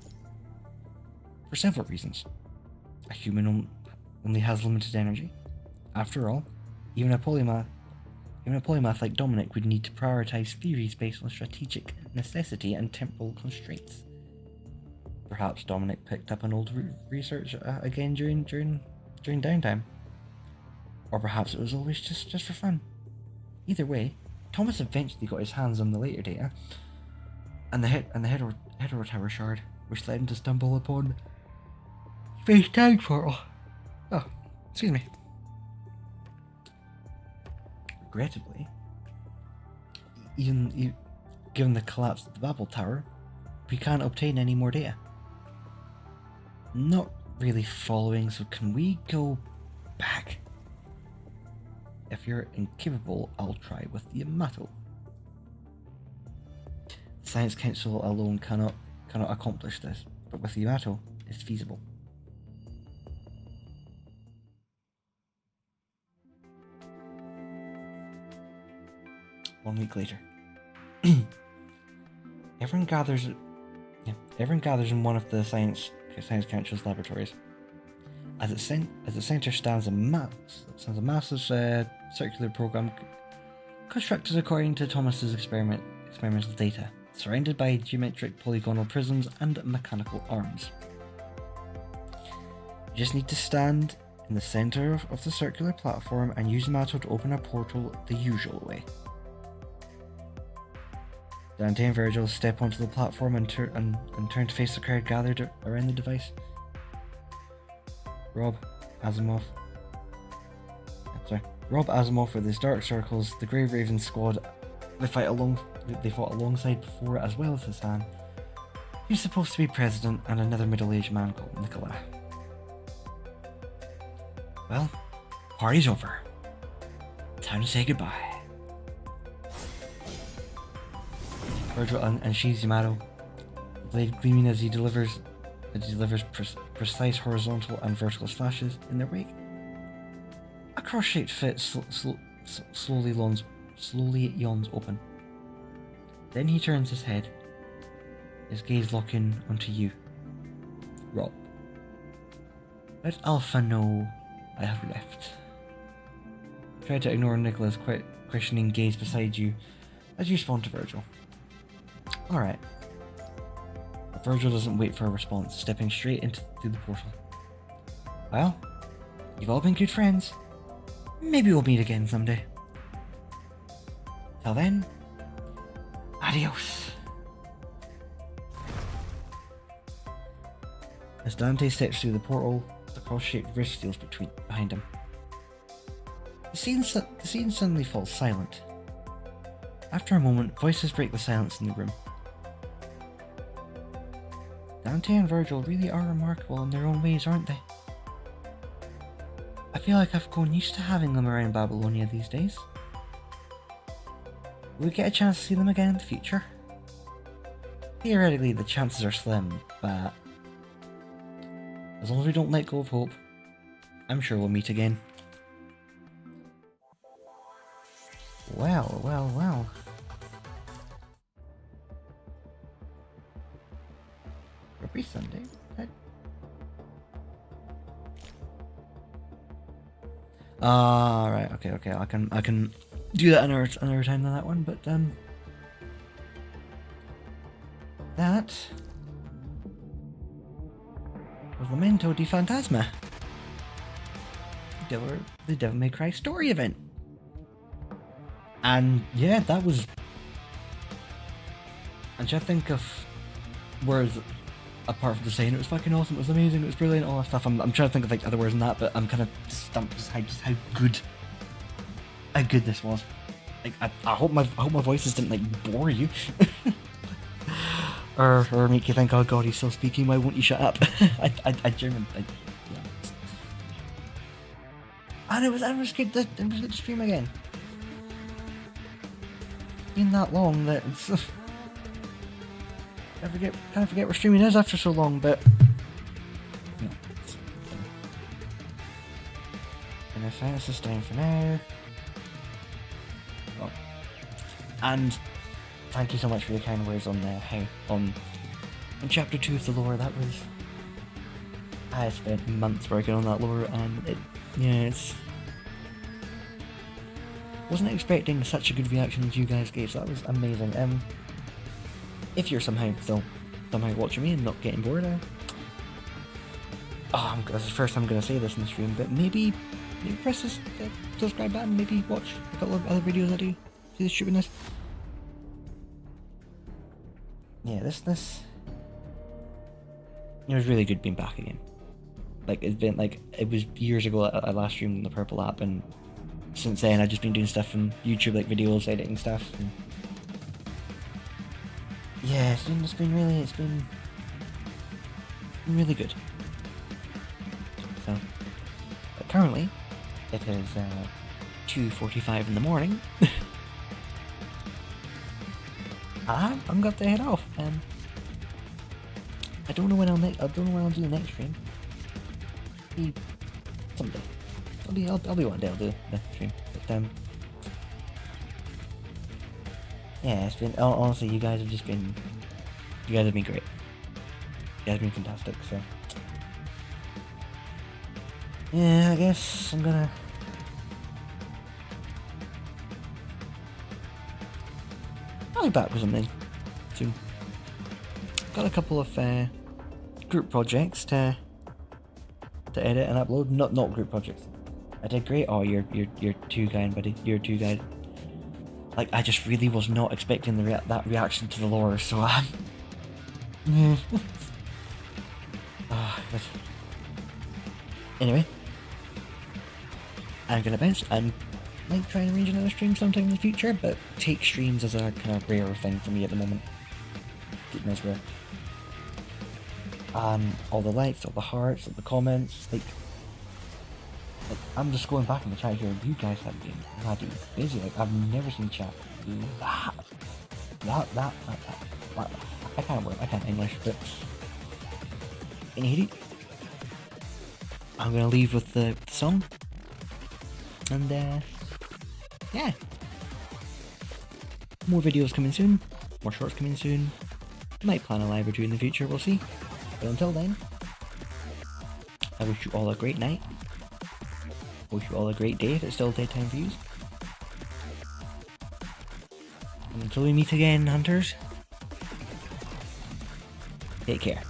For several reasons. A human only has limited energy. After all, even a polymath Even a polymath like Dominic would need to prioritize theories based on strategic necessity and temporal constraints. Perhaps Dominic picked up an old research again during downtime. Or perhaps it was always just for fun. Either way, Thomas eventually got his hands on the later data, and the hetero tower shard, which led him to stumble upon Space Time Portal. Oh, excuse me. Regrettably, even given the collapse of the Babel Tower, we can't obtain any more data. Not really following, so can we go back? If you're incapable, I'll try with the Yamato. The Science Council alone cannot accomplish this, but with the Yamato, it's feasible. One week later. Everyone gathers in one of the Science Council's laboratories. As its center stands a massive circular program constructed according to Thomas's experimental data, surrounded by geometric polygonal prisms and mechanical arms. You just need to stand in the center of the circular platform and use Yamato to open a portal the usual way. Dante and Virgil step onto the platform and turn to face the crowd gathered around the device. Rob Asimov with his Dark Circles, the Grey Raven squad they fought alongside before, as well as Hassan, who's supposed to be president, and another middle-aged man called Nikolai. Well, party's over. Time to say goodbye. Virgil unsheathes Yamato, blade gleaming as he delivers precise horizontal and vertical slashes in their wake. A cross-shaped fit slowly yawns open. Then he turns his head, his gaze locking onto you, Rob. Let Alpha know I have left. Try to ignore Nicola's questioning gaze beside you as you respond to Virgil. Alright. But Virgil doesn't wait for a response, stepping straight through the portal. Well, you've all been good friends. Maybe we'll meet again someday. Till then, adios. As Dante steps through the portal, the cross-shaped rift steals behind him. The scene suddenly falls silent. After a moment, voices break the silence in the room. Dante and Virgil really are remarkable in their own ways, aren't they? I feel like I've grown used to having them around Babylonia these days. Will we get a chance to see them again in the future? Theoretically, the chances are slim, but as long as we don't let go of hope, I'm sure we'll meet again. Well. Every Sunday. Right. Okay. I can do that another time than that one, but that was Lamento di Fantasma, the Devil May Cry story event. And yeah, that was. I'm trying to think of words apart from just saying it was fucking awesome, it was amazing, it was brilliant, all that stuff. I'm trying to think of like other words than that, but I'm kind of stumped just how good this was. Like I hope my voices didn't like bore you, or make you think, oh god, he's still speaking. Why won't you shut up? I German. Yeah. And it was good. It was good to stream again. Been that long that it's, I kind of forget where streaming is after so long, but yeah. And I think this is time for now. Oh. And thank you so much for your kind words on on chapter 2 of the lore. That was, I spent months working on that lore, and it's wasn't expecting such a good reaction as you guys gave, so that was amazing. If you're somehow watching me and not getting bored, this is the first time I'm gonna say this in the stream, but maybe press this subscribe button, maybe watch a couple of other videos I do. See the stupidness. Yeah, this it was really good being back again. Like, it's been like, it was years ago I last streamed on the Purple app, and since then I've just been doing stuff on YouTube, like videos, editing stuff. And yeah, it's been really good. So, but currently it is 2:45 in the morning. I'm got to head off. I don't know when I'll do the next stream. Be someday. I'll be one day I'll do the stream. But yeah, it's been honestly, you guys have been great. You guys have been fantastic. So yeah, I guess I'm gonna. I'll be back with something soon. Got a couple of group projects to edit and upload. Not group projects. I did great. Oh, you're too kind, buddy. You're too kind. Like, I just really was not expecting that reaction to the lore, so yeah. But anyway, I'm gonna bounce. I might try and arrange another stream sometime in the future, but take streams as a kind of rare thing for me at the moment. Keep nice rare. All the likes, all the hearts, all the comments, like I'm just going back in the chat here. You guys have been bloody busy. Like, I've never seen chat that. I can't English, but anyway, I'm gonna leave with the song, and yeah, more videos coming soon, more shorts coming soon. Might plan a live or two in the future, we'll see. But until then, I wish you all a great night. Wish you all a great day if it's still daytime for you. And until we meet again, hunters, take care.